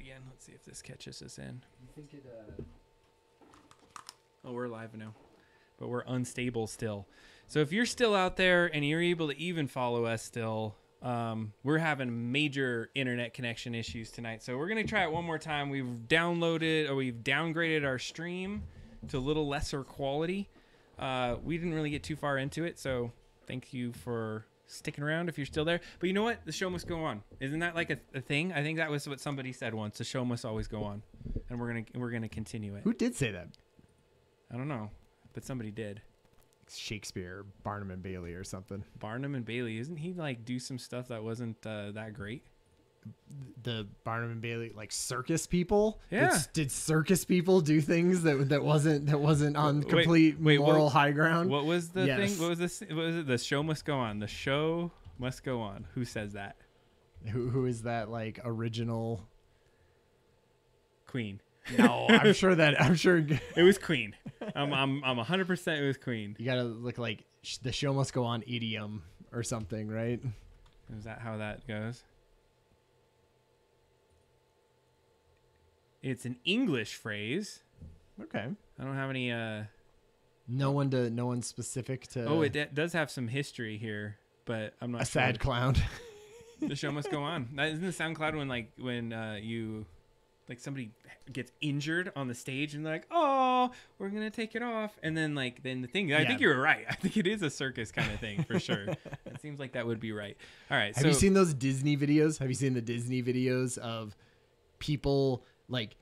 again. Let's see if this catches us in. You think it? Oh, we're live now, but we're unstable still. So if you're still out there and you're able to even follow us still, we're having major internet connection issues tonight. So we're going to try it one more time. We've downgraded our stream to a little lesser quality. We didn't really get too far into it, so thank you for sticking around if you're still there. But you know what? The show must go on. Isn't that like a thing? I think that was what somebody said once. The show must always go on, and we're gonna continue it. Who did say that? I don't know, but somebody did. Shakespeare, Barnum and Bailey, or something. Barnum and Bailey, isn't he like do some stuff that wasn't that great? The Barnum and Bailey, like circus people. Yeah. Did circus people do things that wasn't on complete moral high ground? What was the Yes. thing? What was this? What was it? The show must go on. The show must go on. Who says that? Who is that? Like original? Queen. No, I'm sure It was Queen. I'm 100%. It was Queen. you gotta look like the show must go on idiom or something, right? Is that how that goes? It's an English phrase. Okay. I don't have any. No one specific to. Oh, it does have some history here, but I'm not a sure. sad clown. The show must go on. That isn't the SoundCloud when you like somebody gets injured on the stage and they're like, oh, we're gonna take it off, and then the thing. I think you're right. I think it is a circus kind of thing for sure. It seems like that would be right. All right. Have you seen those Disney videos? Have you seen the Disney videos of people like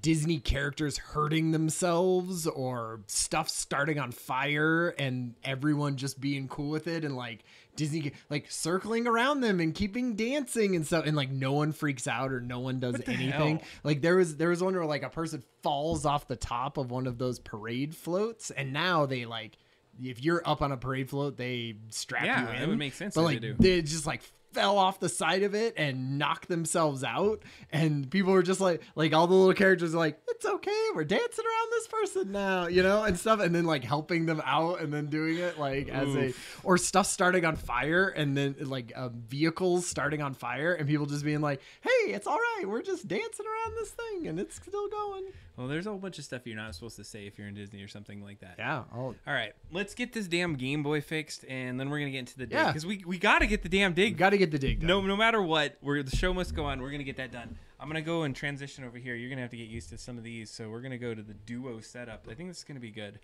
Disney characters hurting themselves or stuff starting on fire and everyone just being cool with it, and like Disney like circling around them and keeping dancing and stuff, and like no one freaks out or no one does anything. Hell? Like there was one where like a person falls off the top of one of those parade floats, and now they like, if you're up on a parade float, they strap you in. Yeah, it would make sense. But if like they do. they just like fell off the side of it and knocked themselves out, and people were just like all the little characters are like, it's okay, we're dancing around this person now, and stuff, and then like helping them out and then doing it like as or stuff starting on fire, and then like vehicles starting on fire and people just being like, hey, it's all right, we're just dancing around this thing and it's still going. Well, there's a whole bunch of stuff you're not supposed to say if you're in Disney or something like that. Yeah. All right, let's get this damn Game Boy fixed, and then we're gonna get into the dig, because we got to get the damn dig. Got to get the dig done. No matter what, the show must go on. We're gonna get that done. I'm gonna go and transition over here. You're gonna have to get used to some of these, so we're gonna go to the Duo setup. I think this is gonna be good.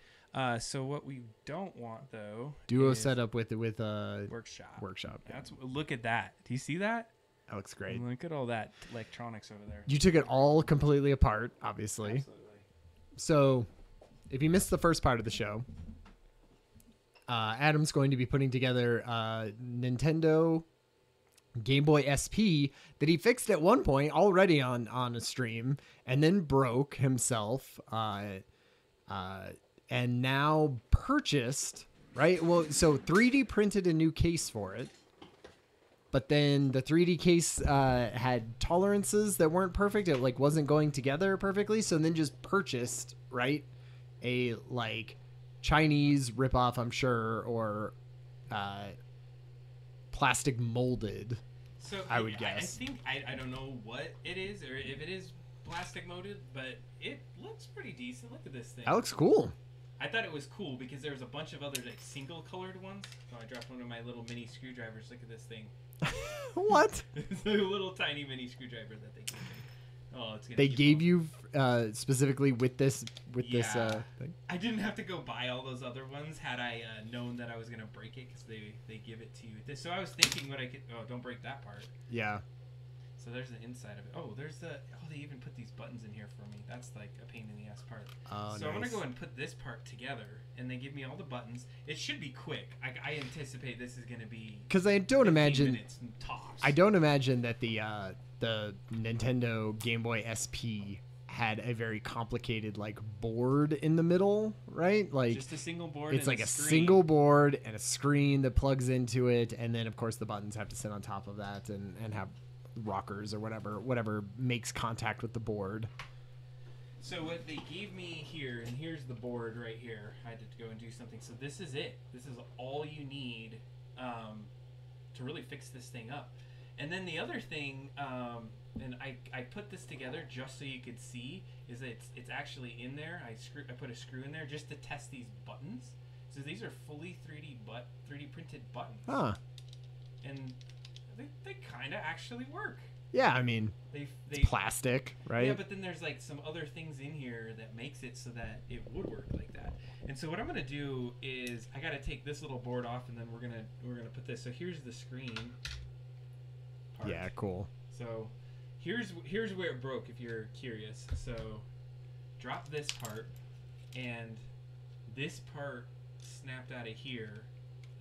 So what we don't want though, Duo is setup with workshop. Look at that. Do you see that? That looks great. Look at all that electronics over there. You took it all completely apart, obviously. Absolutely. So, if you missed the first part of the show, Adam's going to be putting together Nintendo Game Boy SP that he fixed at one point already on a stream, and then broke himself, and now purchased, right? Well, so 3D printed a new case for it. But then the 3D case had tolerances that weren't perfect. It like wasn't going together perfectly. So then just purchased, right, a like Chinese ripoff, I'm sure, or plastic molded. So I would guess. I think I don't know what it is, or if it is plastic molded, but it looks pretty decent. Look at this thing. That looks cool. I thought it was cool because there was a bunch of other like single colored ones. So I dropped one of my little mini screwdrivers. Look at this thing. What? It's a little tiny mini screwdriver that they gave me. Oh, it's gonna They keep gave going. you specifically with this thing. I didn't have to go buy all those other ones had I known that I was gonna break it, because they give it to you. So I was thinking what I could. Oh, don't break that part. Yeah. So there's the inside of it. Oh, they even put these buttons in here for me. That's like a pain in the ass part. Oh, so I'm nice. gonna go and put this part together, and they give me all the buttons. It should be quick. I anticipate this is gonna be. Because I don't 15 imagine. minutes tops. I don't imagine that the Nintendo Game Boy SP had a very complicated like board in the middle, right? Like just a single board. it's and like a screen. single board and a screen that plugs into it, and then of course the buttons have to sit on top of that and have rockers or whatever makes contact with the board. So what they gave me here, and here's the board right here. I had to go and do something. So this is it. This is all you need to really fix this thing up. And then the other thing and I put this together just so you could see is that it's actually in there. I put a screw in there just to test these buttons. So these are fully 3D printed buttons. Huh. And they kind of actually work. Yeah, I mean, They it's plastic, right? Yeah, but then there's like some other things in here that makes it so that it would work like that. And so what I'm gonna do is I gotta take this little board off, and then we're gonna put this. So here's the screen part. Yeah, cool. So here's where it broke. If you're curious, so drop this part, and this part snapped out of here,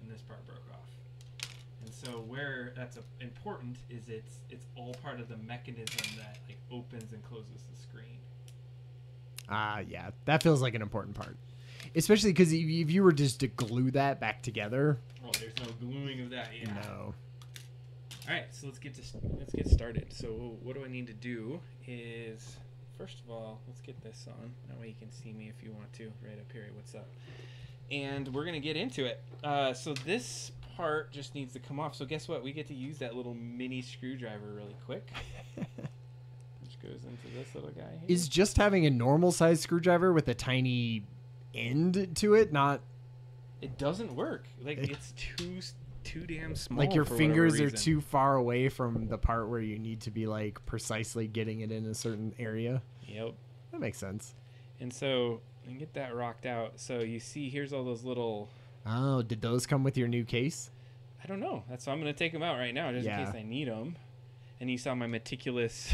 and this part broke off. And so where that's important is it's all part of the mechanism that like opens and closes the screen. Yeah, that feels like an important part, especially because if you were just to glue that back together. Oh, there's no gluing of that. Yeah. No. All right, so let's get started. So what do I need to do is, first of all, let's get this on. That way you can see me if you want to, right up here. What's up? And we're gonna get into it. So this part just needs to come off. So guess what? We get to use that little mini screwdriver really quick. Which goes into this little guy here. Is just having a normal size screwdriver with a tiny end to it not? It doesn't work. Like it's too damn small. Like your for fingers whatever are reason. too far away from the part where you need to be like precisely getting it in a certain area. Yep. That makes sense. And so and get that rocked out. So you see, here's all those little. Oh, did those come with your new case? I don't know. That's why I'm gonna take them out right now, just in case I need them. And you saw my meticulous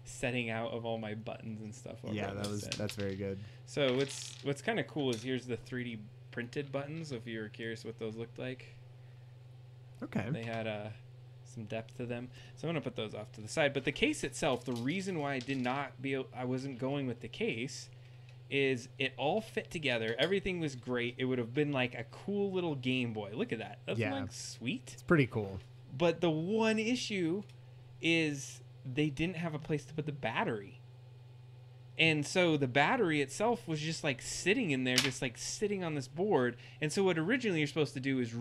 setting out of all my buttons and stuff. Yeah, that's very good. So what's kind of cool is here's the 3D printed buttons. If you were curious what those looked like. Okay. They had some depth to them. So I'm gonna put those off to the side. But the case itself, the reason why I wasn't going with the case is it all fit together. Everything was great. It would have been like a cool little Game Boy. Look at that. That's like sweet. It's pretty cool. But the one issue is they didn't have a place to put the battery. And so the battery itself was just like sitting in there, just like sitting on this board. And so what originally you're supposed to do is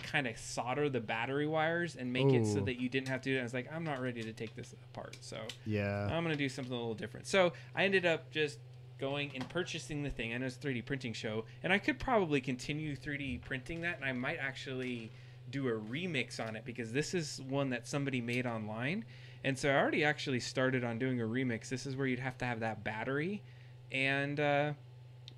kind of solder the battery wires and make it so that you didn't have to do it. I was like, I'm not ready to take this apart. So yeah, I'm going to do something a little different. So I ended up just going and purchasing the thing. I know it's a 3D printing show, and I could probably continue 3D printing that, and I might actually do a remix on it because this is one that somebody made online. And so I already actually started on doing a remix. This is where you'd have to have that battery, and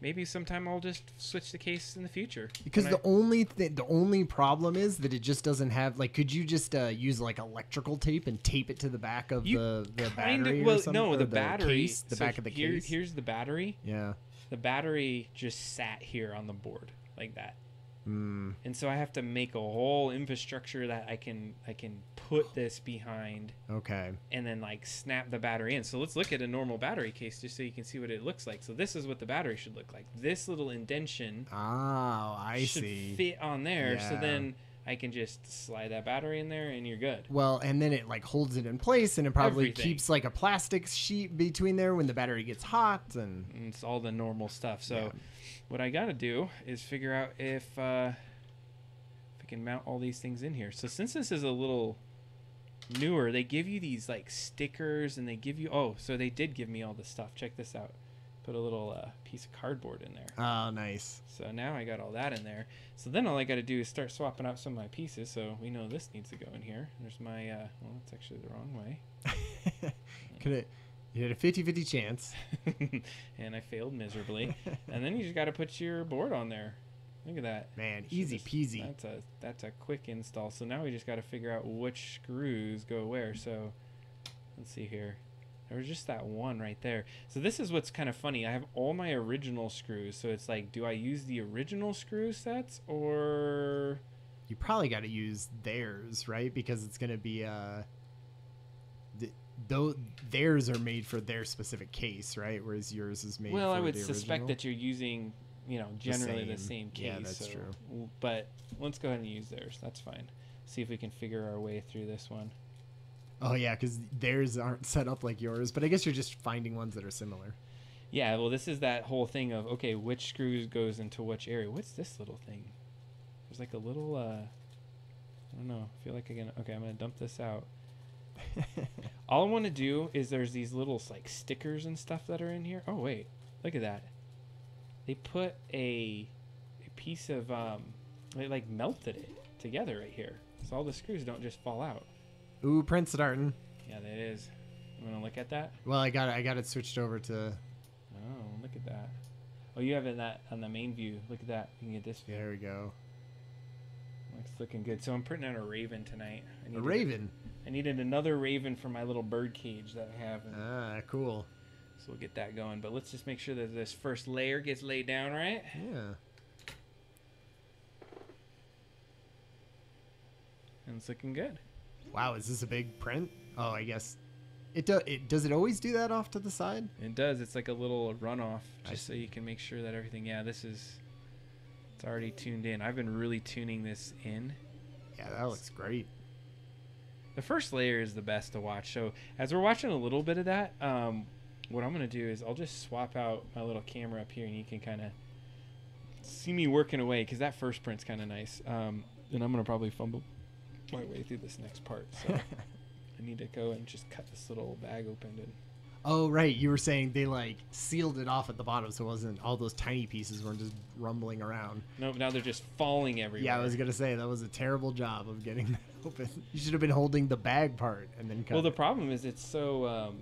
maybe sometime I'll just switch the case in the future. Because the only problem is that it just doesn't have like. Could you just use like electrical tape and tape it to the back of the battery? Well, or something? no, or the battery. Case, the back of the case. Here's the battery. Yeah. The battery just sat here on the board like that. Mm. And so I have to make a whole infrastructure that I can put this behind. Okay. And then like snap the battery in. So let's look at a normal battery case just so you can see what it looks like. So this is what the battery should look like. This little indention should fit on there. Yeah. So then I can just slide that battery in there and you're good. Well, and then it like holds it in place, and it probably keeps like a plastic sheet between there when the battery gets hot, and it's all the normal stuff. So what I got to do is figure out if I can mount all these things in here. So since this is a little newer, they give you these like stickers, and they give you so they did give me all this stuff. Check this out. Put a little piece of cardboard in there. Oh, nice. So now I got all that in there. So then all I got to do is start swapping out some of my pieces. So we know this needs to go in here. There's my well, it's actually the wrong way. You had a 50-50 chance. And I failed miserably. And then you just got to put your board on there. Look at that. Man, easy peasy. That's a quick install. So now we just got to figure out which screws go where. So let's see here. There was just that one right there. So this is what's kind of funny. I have all my original screws. So it's like, do I use the original screw sets or... You probably got to use theirs, right? Because it's going to be... theirs are made for their specific case, right? Whereas yours is made for the original. Well, I would suspect that you're using, generally the same case. Yeah, that's true. But let's go ahead and use theirs. That's fine. See if we can figure our way through this one. Oh, yeah, because theirs aren't set up like yours. But I guess you're just finding ones that are similar. Yeah, well, this is that whole thing of, okay, which screws goes into which area. What's this little thing? There's like a little, I don't know. I feel like I'm going to dump this out. All I want to do is there's these little like stickers and stuff that are in here. Oh wait, look at that. They put a piece of they like melted it together right here, so all the screws don't just fall out. Ooh, print starting. Yeah, that is. You want to look at that? Well, I got it switched over to. Oh, look at that. Oh, you have it that on the main view. Look at that. You can get this view. There we go. Looks looking good. So I'm printing out a raven tonight. A raven. I needed another raven for my little bird cage that I have. Ah, cool. So we'll get that going. But let's just make sure that this first layer gets laid down right. Yeah. And it's looking good. Wow, is this a big print? Oh, I guess it does it always do that off to the side? It does. It's like a little runoff, just so you can make sure that everything. Yeah, it's already tuned in. I've been really tuning this in. Yeah, that looks great. The first layer is the best to watch. So as we're watching a little bit of that, what I'm gonna do is I'll just swap out my little camera up here, and you can kind of see me working away because that first print's kind of nice. And I'm gonna probably fumble my way through this next part. So I need to go and just cut this little bag open. And Oh, right. You were saying they like sealed it off at the bottom, so it wasn't all those tiny pieces weren't just rumbling around. no, now they're just falling everywhere. Yeah, I was gonna say that was a terrible job of getting that open. You should have been holding the bag part and then cut. Well, the it. problem is it's so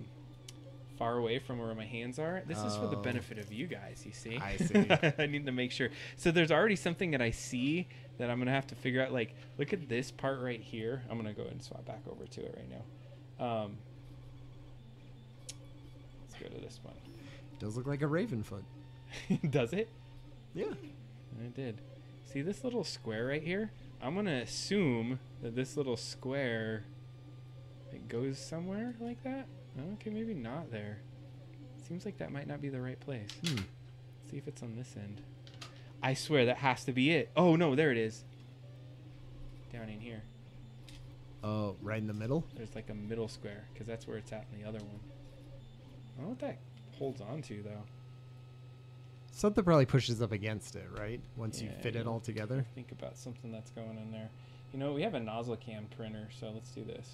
far away from where my hands are. This is for the Oh. benefit of you guys, you see. I see. I need to make sure. So there's already something that I see that I'm going to have to figure out. Like, look at this part right here. I'm going to go ahead and swap back over to it right now. Let's go to this one. Does look like a raven foot. Does it? Yeah. It did. See this little square right here? I'm going to assume that this little square, it goes somewhere like that. Okay, maybe not there. Seems like that might not be the right place. Hmm. See if it's on this end. I swear that has to be it. Oh no, there it is. Down in here. Oh, right in the middle. There's like a middle square because that's where it's at in the other one. I don't know what that holds on to though. Something probably pushes up against it, right? Once you Yeah, fit it yeah. all together. Think about something that's going in there. You know, we have a nozzle cam printer, so let's do this.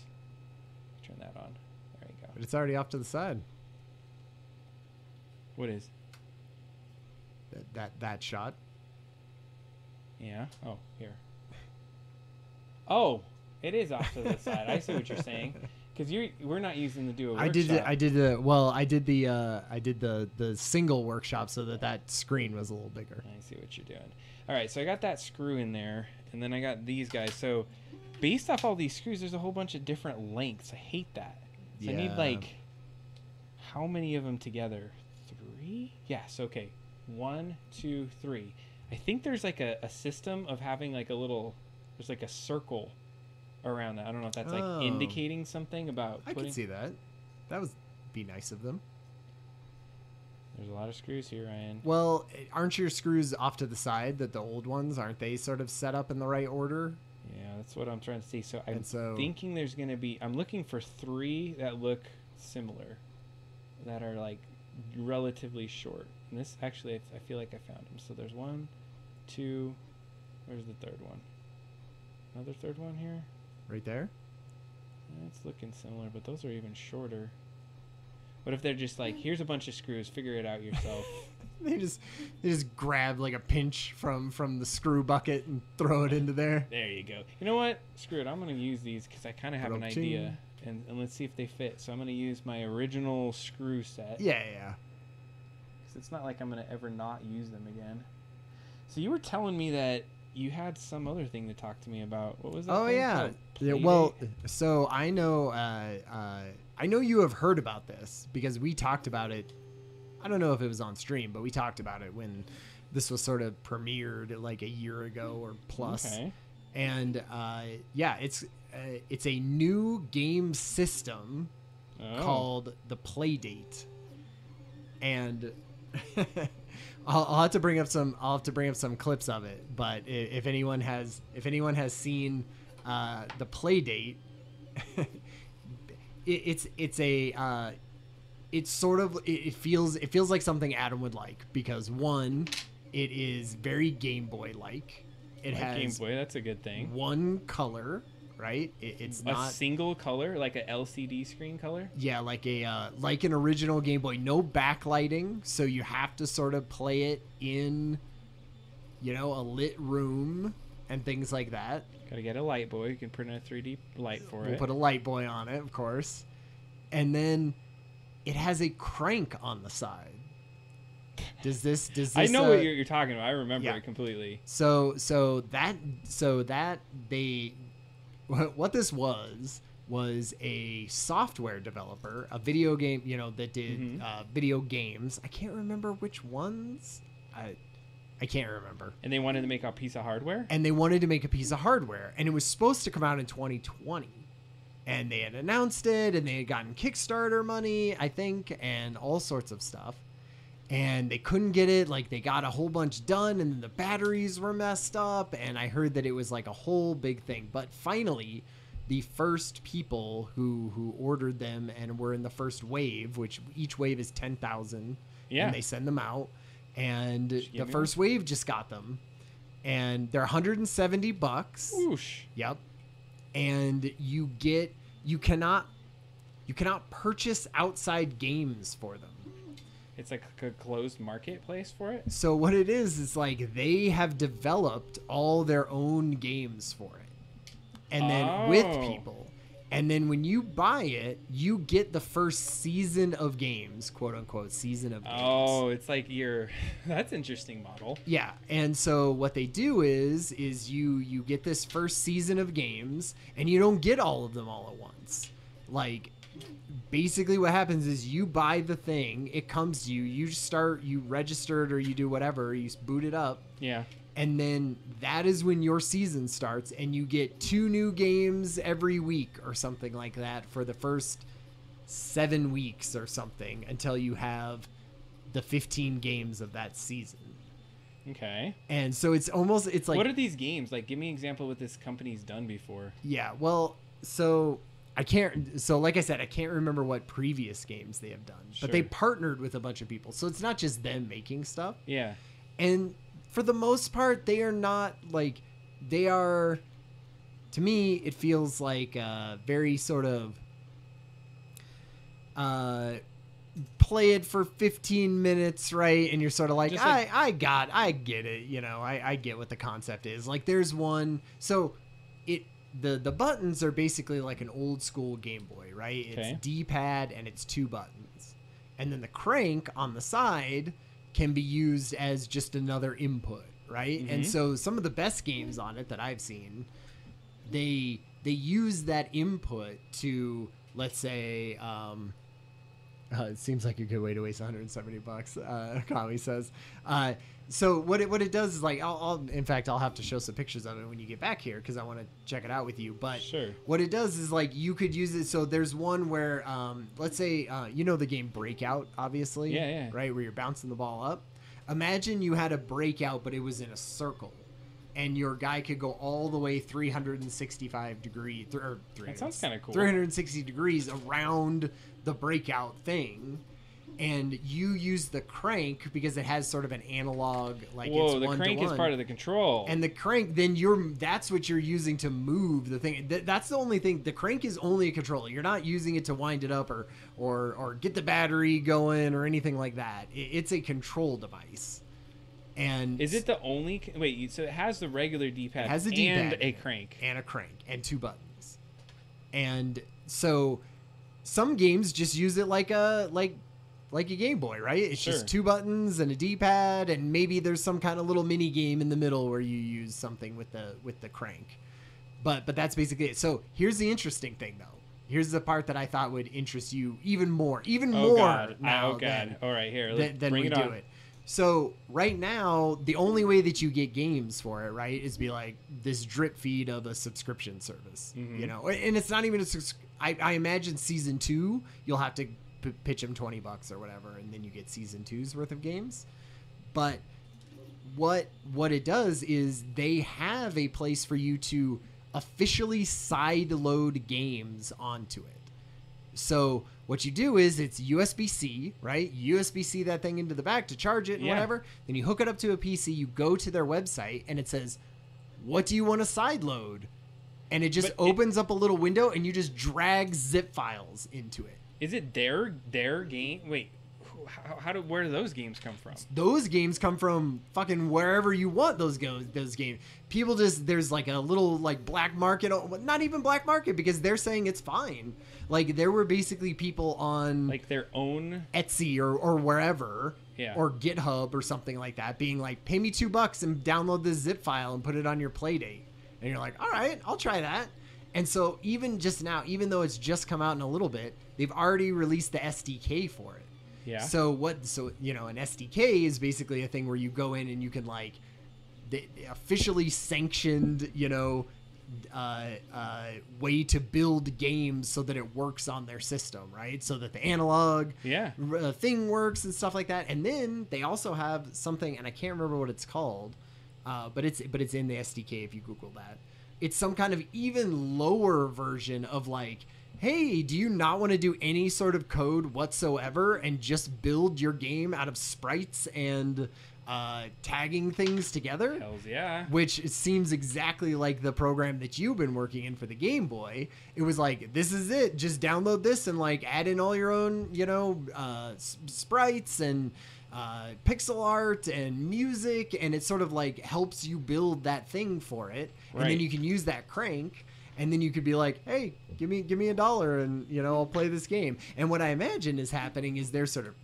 Turn that on. There you go. But it's already off to the side. What is? That shot. Yeah. Oh, here. Oh, it is off to the side. I see what you're saying. Because we're not using the duo workshop. I did the single workshop so that screen was a little bigger. I see what you're doing. All right, so I got that screw in there, and then I got these guys. So based off all these screws, there's a whole bunch of different lengths. I hate that. So I need Yeah. like, how many of them together? 3? Yes, okay. 1, 2, 3. I think there's like a system of having like there's like a circle around that. I don't know if that's like Oh. indicating something about I putting. could see that. That would be nice of them. There's a lot of screws here, Ryan. Well, aren't your screws off to the side? That the old ones aren't they sort of set up in the right order? Yeah, that's what I'm trying to see. So I'm And so- thinking there's going to be. I'm looking for 3 that look similar, that are like relatively short. And this actually, I feel like I found them. So there's 1, 2. Where's the third one? Another third one here. Right there. It's looking similar, but those are even shorter. What if they're just like, here's a bunch of screws, figure it out yourself? They just grab like a pinch from the screw bucket and throw it into there. There you go. You know what? Screw it. I'm going to use these because I kind of have an Ba-dum-ching. idea. And let's see if they fit. So I'm going to use my original screw set. Yeah. Because it's not like I'm going to ever not use them again. So you were telling me that you had some other thing to talk to me about. What was that? Oh thing yeah. called? Yeah. Playdate? Well, so I know you have heard about this because we talked about it. I don't know if it was on stream, but we talked about it when this was sort of premiered like a year ago or plus. Okay. And yeah, it's a new game system Oh. called the Playdate, and I'll have to bring up some clips of it. But if anyone has seen the Playdate, it feels like something Adam would like because one, it is very Game Boy like. It Like has Game Boy, that's a good thing. one color, right? It's A not single color, like a LCD screen color. yeah, like a like an original Game Boy, no backlighting, so you have to sort of play it in, you know, a lit room and things like that. Gotta get a light boy. You can print a 3D light for We'll it. put a light boy on it, of course. And then it has a crank on the side. Does this I know what you're talking about. I remember yeah. it completely. So that they what this was a software developer, a video game, you know, that did video games. I can't remember which ones. I can't remember. And they wanted to make a piece of hardware? And they wanted to make a piece of hardware, and it was supposed to come out in 2020. And they had announced it, and they had gotten Kickstarter money, I think, and all sorts of stuff. And they couldn't get it. Like, they got a whole bunch done, and then the batteries were messed up, and I heard that it was like a whole big thing. But finally, the first people who ordered them and were in the first wave, which each wave is 10,000, Yeah. and they send them out. And the give me first wave just got them, and they're $170. Whoosh. Yep. And you cannot purchase outside games for them. It's like a closed marketplace for it? So what it is like they have developed all their own games for it. And then with people. And then when you buy it, you get the first season of games, quote unquote, season of games. Oh, it's like that's interesting model. Yeah, and so what they do is you get this first season of games, and you don't get all of them all at once. Like, basically what happens is you buy the thing, it comes to you, you register it or you do whatever, you boot it up. Yeah. And then that is when your season starts, and you get 2 new games every week or something like that for the first 7 weeks or something until you have the 15 games of that season. Okay. And so it's like, what are these games? Like, give me an example of what this company's done before. yeah, well, so like I said, I can't remember what previous games they have done, but they partnered with a bunch of people. So it's not just them making stuff. Yeah. And for the most part, they are not like, they are, to me, it feels like very sort of play it for 15 minutes, right? And you're sort of like, I get it. You know, I get what the concept is. Like, there's one, so the buttons are basically like an old school Game Boy, right? Okay. It's D-pad and it's 2 buttons. And then the crank on the side can be used as just another input, right? And so some of the best games on it that I've seen, they use that input to, let's say, it seems like a good way to waste $170. Kami says. So what it does is like, I'll have to show some pictures of it when you get back here because I want to check it out with you. But sure. What it does is like you could use it. So there's one where, let's say, you know the game Breakout, obviously. Yeah. Right, where you're bouncing the ball up. Imagine you had a breakout, but it was in a circle, and your guy could go all the way 365 degrees. That sounds kind of cool. 360 degrees around the breakout thing. And you use the crank because it has sort of an analog, like, whoa, it's the 1 to crank 1. is part of the control. And the crank, then that's what you're using to move the thing. That's the only thing. The crank is only a controller. You're not using it to wind it up or get the battery going or anything like that. It's a control device. And is it the only? Wait, so it has the regular D-pad, has a D-pad and a crank and 2 buttons. And so some games just use it like a Game Boy, right? It's just 2 buttons and a D-pad, and maybe there's some kind of little mini game in the middle where you use something with the crank. But that's basically it. So here's the interesting thing, though. Here's the part that I thought would interest you even more. Oh God! All right, here. Let's bring it on. So right now, the only way that you get games for it, right, is be like this drip feed of a subscription service, you know, and it's not even I imagine season 2, you'll have to pitch them $20 or whatever, and then you get season 2's worth of games. But what it does is they have a place for you to officially side load games onto it. So what you do is it's USB-C, right? USB-C that thing into the back to charge it and whatever. Then you hook it up to a PC, you go to their website, and it says, what do you want to side load? and it just opens up a little window, and you just drag zip files into it. Is it their game? Wait, where do those games come from? Those games come from fucking wherever you want those games. People just, there's like a little like black market, not even black market, because they're saying it's fine. Like there were basically people on like their own Etsy or wherever, yeah, or GitHub or something like that, being like, pay me $2 and download this zip file and put it on your Playdate. And you're like, all right, I'll try that. And so even just now, even though it's just come out in a little bit, they've already released the SDK for it. Yeah. So you know, an SDK is basically a thing where you go in and you can like the officially sanctioned, you know, way to build games so that it works on their system, right? So that the analog thing works and stuff like that. And then they also have something, and I can't remember what it's called, but it's in the SDK if you Google that. It's some kind of even lower version of like, hey, do you not want to do any sort of code whatsoever and just build your game out of sprites and tagging things together? Hells yeah. Which seems exactly like the program that you've been working in for the Game Boy. It was like, this is it. Just download this and like add in all your own, you know, sprites and pixel art and music, and it sort of like helps you build that thing for it. Right. And then you can use that crank. And then you could be like, hey, give me $1 and, you know, I'll play this game. And what I imagine is happening is they're sort of,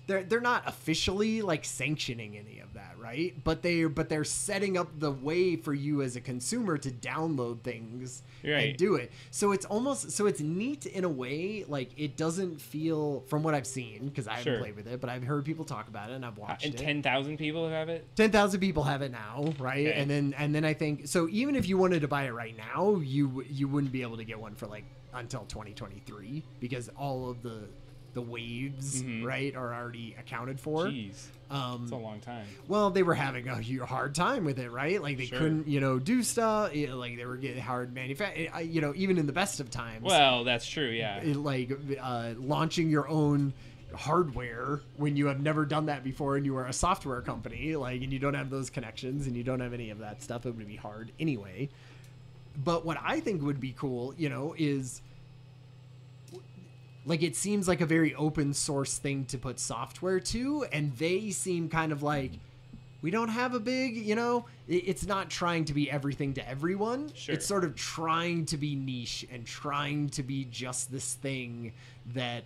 they're not officially like sanctioning any of that, right? But they're setting up the way for you as a consumer to download things and do it. So it's neat in a way. Like it doesn't feel, from what I've seen, because I haven't played with it, but I've heard people talk about it and I've watched it. And 10,000 people have it? 10,000 people have it now, right? Okay. And then I think, so even if you wanted to buy it right now, you wouldn't be able to get one for like until 2023, because all of the waves, right, are already accounted for. Jeez. It's a long time. Well, they were having a hard time with it, right? Like they couldn't, you know, do stuff. Like they were getting hard manufacturing. You know, even in the best of times. Well, that's true. Yeah. Launching your own hardware when you have never done that before, and you are a software company, like, and you don't have those connections and you don't have any of that stuff, it would be hard anyway. But what I think would be cool, you know, is, like, it seems like a very open source thing to put software to, and they seem kind of like, we don't have a big, you know, it's not trying to be everything to everyone. Sure. It's sort of trying to be niche and trying to be just this thing that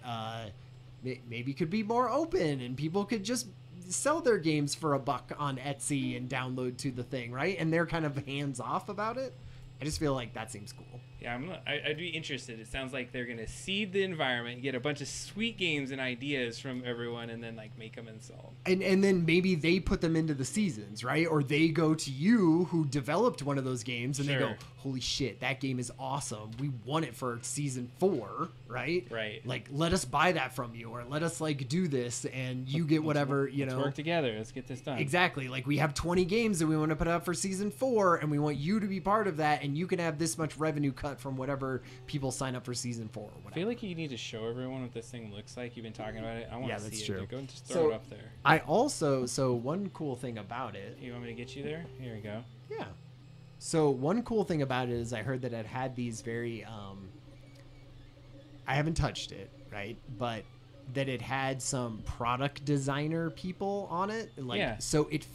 maybe could be more open, and people could just sell their games for $1 on Etsy and download to the thing, right? And they're kind of hands off about it. I just feel like that seems cool. Yeah, I'd be interested. It sounds like they're going to seed the environment, get a bunch of sweet games and ideas from everyone, and then like make them and sell them. And then maybe they put them into the seasons, right? Or they go to you who developed one of those games and they go, holy shit, that game is awesome. We want it for season 4, right? Right. Like, let us buy that from you, or let us like do this, and you get whatever, you know. Let's work together. Let's get this done. Exactly. Like, we have 20 games that we want to put out for season 4, and we want you to be part of that, and you can have this much revenue cut from whatever people sign up for season 4 or whatever. I feel like you need to show everyone what this thing looks like. You've been talking about it. I want to see that's it. true. Go and just throw it up there. I also, so one cool thing about it. You want me to get you there? Here we go. Yeah. So one cool thing about it is I heard that it had these very, I haven't touched it, right? But that it had some product designer people on it. Like, so it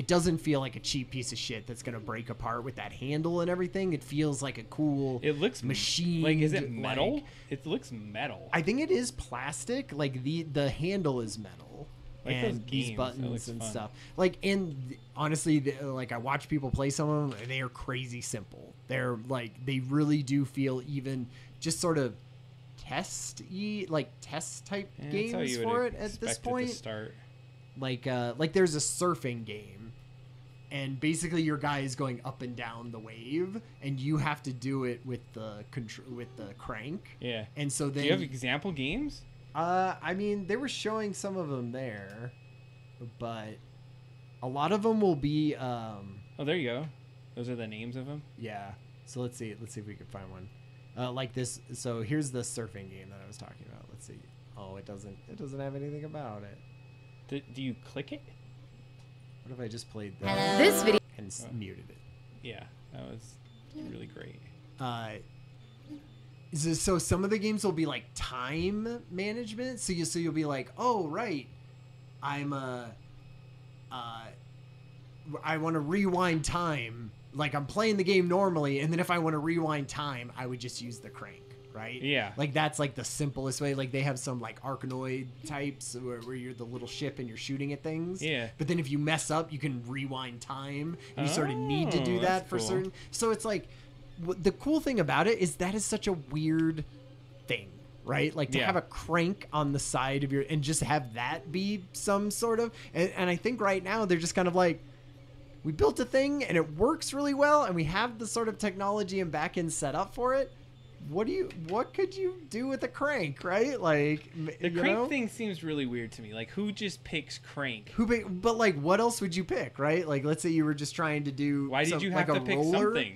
doesn't feel like a cheap piece of shit that's going to break apart with that handle and everything. It feels like a cool machine. Like, is it metal? Like, it looks metal. I think it is plastic. Like the handle is metal. Like and these games, buttons and fun. stuff. Like, and honestly, like I watch people play some of them, and they are crazy simple. They're like, they really do feel even just sort of test type games for it at this point. To start. Like there's a surfing game, and basically your guy is going up and down the wave, and you have to do it with the crank. Yeah. And so then, do you have example games? I mean, they were showing some of them there, but a lot of them will be. Oh, there you go. Those are the names of them. Yeah. So let's see if we can find one. Like this. So here's the surfing game that I was talking about. Let's see. Oh, it doesn't have anything about it. Do you click it? What if I just played that? This video and muted it? Yeah, that was. really great. So some of the games will be like time management. So you'll be like, oh right, I want to rewind time. Like I'm playing the game normally, and then if I want to rewind time, I would just use the crank, right? Yeah. Like that's like the simplest way. Like they have some like Arkanoid types where you're the little ship and you're shooting at things. Yeah. But then if you mess up, you can rewind time. And you sort of need to do Oh, that that's for cool. certain. So it's like, the cool thing about it is that is such a weird thing, right? Like to Yeah. have a crank on the side of your, and just have that be some sort of, and I think right now they're just kind of like, we built a thing and it works really well, and we have the sort of technology and backend set up for it. What could you do with a crank, right? Like The crank thing seems really weird to me. Like, who just picks crank? But like, what else would you pick, right? Like, let's say you were just trying to do. Why did you have like to a pick roller. something?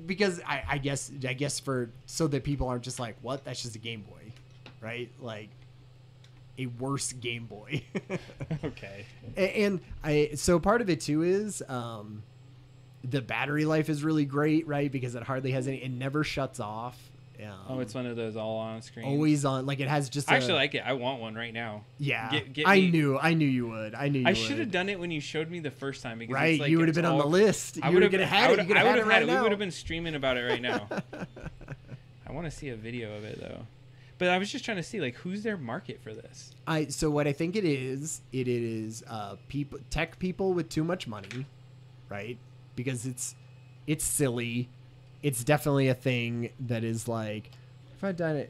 Because I guess for so that people aren't just like, what? That's just a Game Boy, right? Like a worse Game Boy. Okay. And so part of it too is the battery life is really great, right? Because it hardly has it never shuts off. Oh, it's one of those all on screen. Always on. Like it has just. I actually like it. I want one right now. Yeah, Get I me- knew you would. I should have done it when you showed me the first time because Right, it's like you would have it's been on all- the list. I You would would have have had it. You could have had it right We now. would have been streaming about it right now. I want to see a video of it though. But I was just trying to see like who's their market for this. So what I think it is tech people with too much money, right? Because it's silly. It's definitely a thing that is like, if I done it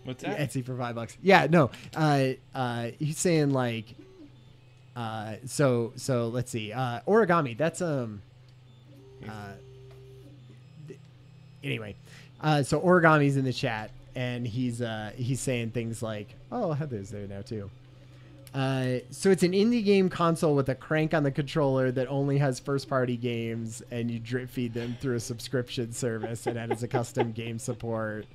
What's that? Etsy for $5. Yeah, no. He's saying like, so let's see. Origami. That's anyway. So Origami's in the chat, and he's saying things like, "Oh, Heather's there now too." So it's an indie game console with a crank on the controller that only has first-party games, and you drip feed them through a subscription service, and has a custom game support.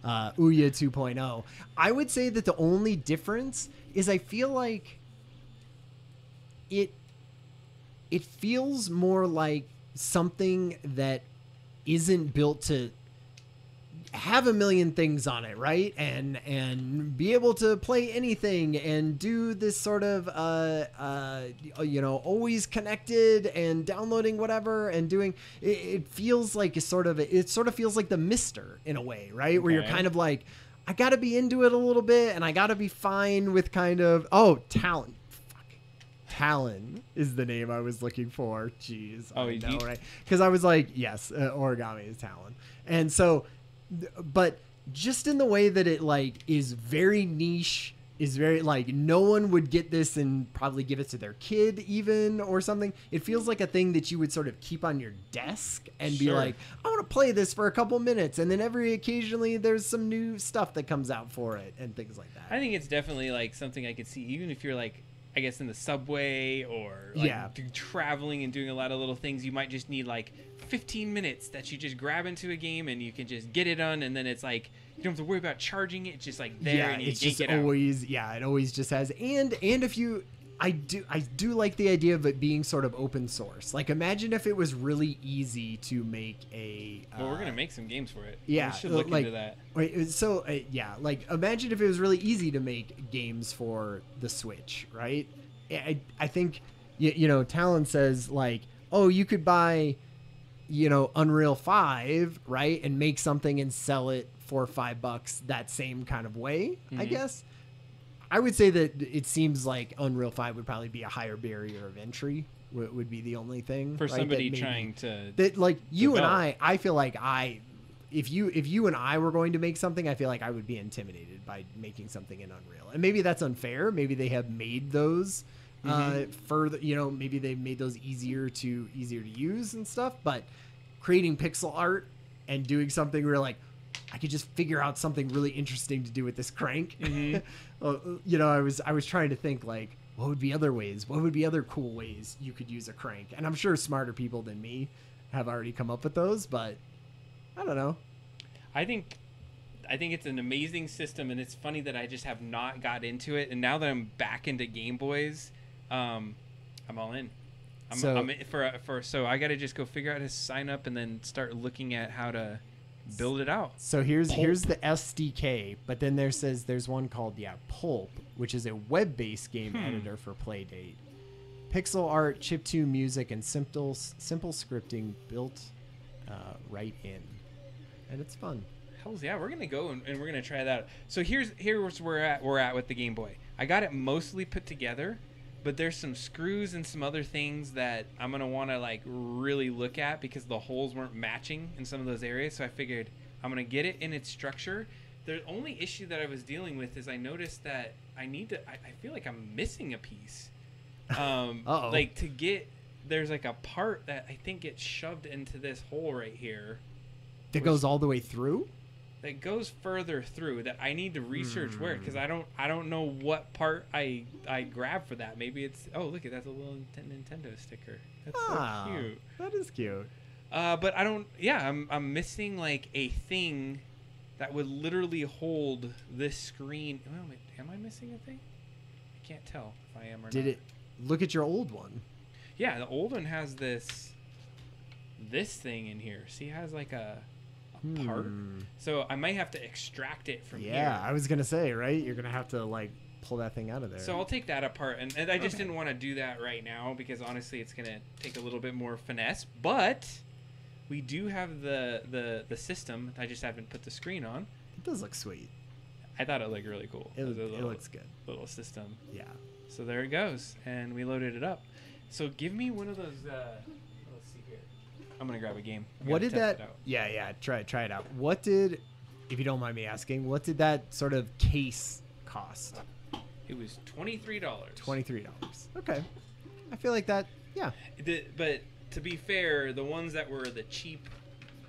Ouya 2.0. I would say that the only difference is I feel like it feels more like something that isn't built to have a million things on it, right? And be able to play anything and do this sort of always connected and downloading whatever and doing it feels like it sort of feels like the Mister in a way, right? Where you're Okay. kind of like, I gotta be into it a little bit and I gotta be fine with kind of Talon. Talon is the name I was looking for. Jeez. Oh, I know, right? Because I was like, yes, Origami is Talon. And so, but just in the way that it like is very niche, is very like no one would get this and probably give it to their kid even or something. It feels like a thing that you would sort of keep on your desk and be Sure. like, I want to play this for a couple minutes. And then occasionally there's some new stuff that comes out for it and things like that. I think it's definitely like something I could see, even if you're like, I guess in the subway or like Yeah. traveling and doing a lot of little things, you might just need like 15 minutes that you just grab into a game and you can just get it done, and then it's like you don't have to worry about charging it. It's just like there, Yeah, and you it's yank just it out. always it always just has and if you I do like the idea of it being sort of open source. Like imagine if it was really easy to make a Well, we're gonna make some games for it. yeah, we should look like- into that. Wait, so yeah, like imagine if it was really easy to make games for the Switch, right? I think Talon says like, oh, you could buy Unreal 5, right, and make something and sell it for $5 that same kind of way. I Mhm. guess I would say that it seems like Unreal 5 would probably be a higher barrier of entry. Would be the only thing For right, somebody that maybe- trying to that like you develop. and I feel like if you and I were going to make something, I feel like I would be intimidated by making something in Unreal. And maybe that's unfair. Maybe they have made those further, maybe they've made those easier to use and stuff, but creating pixel art and doing something where like I could just figure out something really interesting to do with this crank. I was trying to think like, what would be other ways? What would be other cool ways you could use a crank? And I'm sure smarter people than me have already come up with those, but I don't know. I think it's an amazing system, and it's funny that I just have not got into it. And now that I'm back into Game Boys, I'm all in. So I got to just go figure out how to sign up and then start looking at how to build it out. So here's the SDK, but then there's one called Pulp, which is a web-based game editor for Playdate. Pixel art, chiptune music, and simple scripting built right in, and it's fun. Hells yeah, we're gonna go and we're gonna try that out. So here's where we're at with the Game Boy. I got it mostly put together, but there's some screws and some other things that I'm gonna want to like really look at because the holes weren't matching in some of those areas. So I figured I'm gonna get it in its structure. The only issue that I was dealing with is I noticed that I feel like I'm missing a piece. Like to get there's like a part that I think gets shoved into this hole right here. That goes all the way through? That goes further through that I need to research where, because I don't know what part I grab for that. Maybe it's look at that's a little Nintendo sticker. That's so cute. That is cute. But I don't. Yeah, I'm missing like a thing that would literally hold this screen. Oh, wait, am I missing a thing? I can't tell if I am or not. Did it? Look at your old one. Yeah, the old one has this thing in here. See, it has like a part. So I might have to extract it from here. Yeah, I was gonna say, right? You're gonna have to like pull that thing out of there. So I'll take that apart, and I just didn't want to do that right now because honestly, it's gonna take a little bit more finesse. But we do have the system. I just haven't put the screen on. It does look sweet. I thought it looked really cool. It looks good. Little system. Yeah. So there it goes, and we loaded it up. So give me one of those. Let's see here. I'm gonna grab a game. What did that? Yeah. Try it out. What did, if you don't mind me asking, what did that sort of case cost? It was $23. $23. Okay. I feel like that. Yeah. But to be fair, the ones that were the cheap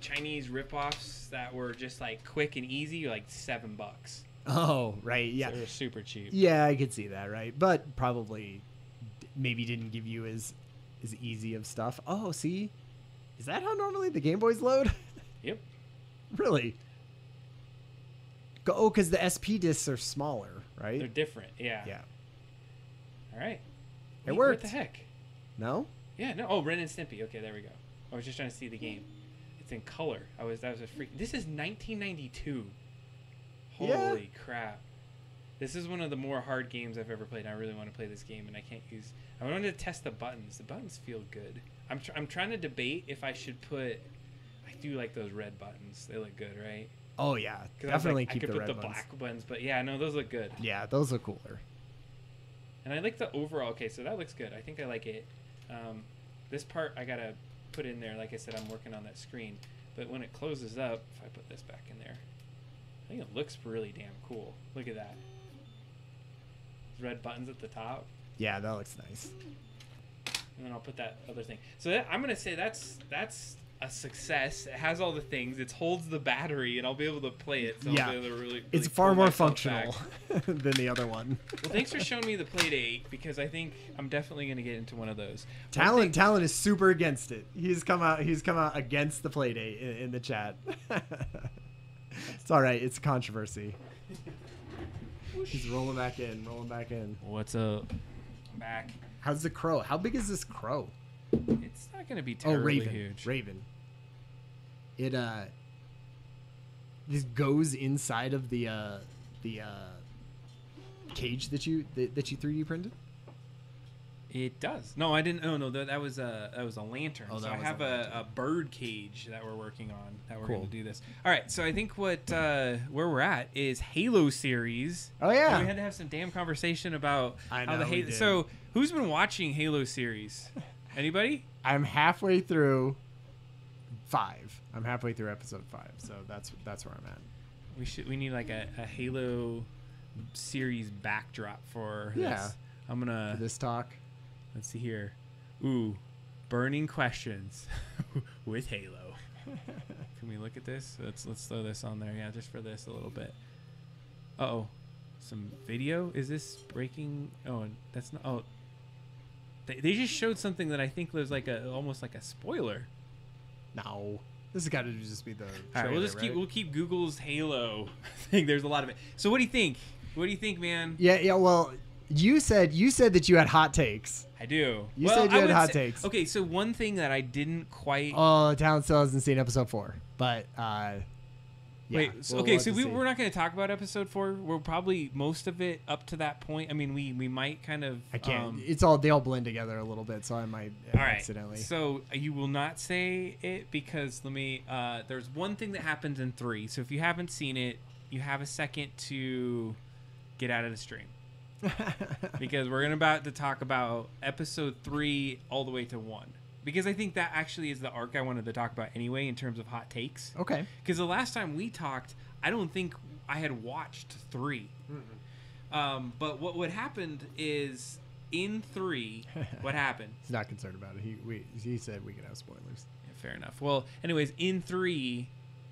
Chinese ripoffs that were just like quick and easy, like $7. Oh, right. Yeah. So they were super cheap. Yeah, I could see that, right? But probably maybe didn't give you as easy of stuff. Oh, see? Is that how normally the Game Boys load? Yep. Really? Oh, because the SP discs are smaller, right? They're different. Yeah. Yeah. All right. It worked. What the heck? No? Yeah, no. Oh, Ren and Stimpy. Okay, there we go. I was just trying to see the game. It's in color. That was a freak. This is 1992. Holy crap. This is one of the more hard games I've ever played. I really want to play this game, and I wanted to test the buttons. The buttons feel good. I'm trying to debate if I should put... I do like those red buttons. They look good, right? Oh, yeah. Definitely keep the red ones. I could put the black ones, but yeah, no, those look good. Yeah, those look cooler. And I like the overall... Okay, so that looks good. I think I like it. This part I got to put in there. Like I said, I'm working on that screen. But when it closes up, if I put this back in there, I think it looks really damn cool. Look at that. Red buttons at the top. Yeah, that looks nice. And then I'll put that other thing. So I'm going to say that's a success. It has all the things. It holds the battery, and I'll be able to play it. So yeah. I'll be able to really it's far more functional than the other one. Well, thanks for showing me the Playdate, because I think I'm definitely going to get into one of those. Talon is super against it. He's come out against the Playdate in the chat. It's all right. It's a controversy. He's rolling back in. What's up? I'm back. How's the crow? How big is this crow? It's not going to be terribly huge. Raven. It this goes inside of the cage that you 3D printed? It does. No, I didn't. Oh no, that was a lantern. Oh, so I have a bird cage that we're working on. That we're cool. going to do this. All right. So I think where we're at is Halo series. Oh yeah. And we had to have some damn conversation about how the Halo. So who's been watching Halo series? Anybody? I'm halfway through 5. I'm halfway through episode 5. So that's where I'm at. We need like a Halo series backdrop for this. Yeah. I'm gonna for this talk. Let's see here. Ooh, burning questions with Halo. Can we look at this? Let's throw this on there. Yeah, just for this a little bit. Uh-oh. Some video? Is this breaking? Oh, that's not. Oh. They just showed something that I think was like almost like a spoiler. No. This has got to just be the trailer, all right, we'll keep Google's Halo thing. There's a lot of it. So what do you think? What do you think, man? Yeah, well, You said that you had hot takes. I do. You said you I had would hot say- takes. Okay, so one thing that I didn't quite. Oh, Talon still hasn't seen episode 4, but yeah, Wait. So, we'll okay, have so to see. we're not going to talk about episode 4. We're probably most of it up to that point. I mean, we might kind of. I can't. Um, They all blend together a little bit, so I might all right. accidentally. So you will not say it because let me. There's one thing that happens in 3. So if you haven't seen it, you have a second to get out of the stream. Because we're about to talk about episode 3 all the way to 1. Because I think that actually is the arc I wanted to talk about anyway in terms of hot takes. Okay. Because the last time we talked, I don't think I had watched 3. But what happened is in 3, what happened? He's not concerned about it. He said we could have spoilers. Yeah, fair enough. Well, anyways, in 3,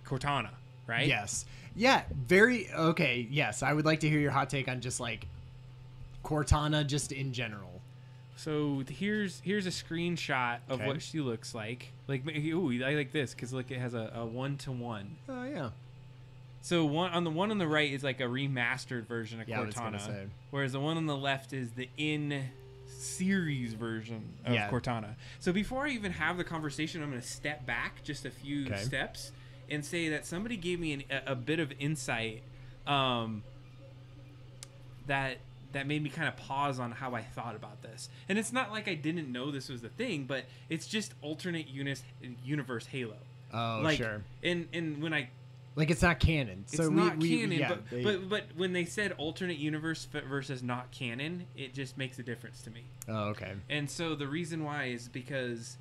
Cortana, right? Yes. Yeah. Very okay. Yes, I would like to hear your hot take on just like Cortana, just in general. So here's a screenshot of Okay. what she looks like. Like, ooh, I like this because look, it has a 1-to-1. Oh yeah. So on the one on the right is like a remastered version of Yeah, I was gonna Cortana, say. whereas the one on the left is the in-series version of Yeah. Cortana. So before I even have the conversation, I'm going to step back just a few Okay. steps and say that somebody gave me a bit of insight that made me kind of pause on how I thought about this. And it's not like I didn't know this was the thing, but it's just alternate universe Halo. Oh Like, sure. And when I Like it's not canon. it's So not we canon, yeah, but when they said alternate universe versus not canon, it just makes a difference to me. Oh okay. And so the reason why is because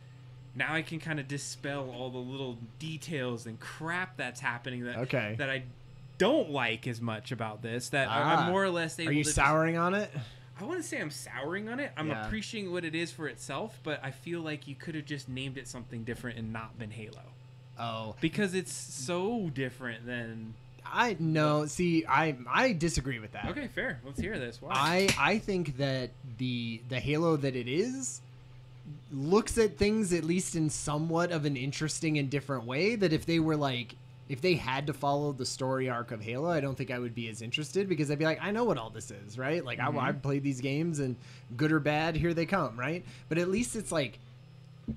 now I can kind of dispel all the little details and crap that's happening that that I don't like as much about this. That I'm more or less able Are you to souring on it? I want to say I'm souring on it. I'm Yeah. appreciating what it is for itself, but I feel like you could have just named it something different and not been Halo. Oh. Because it's so different than... I no. See, I disagree with that. Okay, fair. Let's hear this. Why? I think that the Halo that it is looks at things at least in somewhat of an interesting and different way, that if they were like, if they had to follow the story arc of Halo, I don't think I would be as interested, because I'd be like, I know what all this is, right? Like I've played these games and good or bad, here they come, right? But at least it's like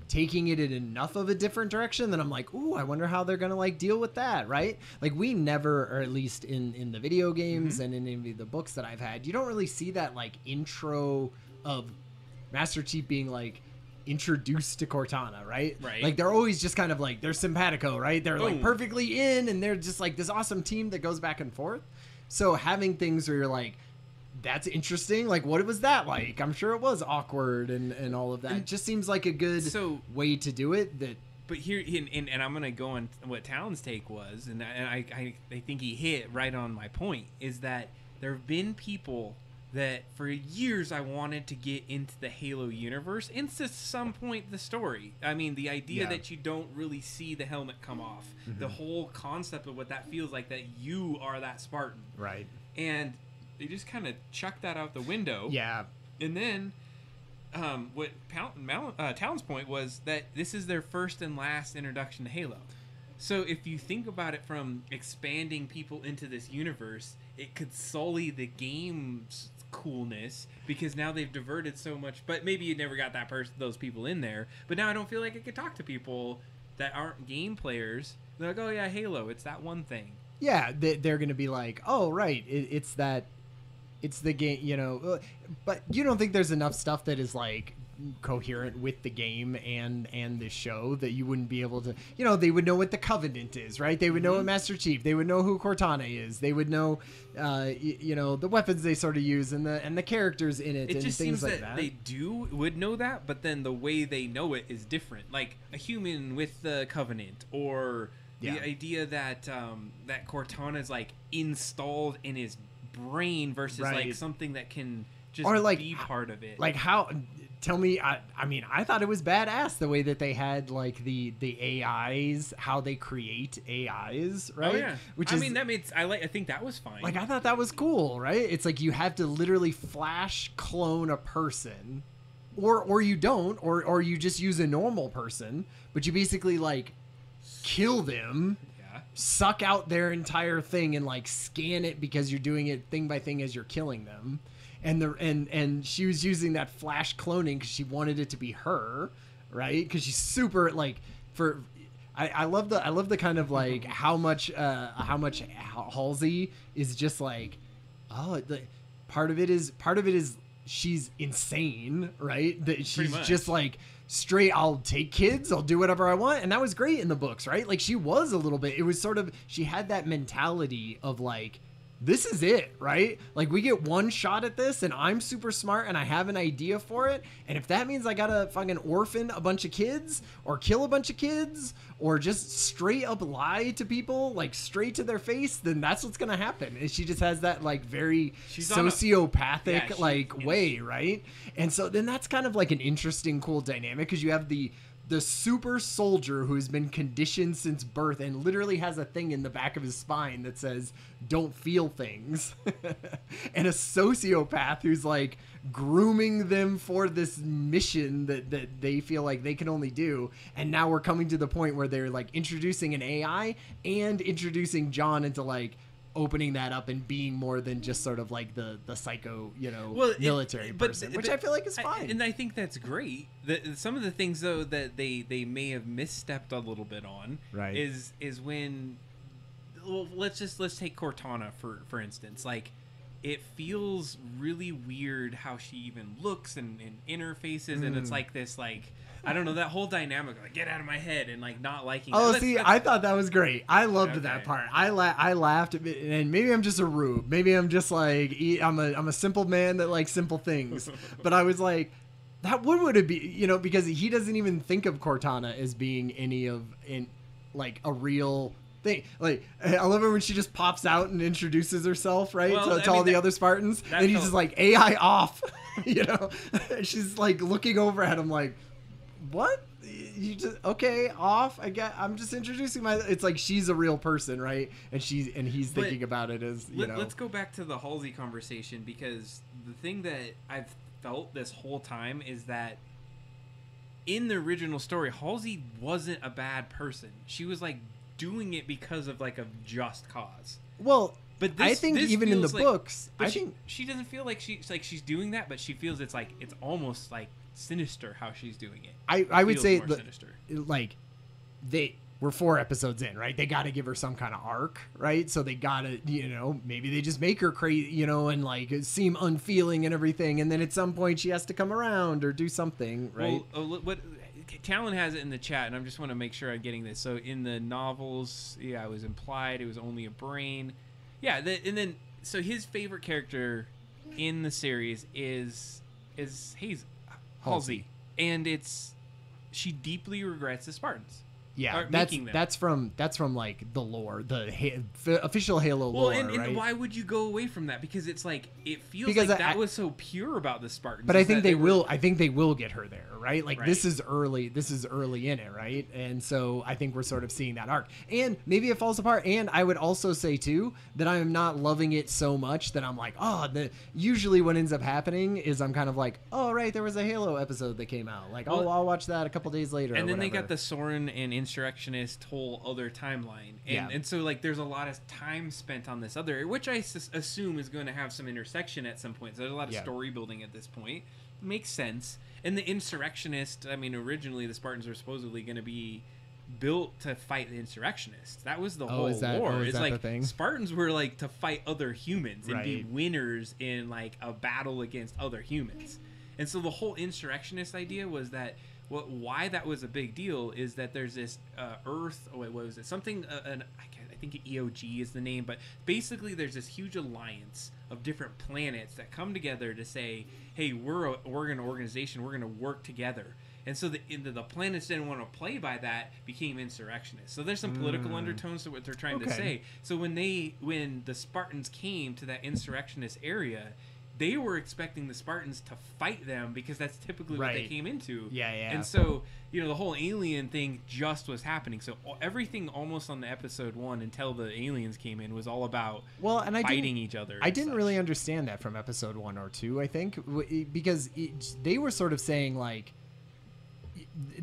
taking it in enough of a different direction that I'm like, ooh, I wonder how they're gonna like deal with that, right? Like we never, or at least in the video games and in any of the books that I've had, you don't really see that like intro of Master Chief being like introduced to Cortana, right? Right. Like they're always just kind of like, they're simpatico, right? They're like Boom. perfectly in, and they're just like this awesome team that goes back and forth. So having things where you're like, that's interesting. Like, what was that like? I'm sure it was awkward and all of that. It just seems like a good way to do it. That, but here, and I'm gonna go on what Talon's take was, and I think he hit right on my point. Is that there have been people that for years I wanted to get into the Halo universe, into some point the story. I mean, the idea that you don't really see the helmet come off, the whole concept of what that feels like, that you are that Spartan, right? And they just kind of chuck that out the window. Yeah. And then what Talon's point was that this is their first and last introduction to Halo. So if you think about it from expanding people into this universe, it could sully the game's coolness, because now they've diverted so much. But maybe you never got those people in there. But now I don't feel like I could talk to people that aren't game players. They're like, oh yeah, Halo, it's that one thing. Yeah, they're going to be like, oh, right, it's that, it's the game, you know. But you don't think there's enough stuff that is like coherent with the game and the show that you wouldn't be able to, you know, they would know what the Covenant is, right? They would know what Master Chief, they would know who Cortana is, they would know, you know, the weapons they sort of use and the characters in it, It and just things seems like that that. they would know that, but then the way they know it is different. Like a human with the Covenant, or the idea that that Cortana is like installed in his brain versus like something that can just or like be part of it. Like how? Tell me. I mean, I thought it was badass the way that they had like the AIs, how they create AIs, right? Oh yeah. Which I is, mean, I think that was fine. like, I thought that was cool, right? It's like you have to literally flash clone a person, or you don't, or you just use a normal person, but you basically like kill them. Suck out their entire thing and like scan it, because you're doing it thing by thing as you're killing them, and she was using that flash cloning because she wanted it to be her, right? Because she's super like for. I love the kind of like how much Halsey is just like, oh, part of it is she's insane, right? That she's just like straight, I'll take kids, I'll do whatever I want. And that was great in the books, right? Like she was a little bit, it was sort of, she had that mentality of like, this is it, right? Like we get one shot at this and I'm super smart and I have an idea for it. And if that means I gotta fucking orphan a bunch of kids or kill a bunch of kids or just straight up lie to people, like straight to their face, then that's what's gonna happen. And she just has that like very sociopathic way, right? And so then that's kind of like an interesting, cool dynamic because you have the super soldier who's been conditioned since birth and literally has a thing in the back of his spine that says don't feel things and a sociopath who's like grooming them for this mission that they feel like they can only do. And now we're coming to the point where they're like introducing an AI and introducing John into like opening that up and being more than just sort of like the psycho, military person, which I feel like is fine. And I think that's great. Some of the things though that they may have misstepped a little bit on, right, is when, well, let's take Cortana for instance. Like, it feels really weird how she even looks and interfaces, and it's like this like, I don't know, that whole dynamic, like get out of my head and like not liking. Oh, see, I thought that was great. I loved that part. I laughed a bit, and maybe I'm just a rube. Maybe I'm just like I'm a simple man that likes simple things. But I was like, that would it be? Because he doesn't even think of Cortana as being like a real thing. Like, I love it when she just pops out and introduces herself, right? To all the other Spartans, and he's just like AI off. She's like looking over at him like, what? You just okay off? I'm just introducing it's like she's a real person, right? And he's thinking about it as Let's go back to the Halsey conversation, because the thing that I've felt this whole time is that in the original story, Halsey wasn't a bad person. She was like doing it because of like a just cause. Well, but I think even in the books, I think she doesn't feel like she's doing that, but she feels it's almost like sinister how she's doing it. I would say like we're 4 episodes in, right? They got to give her some kind of arc, right? So they got to, maybe they just make her crazy, and like seem unfeeling and everything, and then at some point she has to come around or do something, right? Well, what Talon has it in the chat, and I just want to make sure I'm getting this. So in the novels, it was implied it was only a brain. Yeah, and then so his favorite character in the series is Halsey, and she deeply regrets the Spartans. Yeah, that's from like the lore, the official Halo lore. Well, and right? Why would you go away from that? Because it's like it feels like that was so pure about the Spartans. But I think they will. I think they will get her there, right? Like this is early. This is early in it, right? And so I think we're sort of seeing that arc. And maybe it falls apart. And I would also say too that I am not loving it so much that I'm like, usually what ends up happening is I'm kind of like, oh right, there was a Halo episode that came out. Like, I'll watch that a couple days later. And then they got the Soren and Insurrectionist whole other timeline, and so like there's a lot of time spent on this other, which I assume is going to have some intersection at some point. So there's a lot of story building at this point. Makes sense. And the Insurrectionist, I mean, originally the Spartans were supposedly going to be built to fight the Insurrectionists. That was the whole lore. It's like Spartans were like to fight other humans and be winners in like a battle against other humans. And so the whole Insurrectionist idea was that why that was a big deal is that there's this Earth. Oh wait, what was it? Something. I think EOG is the name, but basically there's this huge alliance of different planets that come together to say, "Hey, we're an organization. We're going to work together." And so the planets didn't want to play by that, became insurrectionists. So there's some political undertones to what they're trying to say. So when the Spartans came to that insurrectionist area, they were expecting the Spartans to fight them because that's typically what they came into. Yeah. And so, the whole alien thing just was happening. So everything almost on the episode 1 until the aliens came in was all about fighting each other. I didn't really understand that from episode 1 or 2, I think, because they were sort of saying like,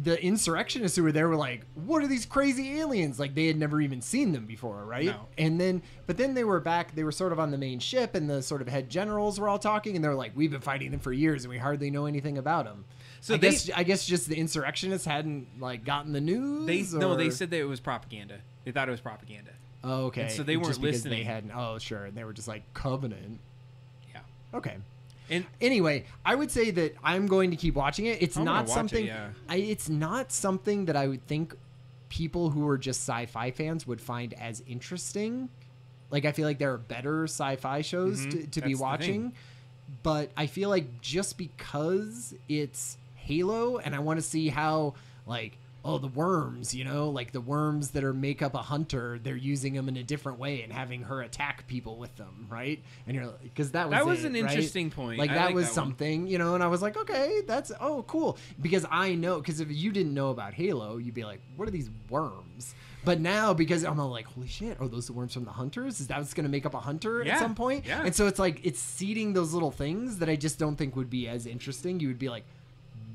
the insurrectionists who were there were like, what are these crazy aliens? Like they had never even seen them before, right? No. And then, but then they were back, they were sort of on the main ship, and the sort of head generals were all talking, and they were like, we've been fighting them for years and we hardly know anything about them. So I guess just the insurrectionists hadn't like gotten the news. No, they said that it was propaganda. They thought it was propaganda. Oh, okay. And so they weren't just because listening. They hadn't. Oh, sure. And they were just like Covenant. Yeah. Okay. And anyway, I would say that I'm going to keep watching it. It's I'm gonna not watch something. it, yeah. It's not something that I would think people who are just sci-fi fans would find as interesting. Like I feel like there are better sci-fi shows to be That's the watching, thing. but I feel like just because it's Halo and I want to see how like the worms, like the worms that make up a hunter, they're using them in a different way and having her attack people with them, right? And you're like, because that was an right? interesting point. Like I that like was that one. something, and I was like, okay, that's cool, because I know, because if you didn't know about Halo, you'd be like, what are these worms? But now, because I'm all like, holy shit, are those the worms from the hunters? Is that what's going to make up a hunter at some point? Yeah. And so it's like, it's seeding those little things that I just don't think would be as interesting. You would be like,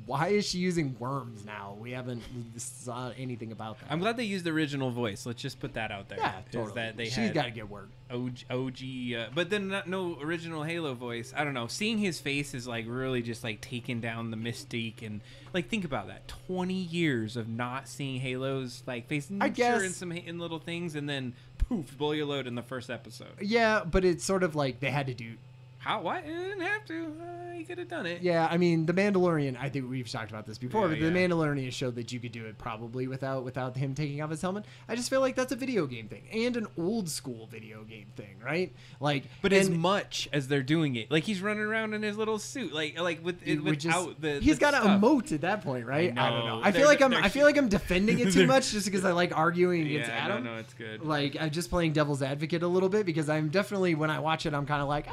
why is she using worms now? We haven't saw anything about that. I'm glad they used the original voice. Let's just put that out there. Yeah, is totally. That they She's got to get work. OG, but then no original Halo voice. I don't know. Seeing his face is like really just like taking down the mystique, and like think about that. 20 years of not seeing Halo's like face. I guess in some in little things, and then poof, blow your load in the first episode. Yeah, but it's sort of like they had to do. How? What? It didn't have to. He could have done it. Yeah, I mean, The Mandalorian, I think we've talked about this before, but Yeah. The Mandalorian showed that you could do it probably without him taking off his helmet. I just feel like that's a video game thing and an old school video game thing, right? Like, But as much as they're doing it, like he's running around in his little suit, like without the. He's got to stuff. emote at that point, right? I don't know. I They're- feel like they're- I feel like I'm defending it too much just because I like arguing against Yeah, Adam. no, it's good. Like I'm just playing devil's advocate a little bit because I'm definitely, when I watch it, I'm kind of like,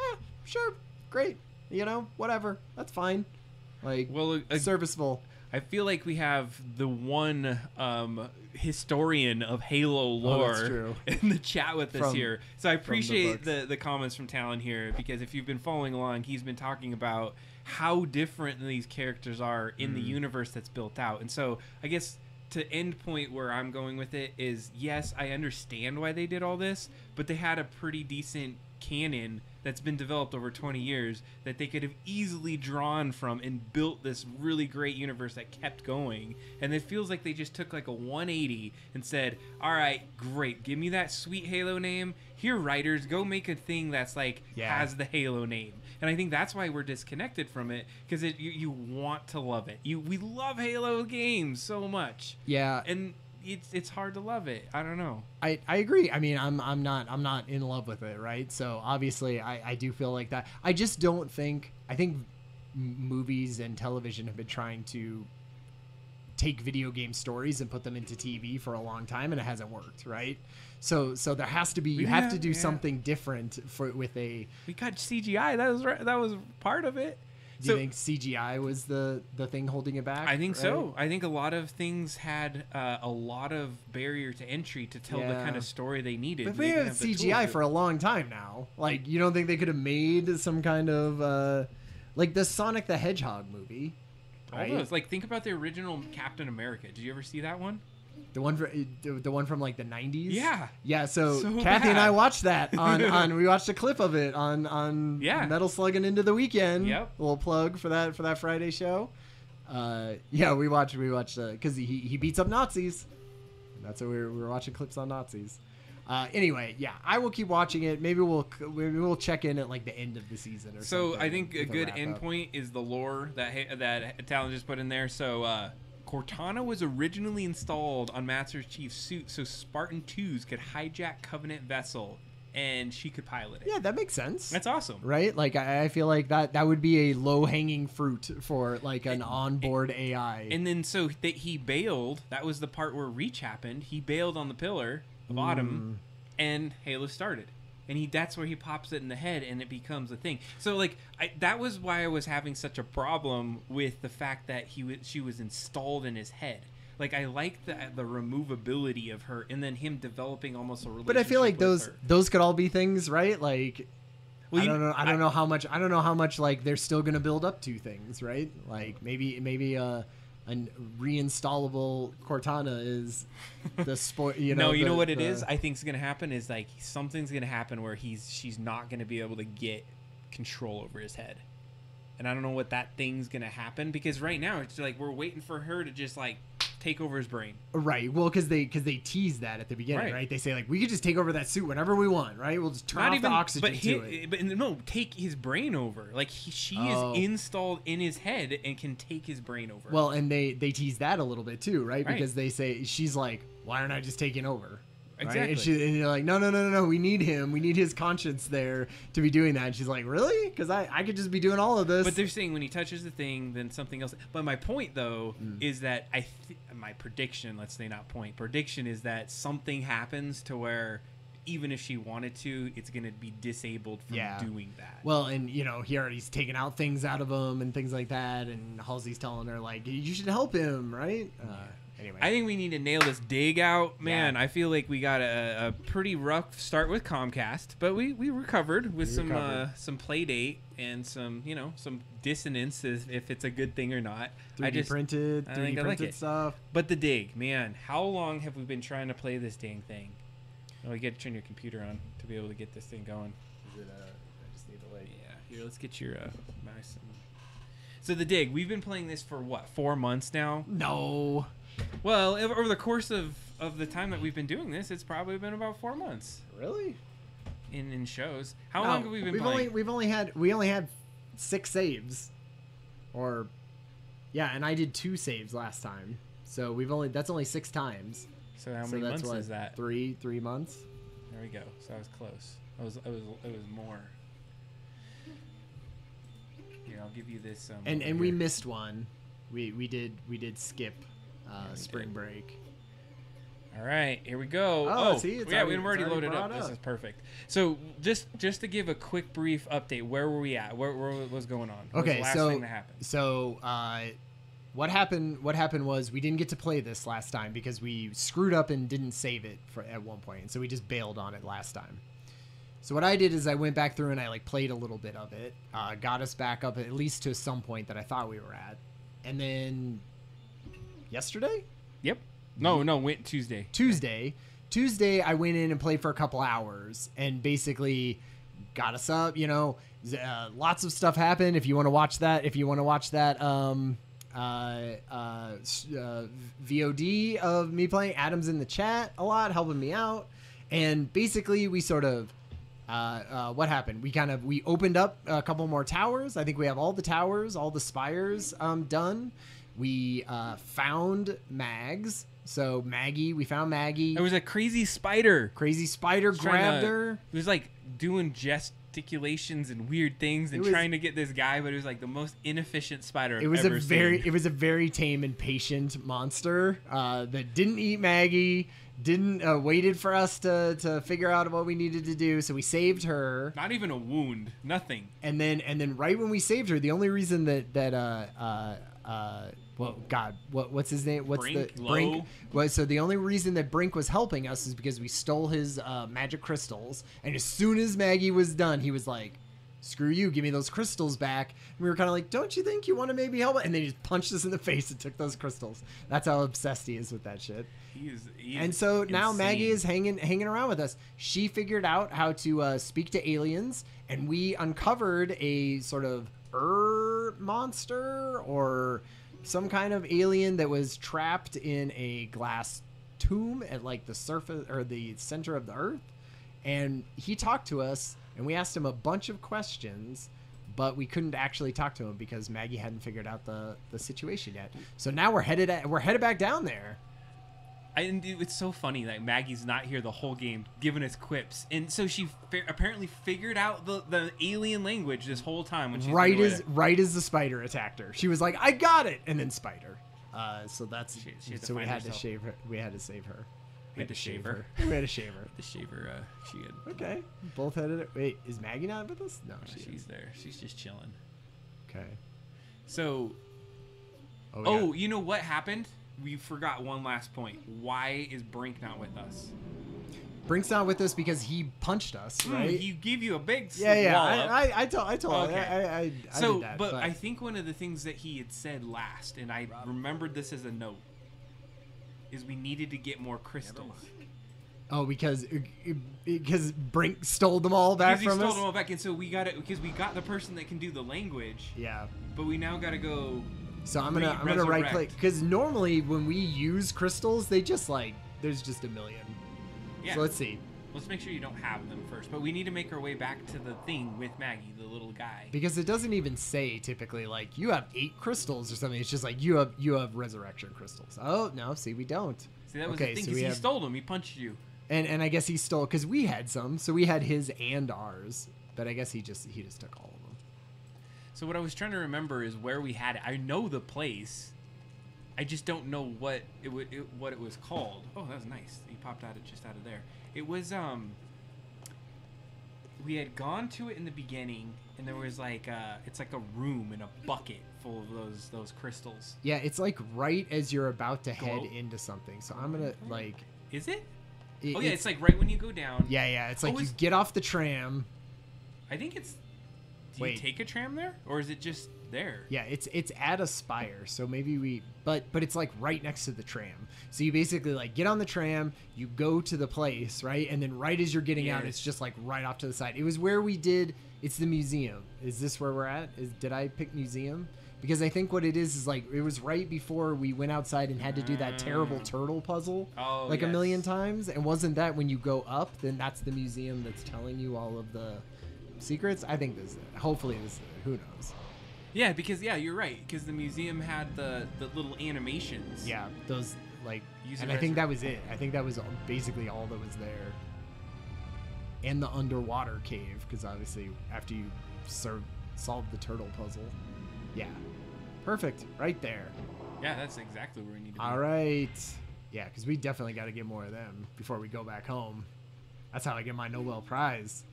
sure, great, whatever, that's fine. Like, Well, serviceable. I feel like we have the one historian of Halo lore that's true. in the chat with us From- here. So I appreciate books. the comments from Talon here, because if you've been following along, he's been talking about how different these characters are in the universe that's built out. And so I guess to end point where I'm going with it is, yes, I understand why they did all this, but they had a pretty decent canon that's been developed over 20 years that they could have easily drawn from and built this really great universe that kept going. And it feels like they just took like a 180 and said, all right, great, give me that sweet Halo name. Here, writers, go make a thing that's like has the Halo name. And I think that's why we're disconnected from it, because you want to love it. We love Halo games so much. Yeah, And it's hard to love it. I don't know. I agree. I mean, I'm not in love with it, right? So obviously, I do feel like that. I just don't think. I think movies and television have been trying to take video game stories and put them into TV for a long time, and it hasn't worked, right? So there has to be. You have to do something different with a. We got CGI. That was part of it. Do you think CGI was the thing holding it back? I think right? so. I think a lot of things had a lot of barrier to entry to tell the kind of story they needed. But They we didn't have have the CGI tools for a long time now. Like, you don't think they could have made some kind of like the Sonic the Hedgehog movie? All those. Like, think about the original Captain America. Did you ever see that one? The one from like the 90s? Yeah. Yeah, so So Kathy and I bad. watched that on we watched a clip of it on Metal Slugging Into the Weekend. Yep. A little plug for that Friday show. We watched because he beats up Nazis. That's what we were watching clips on Nazis. Anyway, yeah, I will keep watching it. Maybe we'll check in at like the end of the season or something. So I think a with good wrap end up. point is the lore that Talon just put in there. So Cortana was originally installed on Master Chief's suit so Spartan 2s could hijack Covenant vessel and she could pilot it. Yeah, that makes sense. That's awesome. Right? Like, I feel like that would be a low-hanging fruit for, like, an onboard AI. And then so that he bailed. That was the part where Reach happened. He bailed on the pillar of Autumn, and Halo started. And that's where he pops it in the head, and it becomes a thing. So, like, that was why I was having such a problem with the fact that she was installed in his head. Like, I like the removability of her, and then him developing almost a relationship. But I feel like with her. those could all be things, right? Like, Well, I don't know. I don't know how much. Like, they're still gonna build up to things, right? Like, maybe reinstallable Cortana is the sport. You know, no, you know what the, it is. I think is gonna happen is like something's gonna happen where she's not gonna be able to get control over his head, and I don't know what that thing's gonna happen because right now it's like we're waiting for her to just like take over his brain. Right. Well, because they tease that at the beginning, right? They say like we could just take over that suit whenever we want, right? We'll just turn off the oxygen to it. But no, take his brain over. Like she is installed in his head and can take his brain over. Well, and they tease that a little bit too, right? Because they say she's like, why aren't I just taking over? Right? Exactly. And you're like, no. We need him. We need his conscience there to be doing that. And she's like, really? Because I could just be doing all of this. But they're saying when he touches the thing, then something else. But my point, though, is that my prediction, let's say not point, prediction is that something happens to where even if she wanted to, it's going to be disabled from doing that. Well, and, you know, he already's taking out things out of him and things like that. And Halsey's telling her, like, you should help him, right? Anyway. I think we need to nail this dig out. Man, I feel like we got a pretty rough start with Comcast, but we recovered with some play date and some, you know, some dissonance if it's a good thing or not. 3D printed stuff. But the dig, man, how long have we been trying to play this dang thing? Oh, you got to turn your computer on to be able to get this thing going. Is it, I just need to like... Yeah, here, let's get your mouse. So the dig, we've been playing this for what, 4 months now? No. Well, over the course of the time that we've been doing this, it's probably been about 4 months. Really? In shows. How long have we been playing? We only had 6 saves. Or and I did 2 saves last time. So that's only 6 times. So how many months is that? 3 months. There we go. So I was close. It was more. Here, I'll give you this. And we missed one. We did skip spring break. All right, here we go. See, we've already loaded up. This is perfect. So just to give a quick brief update, where were we at? Where was going on? What was the last thing that happened? So what happened was we didn't get to play this last time because we screwed up and didn't save it at one point, and so we just bailed on it last time. So what I did is I went back through and I like played a little bit of it, got us back up at least to some point that I thought we were at, and then yesterday? Yep. No, went Tuesday. Tuesday, I went in and played for a couple hours and basically got us up. You know, lots of stuff happened. If you want to watch that, VOD of me playing, Adam's in the chat a lot, helping me out. And basically, we sort of what happened? We opened up a couple more towers. I think we have all the towers, all the spires done. We found Mags. So we found Maggie. It was a crazy spider. Grabbed her. It was like doing gesticulations and weird things and trying to get this guy, but it was like the most inefficient spider I've ever seen. It was a very tame and patient monster that didn't eat Maggie. Didn't waited for us to figure out what we needed to do, so we saved her. Not even a wound, nothing. And then right when we saved her, the only reason what's his name? Brink? So the only reason that Brink was helping us is because we stole his magic crystals, and as soon as Maggie was done, he was like, "Screw you, give me those crystals back." And we were kind of like, "Don't you think you want to maybe help?" And then he just punched us in the face and took those crystals. That's how obsessed he is with that shit. He is and so insane. now Maggie is hanging around with us. She figured out how to speak to aliens, and we uncovered a sort of monster or some kind of alien that was trapped in a glass tomb at like the surface or the center of the earth. And he talked to us, and we asked him a bunch of questions, but we couldn't actually talk to him because Maggie hadn't figured out the situation yet. So now we're headed back down there. It's so funny that Maggie's not here the whole game giving us quips, and so she apparently figured out the alien language this whole time when she's right as the spider attacked her. She was like, "I got it," and then spider. So that's so we had to shave her. We had to save her. We had to shave her. We had to shave her. To shave her. She had. Okay, both headed it. Wait, is Maggie not with us? No, she's there. She's just chilling. Okay. So. You know what happened? We forgot one last point. Why is Brink not with us? Brink's not with us because he punched us, right? He gave you a big yeah. wallop. I told Okay. I So, did that, but I think one of the things that he had said last, and I remembered this as a note, is we needed to get more crystals. oh, because Brink stole them all back Because he from stole us. them all back, and so we got it because we got the person that can do the language, Yeah. but we now got to go. So I'm gonna right click resurrect. because normally when we use crystals, they just like there's just a million. Yeah. So let's see. Let's make sure you don't have them first, but we need to make our way back to the thing with Maggie, the little guy. Because it doesn't even say typically like you have 8 crystals or something. It's just like you have resurrection crystals. Oh no, see we don't. See, that was Okay, the thing so because we he have- stole them. He punched you. And I guess he stole because we had some, so we had his and ours. But I guess he just took all of them. So what I was trying to remember is where we had it. I know the place. I just don't know what what it was called. Oh, that was nice. He popped out just out of there. It was we had gone to it in the beginning, and there was like it's like a room in a bucket full of those crystals. Yeah, it's like right as you're about to head Go. into something. So I'm gonna like. Is it? It- Oh yeah, it's like right when you go down. Yeah. It's like Oh, you it's- get off the tram. I think it's. Do Wait. you take a tram there, or is it just there? Yeah, it's at a spire, so maybe we but it's like right next to the tram. So you basically like get on the tram, you go to the place, right? And then right as you're getting out, Yes. it's just like right off to the side. It was where we did it's the museum. Is this where we're at? Did I pick museum? Because I think what it is like it was right before we went outside and had to do that terrible turtle puzzle Oh, like a million yes. times. And wasn't that when you go up, then that's the museum that's telling you all of the secrets? I think this is it. Hopefully this is it. Who knows? Yeah, because you're right. Because the museum had the little animations. Yeah, those like, Use and a I think that was it. I think that was basically all that was there. And the underwater cave, because obviously after you solve the turtle puzzle, yeah, perfect, right there. Yeah, that's exactly where we need to be. All right, yeah, because we definitely got to get more of them before we go back home. That's how I get my Nobel Prize.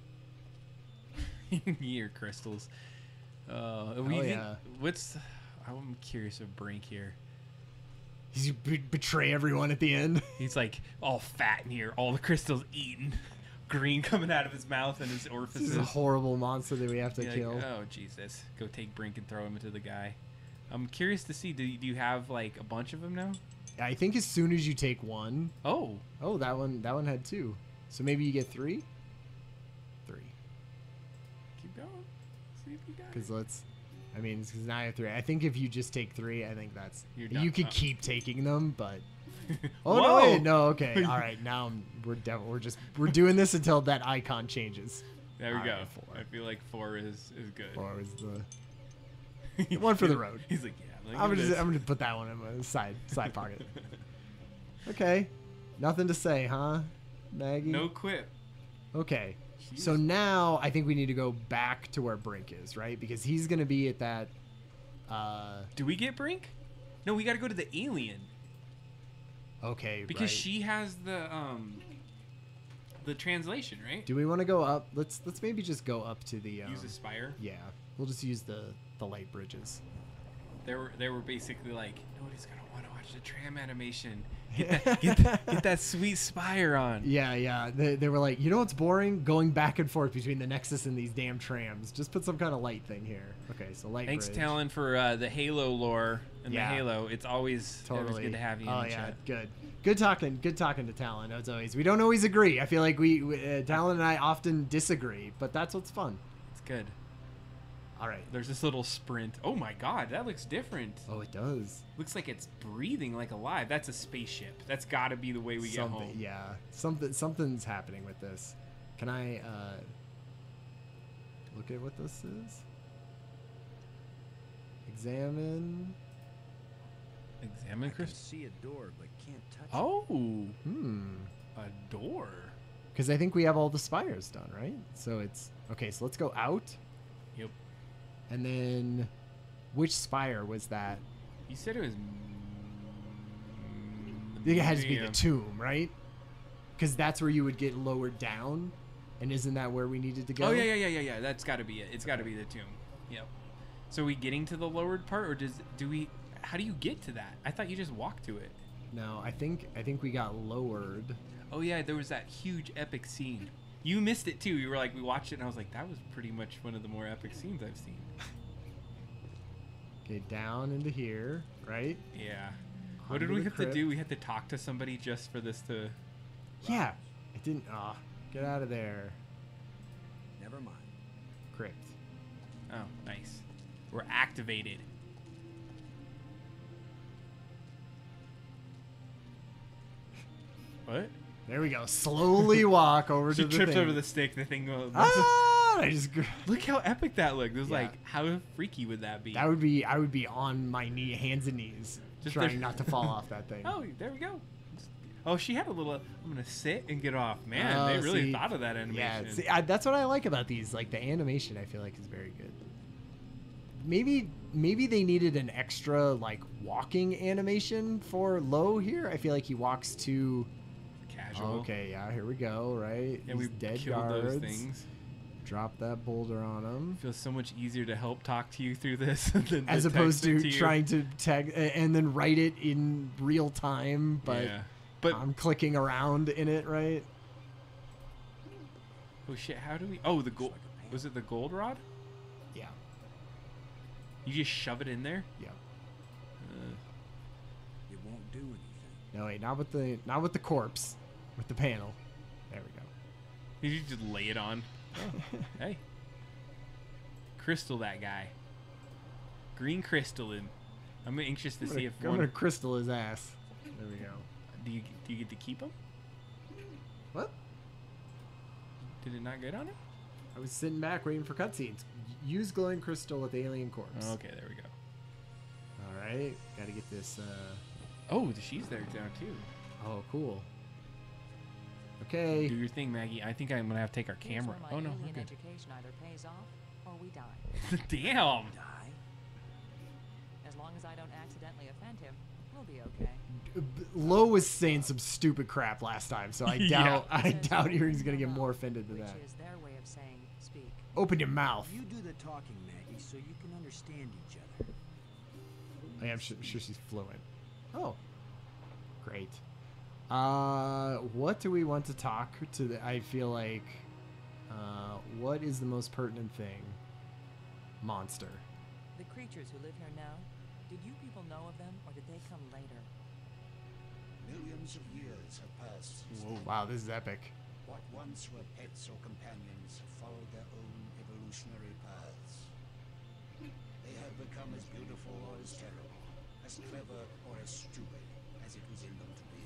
Year crystals. yeah. I'm curious of Brink here. You betray everyone at the end. He's like all fat in here, all the crystals eaten, green coming out of his mouth and his This orifices. is a horrible monster that we have to You're kill. like, oh Jesus! Go take Brink and throw him into the guy. I'm curious to see. Do you have like a bunch of them now? I think as soon as you take one, Oh, oh, that one had 2. So maybe you get 3? 3. keep going. See if you got it. Because because now I have 3. I think if you just take 3, I think that's... You're done. You could Oh. keep taking them, but... Oh, no, Whoa. wait. No, okay. All right. Now we're doing this until that icon changes. There we All go. right, 4. I feel like 4 is good. 4 is the one for the road. He's like, yeah. Look I'm at this. gonna put that one in my side pocket. Okay. Nothing to say, huh, Maggie? No quip. Okay. Jeez. So now I think we need to go back to where Brink is, right? Because he's going to be at that... Do we get Brink? No, we got to go to the alien okay, because right. she has the translation, right? Do we want to go up? Let's maybe just go up to the... Use a spire. Yeah. We'll just use the light bridges. They were basically like, nobody's gonna want to watch the tram animation. Get that sweet spire on. Yeah. They were like, you know what's boring? Going back and forth between the Nexus and these damn trams. Just put some kind of light thing here. Okay, so light Thanks, bridge. Talon, for the Halo lore and Yeah. the Halo. It's always good to have you in Oh the yeah, chat. good talking to Talon as always. We don't always agree. I feel like Talon and I often disagree, but that's what's fun. It's good. All right. There's this little sprint. Oh my god, that looks different. Oh, it does. Looks like it's breathing like alive. That's a spaceship. That's got to be the way we get home. Yeah, something's happening with this. Can I look at what this is? Examine. Examine I can Chris. see a door, but can't touch it. Oh, Hmm. a door. Because I think we have all the spires done, right? So it's okay. So let's go out, Yep. and then which spire was that? You said it was. I think it has to be the museum. tomb, right? Because that's where you would get lowered down, and isn't that where we needed to go? Oh yeah. That's got to be it. It's got to be the tomb. Yep. So are we getting to the lowered part, or do we? How do you get to that? I thought you just walked to it. No, I think we got lowered. Oh yeah, there was that huge epic scene. You missed it too. You were like, we watched it, and I was like, that was pretty much one of the more epic scenes I've seen. Okay, down into here, right? Yeah. What did Under we the have to crypt. do? We had to talk to somebody just for this to. Yeah. It didn't. Ah, get out of there. Never mind. Crypt. Oh, nice. We're activated. What? There we go. Slowly walk over She to the tripped thing. over the stick. The thing goes. Ah! I just. Look how epic that looked. It was Yeah. like, how freaky would that be? That would be. I would be on my hands and knees, Just trying there- not to fall off that thing. Oh, there we go. Oh, she had a little. I'm gonna sit and get off. Man, Oh, they really see, thought of that animation. Yeah, see, that's what I like about these. Like the animation, I feel like is very good. Maybe they needed an extra like walking animation for Low here. I feel like he walks too. Casual. Okay, yeah, here we go. Right, And we These dead killed guards. those things. Drop that boulder on him. Feels so much easier to help talk to you through this than As to opposed text it to you. trying to tag and then write it in real time, but yeah. But I'm clicking around in it, right? oh shit, how do we? Oh, the gold. Was it the gold rod? Yeah, You just shove it in there. yeah. It won't do anything. No, wait, not with the corpse, with the panel. There we go. Did you just lay it on? Oh, hey. Crystal that guy. Green crystal in. I'm anxious to see if I'm one. gonna crystal his ass. There we go. Do you get to keep him? What? Did it not get on him? I was sitting back waiting for cutscenes. Use glowing crystal with alien corpse. Oh, okay, there we go. All right, gotta get this. Oh, she's there now too. Oh, cool. Okay. Do your thing, Maggie. I think I'm gonna have to take our Here's camera. where my Oh no, we're alien good. education either pays off or we die. Damn. Die? As long as I don't accidentally offend him, we'll be okay. Low was saying some stupid crap last time, so I doubt Yeah. I Says doubt you he's gonna get know, more offended than which that. is their way of saying speak. Open your mouth. You do the talking, Maggie, so you can understand each other. I'm sure she's fluent. Oh, great. What do we want to talk to? I feel like, what is the most pertinent thing? Monster. The creatures who live here now, did you people know of them or did they come later? Millions of years have passed since Whoa. Wow, this is epic. what once were pets or companions have followed their own evolutionary paths. They have become as beautiful or as terrible, as clever or as stupid as it was in them to be.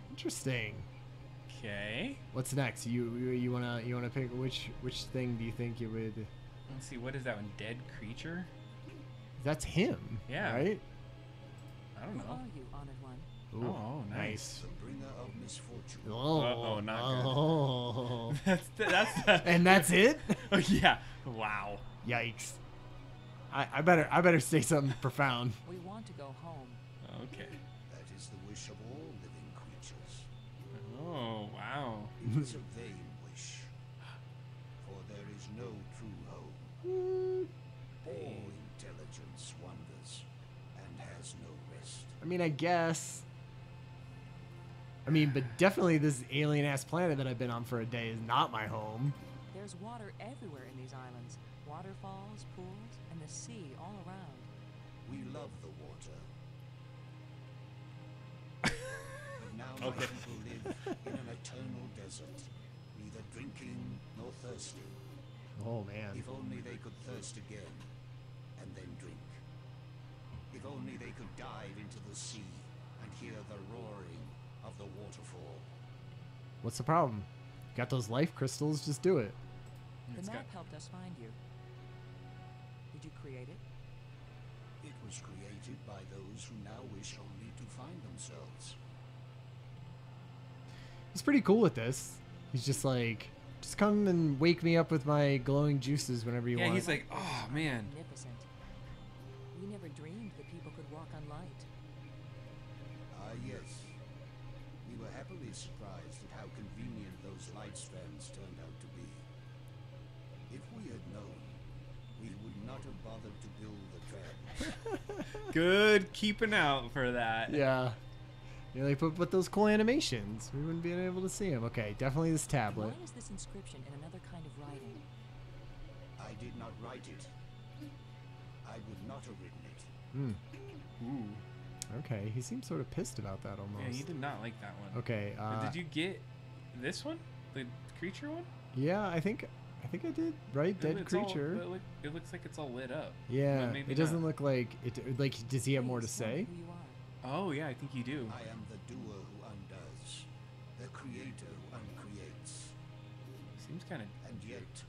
Interesting. Okay. What's next? You wanna pick which thing do you think you would? Let's see. What is that one? Dead creature? That's him. Yeah. Right. I don't Who know. are you, honored one? Ooh, Oh, nice. The bringer of misfortune. Oh, Uh-oh, not good. oh. That's. And that's it? Oh yeah. Wow. Yikes. I better say something profound. We want to go home. Okay. That is the wish of all living creatures. Oh wow. It is a vain wish, for there is no true home. All intelligence wanders and has no rest. I mean, I guess. I mean, but definitely this alien ass planet that I've been on for a day is not my home. There's water everywhere in these islands. Waterfalls, pools, and the sea all around. We love the water. But now my Okay. people live in an eternal desert, neither drinking nor thirsty. Oh man. If only they could thirst again, and then drink. If only they could dive into the sea and hear the roaring of the waterfall. What's the problem? Got those life crystals? Just do it. The It's map got- helped us find you. Did you create it? It was created by those who now wish only to find themselves. He's pretty cool with this. He's just like, just come and wake me up with my glowing juices whenever you Yeah, want. he's like, oh man. Magnificent. We never dreamed that people could walk on light. Ah, yes. We were happily surprised at how convenient those light strands turned out to be. If we had known, we would not have bothered to build the trap. Good keeping out for that. Yeah. You know, they put those cool animations. We wouldn't be able to see them. Okay, definitely this tablet. Why is this inscription in another kind of writing? I did not write it. I would not have written it. Hmm. Ooh. Okay, he seems sort of pissed about that almost. Yeah, he did not like that one. Okay. Did you get this one? The creature one? Yeah, I think I did. Right, dead It's all- creature. it looks like it's all lit up. Yeah, But maybe it doesn't not. look like it. Like, does he have more to Please tell me say? who you are. Oh yeah, I think you do. I am the doer who undoes, the creator who uncreates. Seems kind of. And yet,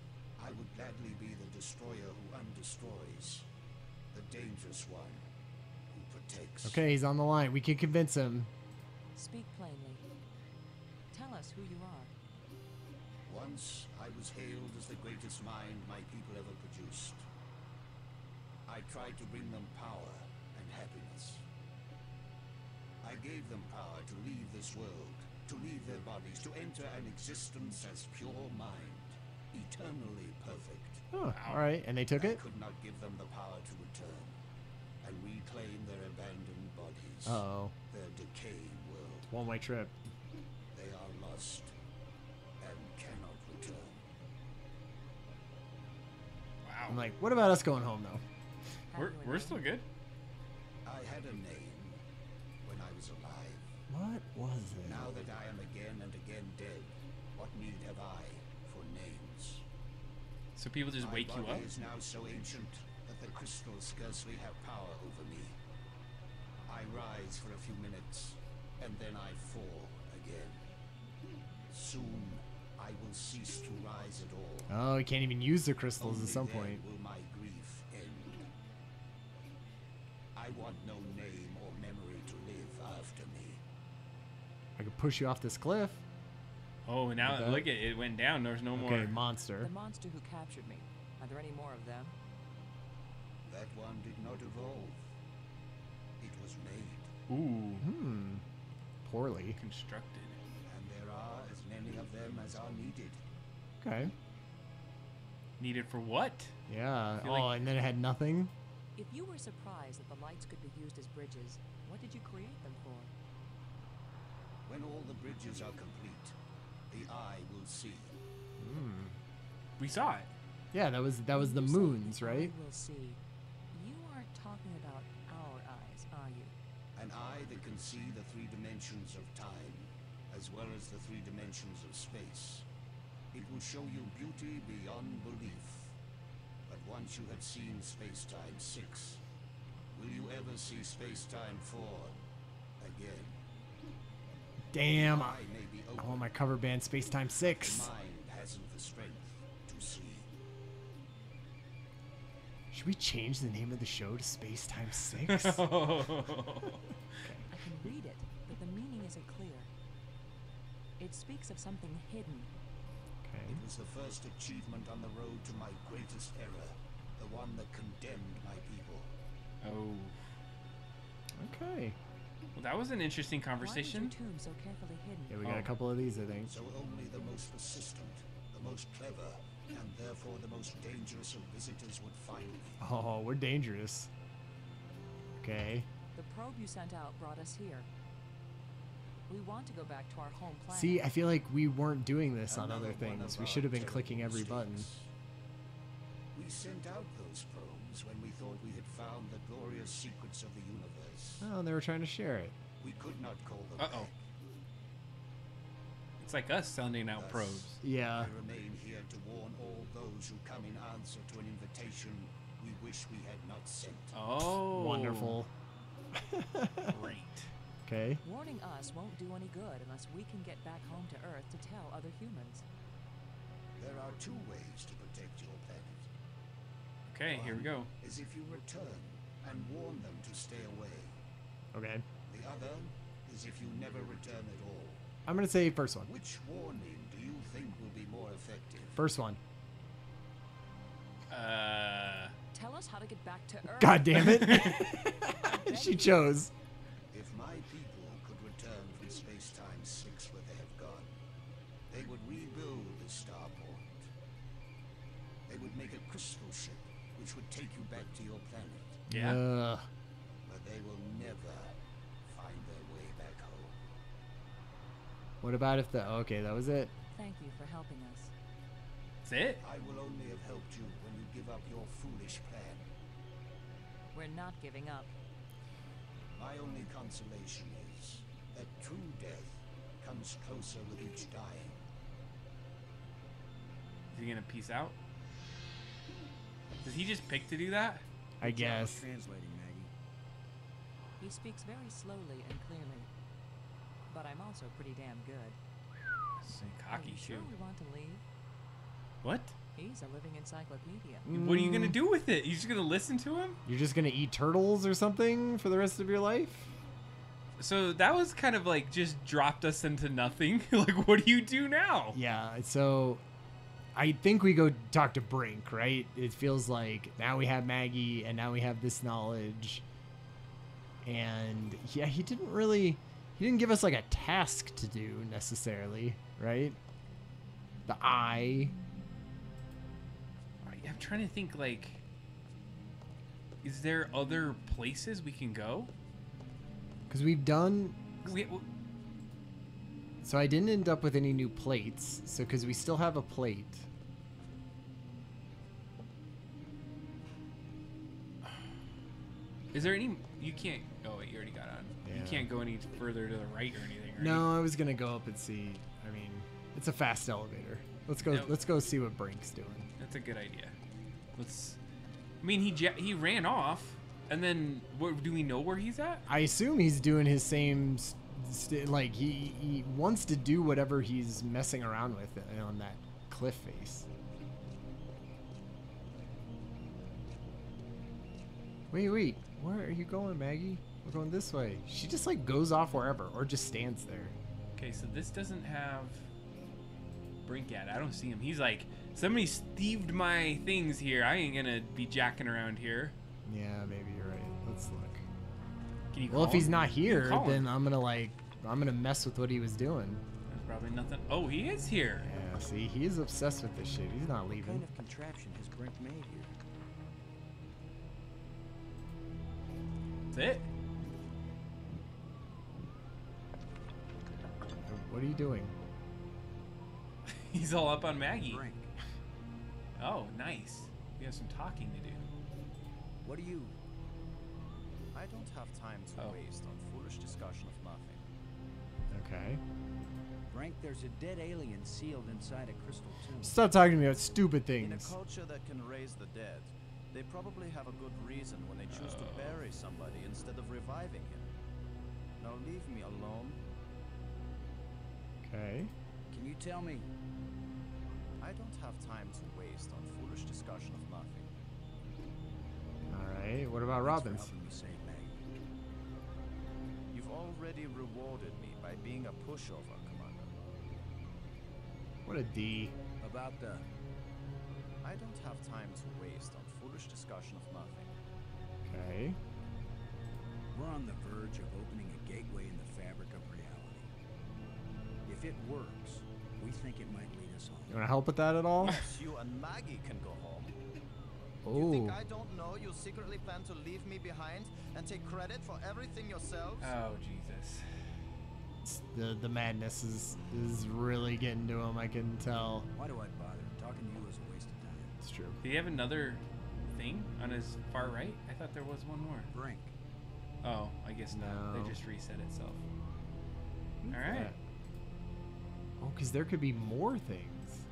I would gladly be the destroyer who undestroys, the dangerous one who protects. Okay, he's on the line. We can convince him. Speak plainly. Tell us who you are. Once I was hailed as the greatest mind my people ever produced. I tried to bring them power and happiness. I gave them power to leave this world, to leave their bodies, to enter an existence as pure mind, eternally perfect. Oh, all right. And they took I it. could not give them the power to return and reclaim their abandoned bodies, Oh, their decaying world. one-way trip. They are lost and cannot return. Wow. I'm like, what about us going home though? Have you a We're name? still good. I had a name when I was alive. What was it? Now that I am again and again dead, what need have I for names? So people just My wake you body up. is now so ancient that the crystals scarcely have power over me. I rise for a few minutes, and then I fall again. Soon, I will cease to rise at all. Oh, he can't even use the crystals Only at some then point. will my grief end. I want no name or memory to live after me. I could push you off this cliff. Oh, now Like that? look at it went down. There's no Okay, more. monster. The monster who captured me. Are there any more of them? That one did not evolve. It was made, Ooh, Poorly. constructed. and there are as many of them as are needed. Okay. Needed for what? Yeah. feel Oh, like- and then it had nothing. If you were surprised that the lights could be used as bridges, what did you create them for? When all the bridges are complete, the eye will see. We saw it. Yeah, that was the When you say moons, the right? eye will see. You aren't talking about our eyes, are you? An eye that can see the three dimensions of time, as well as the three dimensions of space. It will show you beauty beyond belief. But once you have seen Space-Time 6, will you ever see Space-Time 4 again? Damn. The eye may be I open, want my cover band Space Time the 6. mind hasn't the strength to see. Should we change the name of the show to Space Time 6? I can read it, but the meaning isn't clear. It speaks of something hidden. Okay. It was the first achievement on the road to my greatest error, the one that condemned my people. Oh. Okay. Well, that was an interesting Why was your conversation. tomb so carefully hidden? Yeah, we got Oh. a couple of these, I think. So only the most persistent, the most clever, and therefore the most dangerous of visitors would find me. Oh, we're dangerous. Okay. The probe you sent out brought us here. We want to go back to our home planet. See, I feel like we weren't doing this on Another other one things. of We our should have been terrible clicking every button. mistakes. We sent out those probes when we thought we had found the glorious secrets of the universe. Oh, they were trying to share it. We could not call them Uh-oh. back. It's like us sending out Thus, probes. Yeah. I remain here to warn all those who come in answer to an invitation we wish we had not sent. Oh. Wonderful. Great. Okay. Warning us won't do any good unless we can get back home to Earth to tell other humans. There are two ways to protect your planet. Okay, here we go. Is if you return and warn them to stay away. Okay. The other is if you never return at all. I'm going to say first one. Which warning do you think will be more effective? First one. Tell us how to get back to Earth. God damn it. She chose. If my people could return from Space-Time 6 where they have gone, they would rebuild the starport. They would make a crystal ship which would take you back to your planet. Yeah. Ugh. But they will never find their way back home. What about if the... Okay, that was it. Thank you for helping us. That's it? I will only have helped you when you give up your foolish plan. We're not giving up. My only consolation is that true death comes closer with each dying. Is he gonna peace out? Does he just pick to do that? I guess. Translating, Maggie. He speaks very slowly and clearly. But I'm also pretty damn good. That's a Are cocky you sure shoe. we want to leave? What? He's a living encyclopedia. What are you gonna do with it? You just gonna listen to him? You're just gonna eat turtles or something for the rest of your life? So that was kind of like just dropped us into nothing. Like, what do you do now? Yeah, so I think we go talk to Brink, right? It feels like now we have Maggie and now we have this knowledge. And yeah, he didn't give us like a task to do necessarily, right? The eye. I'm trying to think, like, is there other places we can go? Because we've done... We, So I didn't end up with any new plates. So because we still have a plate. is there any... You can't... Oh, wait, you already got on. You Yeah. can't go any further to the right or anything, right? No, I was going to go up and see. I mean, it's a fast elevator. Let's go. Nope. Let's go see what Brink's doing. That's a good idea. Let's... I mean, he ran off, and then... do we know where he's at? I assume he's doing his same, like he wants to do whatever he's messing around with on that cliff face. Wait, where are you going, Maggie? We're going this way. She just like goes off wherever, or just stands there. Okay, so this doesn't have Brink at. I don't see him. He's like, somebody thieved my things here. I ain't gonna be jacking around here. Yeah, maybe you're right. Let's look. Can you Well, call if he's him? not You can here, call him. then I'm gonna mess with what he was doing. There's probably nothing. Oh, he is here. Yeah, see, he is obsessed with this shit. He's not What leaving. kind of contraption has Brink made here? That's it. What are you doing? He's all up on Maggie. Brink, Oh, nice. We have some talking to do. what do you... I don't have time to Oh. waste on foolish discussion of nothing. Okay. Brink, there's a dead alien sealed inside a crystal tomb. Stop talking to me about stupid In a things. culture that can raise the dead, they probably have a good reason when they choose to bury somebody instead of reviving him. Now leave me alone. Okay. Can you tell me? I don't have time to waste on foolish discussion of nothing. All right. What about Thanks for Robbins? helping me save Maggie. You've already rewarded me by being a pushover, Commander. What a D. About the... I don't have time to waste on foolish discussion of nothing. Okay. We're on the verge of opening a gateway in the fabric of reality. If it works, we think it might lead us You home. want to help with that at all? Yes, you and Maggie can go home. You Oh. think I don't know you secretly plan to leave me behind and take credit for everything yourselves? Oh, Jesus. The madness is really getting to him. I can tell. Why do I bother? Talking to you is a waste of time. It's true. Did he have another thing on his far right? I thought there was one more. Brink, Oh, I guess not. No. They just reset itself. Who's All right. that? Oh, because there could be more things.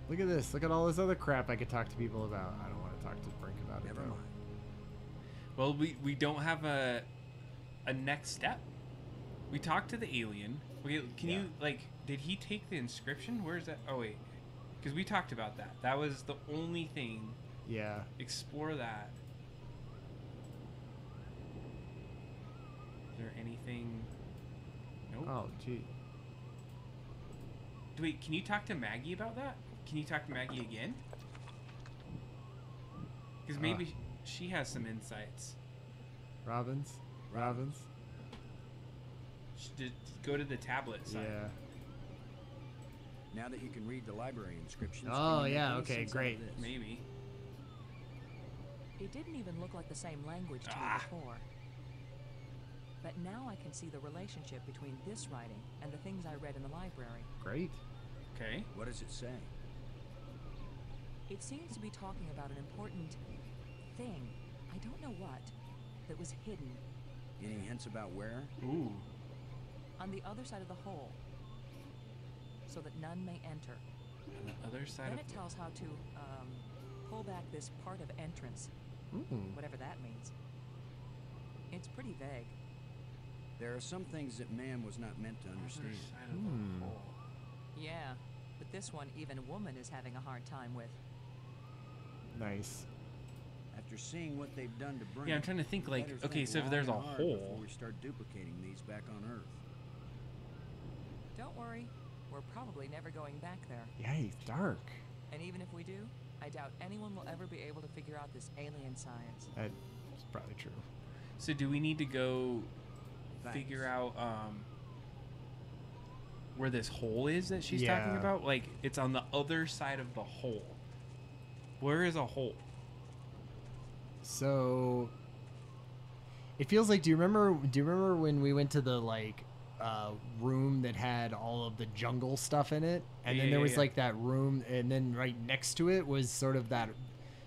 Look at this. Look at all this other crap I could talk to people about. I don't want to talk to Brink about never it though. mind. Well, we don't have a next step. We talked to the alien. Can Yeah. you, like, did he take the inscription? Where is that? Oh, wait. Because we talked about that. That was the only thing. Yeah. Explore that. Is there anything? Nope. Oh, gee. Wait, can you talk to Maggie about that? Can you talk to Maggie again? Because maybe she has some insights. Robbins. Robbins. Go to the tablet side. Yeah. Now that you can read the library inscriptions. Oh, can you make yeah, any okay, sense out of great. this? Maybe. It didn't even look like the same language to me Ah. before. But now I can see the relationship between this writing and the things I read in the library. Great. Okay. What does it say? It seems to be talking about an important thing, I don't know what, that was hidden Any hints about where? Ooh. on the other side of the hole, so that none may enter. On the other side Then of it tells how to pull back this part of entrance, whatever that means. It's pretty vague. There are some things that man was not meant to other understand. side of the hole. Yeah, but this one even woman is having a hard time with. Nice. After seeing what they've done to Brent, Yeah, I'm trying to think, we like, better okay, think so if long there's a and hard hole- before we start duplicating these back on Earth. Don't worry, we're probably never going back there. Yeah, he's dark. And even if we do, I doubt anyone will ever be able to figure out this alien science. That's probably true. So do we need to go figure Thanks. out where this hole is that she's talking Yeah. about? Like, it's on the other side of the hole. Where is a hole? So it feels like, do you remember when we went to the like room that had all of the jungle stuff in it, and Yeah, then there yeah, was yeah. like that room, and then right next to it was sort of that,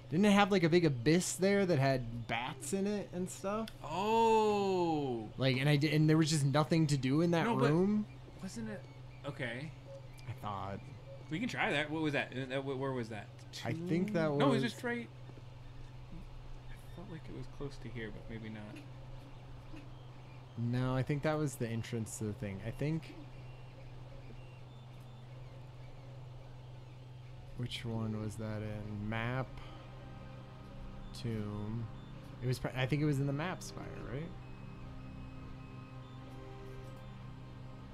didn't it have like a big abyss there that had bats in it and stuff? Oh, Like, and there was just nothing to do in that No, but- room. wasn't it? Okay, I thought. we can try that. What was that? Where was that? I think that No, it was was- just right. I felt like it was close to here, but maybe not. No, I think that was the entrance to the thing. I think. Which one was that in? Map. Tomb. It was. I think it was in the map spire, right?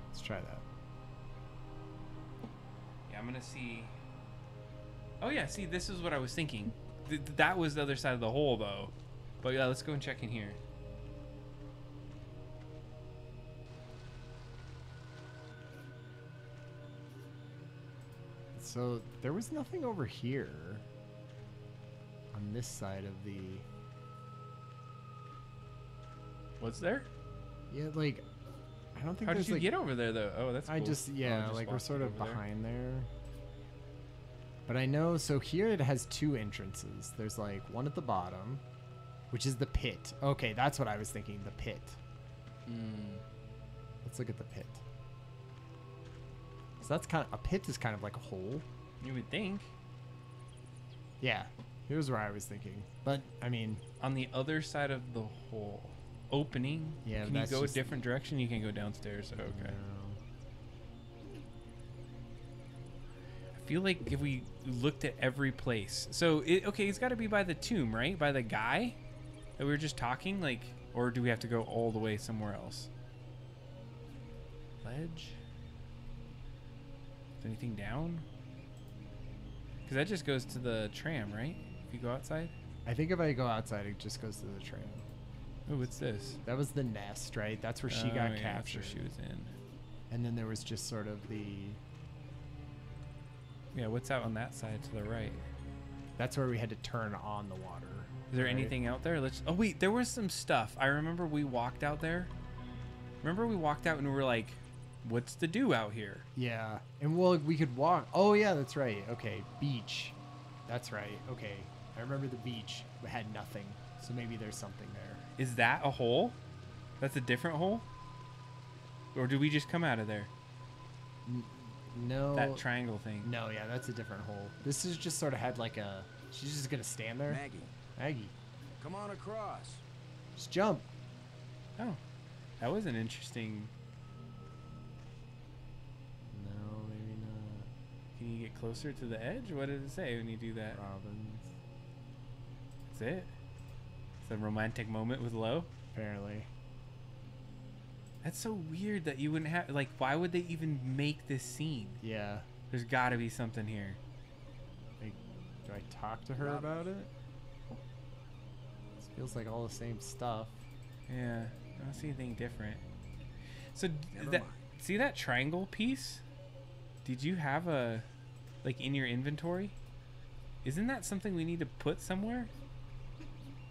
Let's try that. Yeah, I'm gonna see. Oh yeah, see, this is what I was thinking. That was the other side of the hole, though. But yeah, let's go and check in here. So there was nothing over here. On this side of the. What's there? Yeah, like. I don't think How there's did you like. get over there, though? Oh, that's. I cool. just Oh, yeah, just like we're walked sort of over there. behind there. But I know, so here it has two entrances. There's like one at the bottom, which is the pit. Okay, that's what I was thinking, the pit. Let's look at the pit. So that's kind of, a pit is kind of like a hole. You would think. Yeah, here's where I was thinking. But I mean, On the other side of the hole. Opening. Yeah, Can you that's go a just- different direction? You can go downstairs. Okay. no. I feel like if we looked at every place. So, okay, it's got to be by the tomb, right? By the guy that we were just talking? Like, or do we have to go all the way somewhere else? Ledge? Is anything down? Because that just goes to the tram, right? If you go outside? I think if I go outside, it just goes to the train. Oh, what's this? That was the nest, right? That's where she Oh, got yeah, that's where captured. she was in. And then there was just sort of the. Yeah, what's out on that side to the right? That's where we had to turn on the water. Is there right? anything out there? Let's. Oh wait, there was some stuff. I remember we walked out there. Remember we walked out and we were like, "What's to do out here?" Yeah, and well, we could walk. Oh yeah, that's right. Okay, beach. That's right. Okay, I remember the beach. We had nothing, so maybe there's something there. Is that a hole? That's a different hole? Or did we just come out of there? No. That triangle thing. No, yeah, that's a different hole. This is just sort of had like a. She's just gonna stand there. Maggie, Maggie, come on across. just jump. Oh, that was an interesting. No, maybe not. Can you get closer to the edge? What did it say when you do that? Robins. That's it. It's a romantic moment with Lo. Apparently. That's so weird that you wouldn't have. Like, why would they even make this scene? Yeah. There's got to be something here. Like, do I talk to her Robins. about it? This feels like all the same stuff. Yeah, I don't see anything different. So Never that mind. see that triangle piece? Did you have a like in your inventory? Isn't that something we need to put somewhere?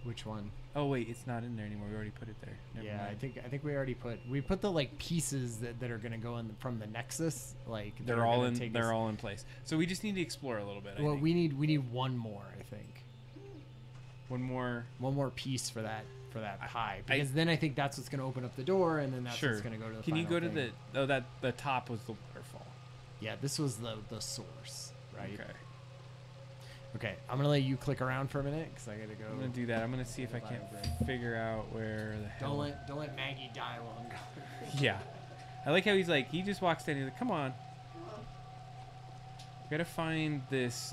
Which one? Oh wait, it's not in there anymore. We already put it there. Never Yeah, mind. I think we already put the like pieces that are gonna go in from the Nexus. Like that they're are all gonna in. take They're us- all in place. So we just need to explore a little bit. I Well, think. we need one more. I think one more. one more piece for that pie, because then I think that's what's gonna open up the door, and then that's Sure. what's gonna go to the. Can you final go to thing. the? Oh, that the top was the waterfall. Yeah, this was the source, right? Okay. Okay, I'm gonna let you click around for a minute because I gotta go. I'm gonna do that. I'm gonna see if I can't figure out where the hell. Don't let Maggie die while I'm going. Yeah. I like how he's like, he just walks in. He's like, come on. Gotta find this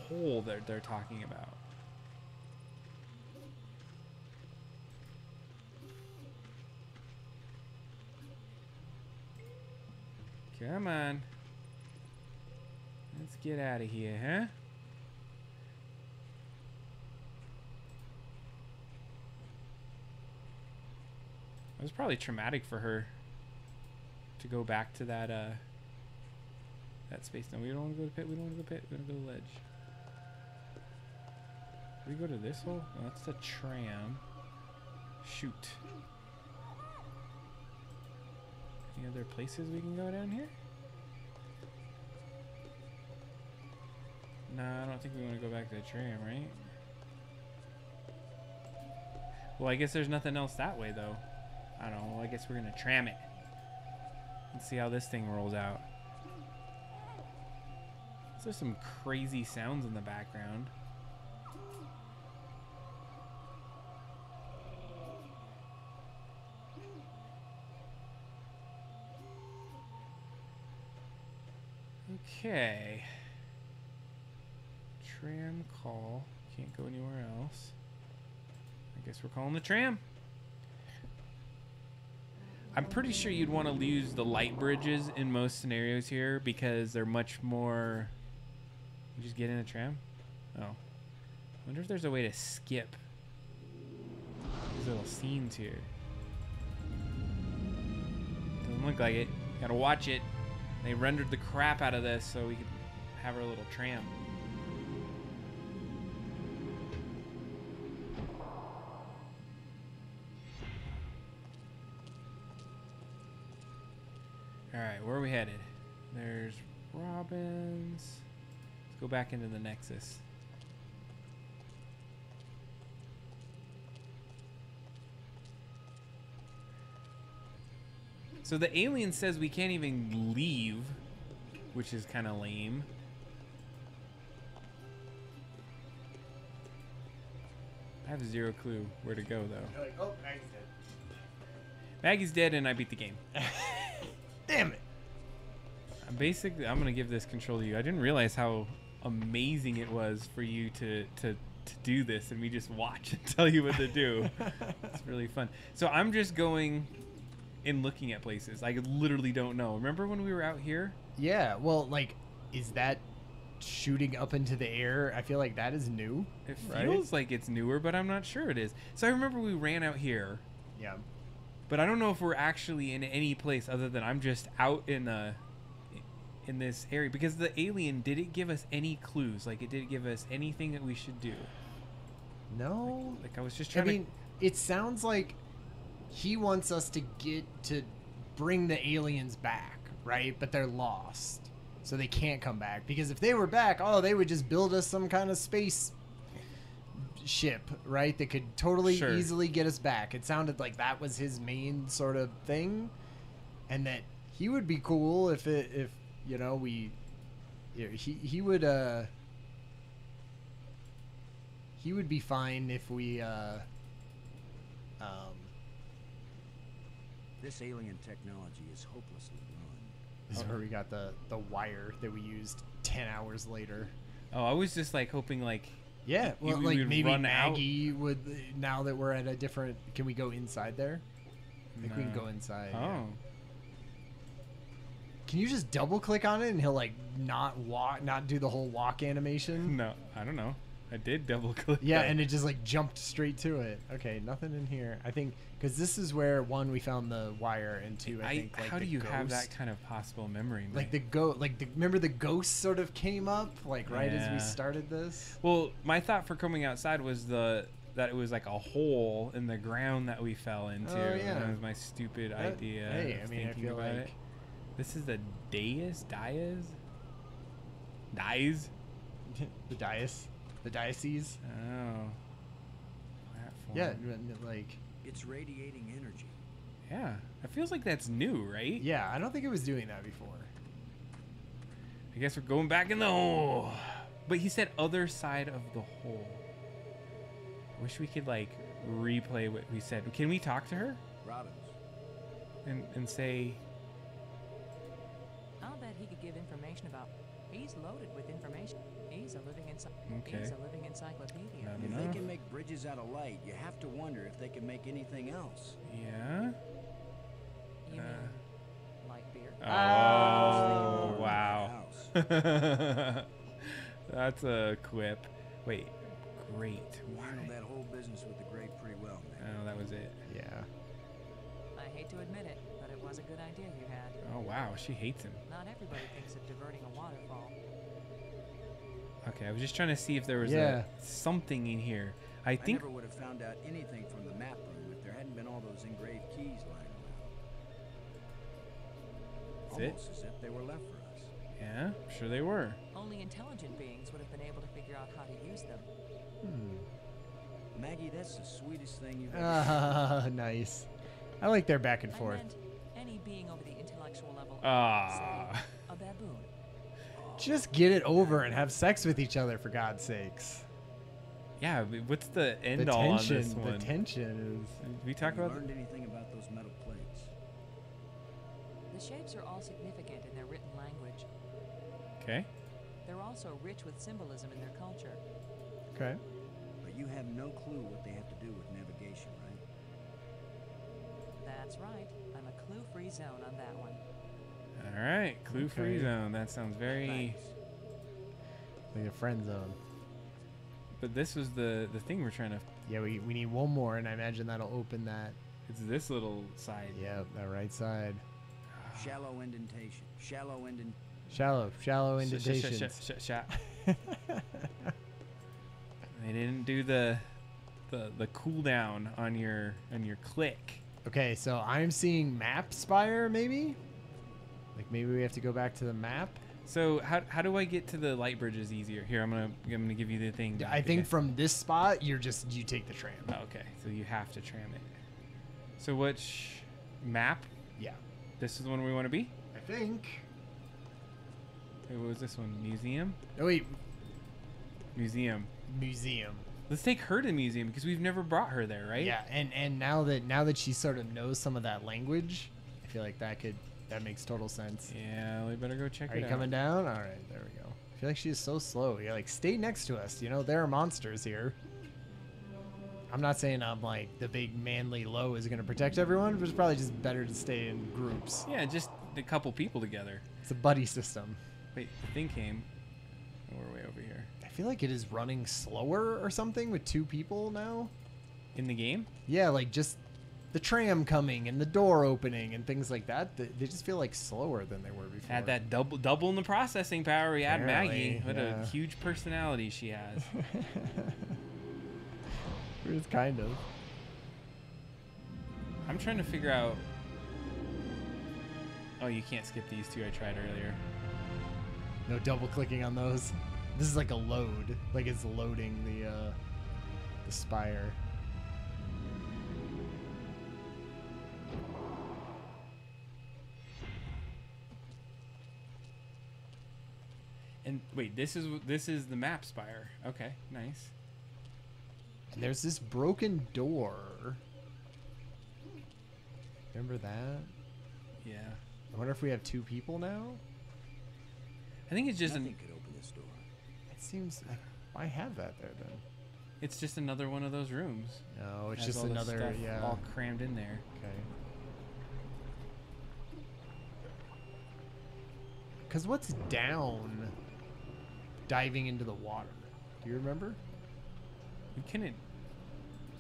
hole that they're talking about. Come on. Let's get out of here, huh? It was probably traumatic for her to go back to that that space. No, we don't want to go to pit. We don't want to go pit. We want to go to ledge. We go to this hole. Oh, that's the tram. Shoot. Any other places we can go down here? No, I don't think we want to go back to the tram, right? Well, I guess there's nothing else that way, though. I don't know. Well, I guess we're going to tram it. Let's see how this thing rolls out. There's some crazy sounds in the background. Okay. Tram call. Can't go anywhere else. I guess we're calling the tram. I'm pretty sure you'd want to use the light bridges in most scenarios here because they're much more... You just get in a tram? Oh. I wonder if there's a way to skip these little scenes here. Doesn't look like it. Gotta watch it. They rendered the crap out of this so we could have our little tram. Alright, where are we headed? There's Robbins. Let's go back into the Nexus. So the alien says we can't even leave, which is kind of lame. I have zero clue where to go, though. You're like, oh, Maggie's dead. Maggie's dead, and I beat the game. Damn it. I'm gonna give this control to you. I didn't realize how amazing it was for you to do this, and we just watch and tell you what to do. It's really fun. So I'm just going and looking at places. I literally don't know. Remember when we were out here? Yeah, well, like, is that shooting up into the air? I feel like that is new. It Right? feels like it's newer, but I'm not sure it is. So I remember we ran out here, Yeah. but I don't know if we're actually in any place other than I'm just out in this area, because the alien, did it give us any clues? Like, it did give us anything that we should do? No. Like, I was just I trying mean, it sounds like he wants us to bring the aliens back, right? But they're lost. So they can't come back, because if they were back, they would just build us some kind of space ship, right? That could totally Sure. easily get us back. It sounded like that was his main sort of thing, and that he would be cool if you know, he would be fine if we This alien technology is hopelessly run. this is where we got the wire that we used 10 hours later. Oh, I was just like hoping like Yeah, well, we like would maybe run out. Maggie would, now that we're at a different, can we go inside there? I think we can No. go inside. Oh. yeah. Can you just double click on it and he'll like not do the whole walk animation? No, I don't know. I did double click. Yeah, that. and it just like jumped straight to it. Okay, nothing in here. I think because this is where one we found the wire, and two I think like how do the you have that ghost- kind of possible memory? like Mike? remember the ghost sort of came up like right as we Yeah. started this. Well, my thought for coming outside was that it was like a hole in the ground that we fell into. Oh, yeah. That was my stupid That- idea. hey, of I mean, I thinking feel about like it. This is the Dies? Dies? the diocese. Oh. Platform. Yeah, like It's radiating energy. Yeah. It feels like that's new, right? yeah. I don't think it was doing that before. I guess we're going back in the hole. But he said other side of the hole. I wish we could like replay what we said. Can we talk to her Robbins. and say, I'll bet he could give information about. He's loaded with information. He's a living Okay. He's a living encyclopedia. I If don't they know. can make bridges out of light, you have to wonder if they can make anything else. Yeah? You mean like beer? Oh, House. wow. That's a quip. Wait, great. You handled that whole business with the grape pretty well, man. Oh, that was it. Yeah. I hate to admit it, but it was a good idea you had. Oh, wow. She hates him. Not everybody thinks of diverting a waterfall. Okay, I was just trying to see if there was Yeah. something in here. I I think. never would have found out anything from the map room if there hadn't been all those engraved keys lying around. That's it? Almost as if they were left for us. Yeah, I'm sure they were. Only intelligent beings would have been able to figure out how to use them. Maggie, that's the sweetest thing you've ever said. Ah, nice. I like their back and I forth. meant any being over the intellectual level. of, Ah. say, a baboon. Just get it over and have sex with each other for God's sakes. Yeah, but what's the end The all tension, on this one? the tension Did we talk Have you about learned anything about those metal plates? The shapes are all significant in their written language. Okay. They're also rich with symbolism in their culture. is. Okay. But you have no clue what they have to do with navigation, right? That's right. I'm a clue-free zone on that one. All right, clue free Okay. zone. That sounds very. Thanks. Like a friend zone. But this was the thing we're trying to. Yeah, we need one more, and I imagine that'll open that. It's this little side. Yep, that right side. Shallow indentation. Shallow indent. Shallow indentations. They didn't do the cooldown on your click. Okay, so I'm seeing map spire, maybe? Like maybe we have to go back to the map? So how do I get to the light bridges easier? Here, I'm gonna give you the thing. I think from this spot, you take the tram. Oh, okay, so you have to tram it. So which map? Yeah. This is the one we want to be. I think. Hey, what was this one? Museum. Oh wait, Museum. museum. Let's take her to the museum because we've never brought her there, right? Yeah, and now that she sort of knows some of that language, I feel like that makes total sense. Yeah, we better go check Are it you out. coming down? All right, there we go. I feel like she is so slow. You're like, stay next to us. You know, there are monsters here. I'm not saying I'm like the big manly low is going to protect everyone, but it's probably just better to stay in groups. Yeah, just a couple people together. It's a buddy system. Wait, the thing came. Oh, we're way over here. I feel like it is running slower or something with two people now. In the game? Yeah, like just the tram coming and the door opening and things like that. They just feel like slower than they were before. Had that double in the processing power. We had Maggie. Apparently, What yeah. a huge personality she has. It's kind of. I'm trying to figure out. Oh, you can't skip these two I tried earlier. No double clicking on those. This is like a load. Like it's loading the spire. And wait, this is the map spire. Okay, nice. And there's this broken door. Remember that? Yeah. I wonder if we have two people now? I think it's just Nothing could open this door. It seems like why have that there then? it's just another one of those rooms. No, it's Has just all this another stuff yeah. all crammed in there. Okay. Cause what's down diving into the water? Do you remember?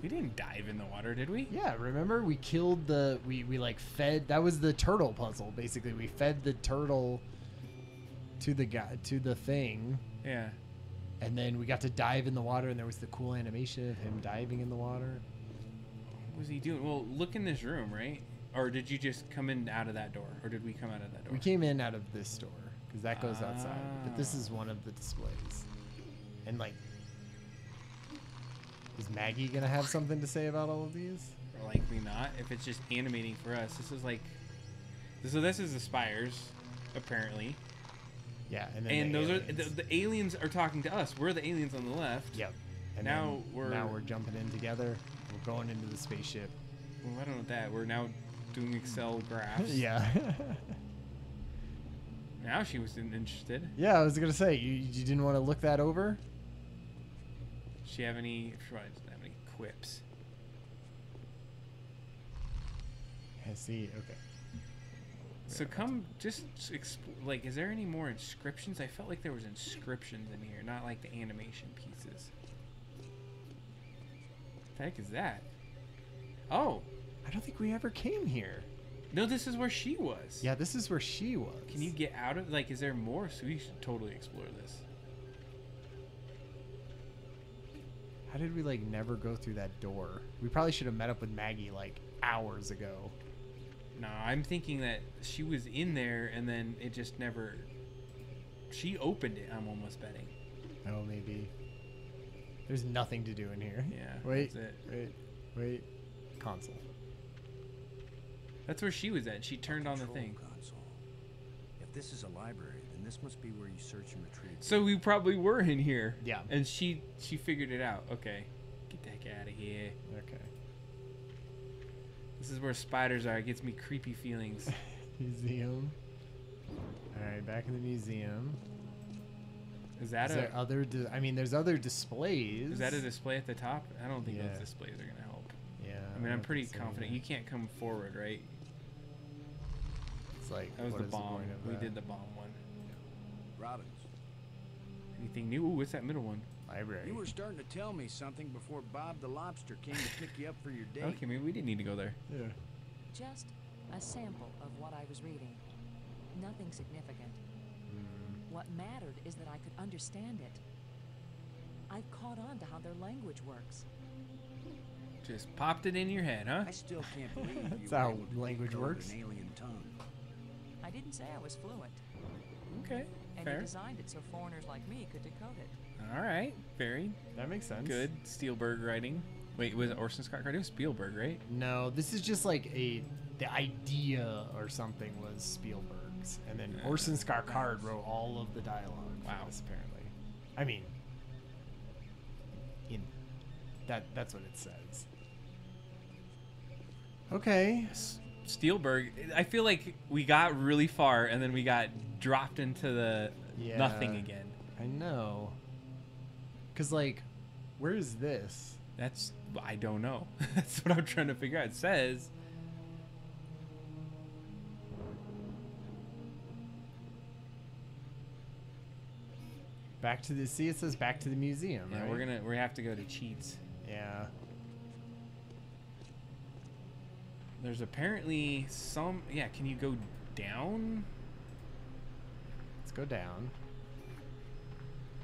We didn't dive in the water, did we? Yeah, remember we killed we like fed, that was the turtle puzzle basically. We fed the turtle to the guy, to the thing, Yeah. and then we got to dive in the water, and there was the cool animation of him diving in the water. What was he doing? Well, look in this room, right? Or did you just come in out of that door? Or did we come out of that door? We came in out of this door because that goes outside, but this Ah. is one of the displays. And like, is Maggie gonna have something to say about all of these? Likely not. If it's just animating for us, this is like. So this is the spires, apparently, Yeah, and then and the those aliens. are the aliens are talking to us. We're the aliens on the left. Yep. And Now then we're- we're jumping in together. We're going into the spaceship. Well, I don't know what that. We're now doing Excel graphs. Yeah. Now she was interested. Yeah, I was gonna say you didn't want to look that over. She have any? She doesn't have any quips. I see. Okay. So come, just like, is there any more inscriptions? I felt like there was inscriptions in here, not like the animation pieces. What the heck is that? Oh, I don't think we ever came here. no, this is where she was. Yeah, this is where she was. Can you get out of, like, is there more? So we should totally explore this. How did we like never go through that door? We probably should have met up with Maggie like hours ago. No, I'm thinking that she was in there and then it just never. She opened it. I'm almost betting. Oh, maybe. There's nothing to do in here. Yeah, Wait. that's it. Wait. Console. That's where she was at. She turned on the Control thing. console. If this is a library, then this must be where you search and retrieve. So we probably were in here. Yeah. And she figured it out. Okay. Get the heck out of here. Okay. This is where spiders are. It gets me creepy feelings. Museum. All right, back in the museum. Is that Is there other? I mean, there's other displays. is that a display at the top? I don't think Yeah. those displays are gonna help. Yeah. I mean, I'm don't pretty think so confident. either. You can't come forward, right? It's like That was what the is bomb. point of We that? did the bomb one. Robbins, Anything new? Ooh, what's that middle one? library. you were starting to tell me something before Bob the Lobster came to pick you up for your date. Okay, maybe we didn't need to go there. Yeah. Just a sample of what I was reading. Nothing significant. What mattered is that I could understand it. I've caught on to how their language works. Just popped it in your head, huh? I still can't believe you That's were how able to language decode works. an alien tongue. I didn't say I was fluent, Okay, and fair. he designed it so foreigners like me could decode it. All right, very That makes sense. good. Spielberg writing. Wait, was it Orson Scott Card? It was Spielberg, right? No, this is just like the idea or something was Spielberg's, and then Orson Scott Card wrote all of the dialogue. for Wow. this, apparently. I mean, that's what it says. Okay. Spielberg. I feel like we got really far and then we got dropped into the Yeah. nothing again. I know. Cause like, where is this? That's I don't know. That's what I'm trying to figure out. It says Back to the it says back to the museum. yeah, right? we have to go to cheats. Yeah. There's apparently some can you go down? Let's go down.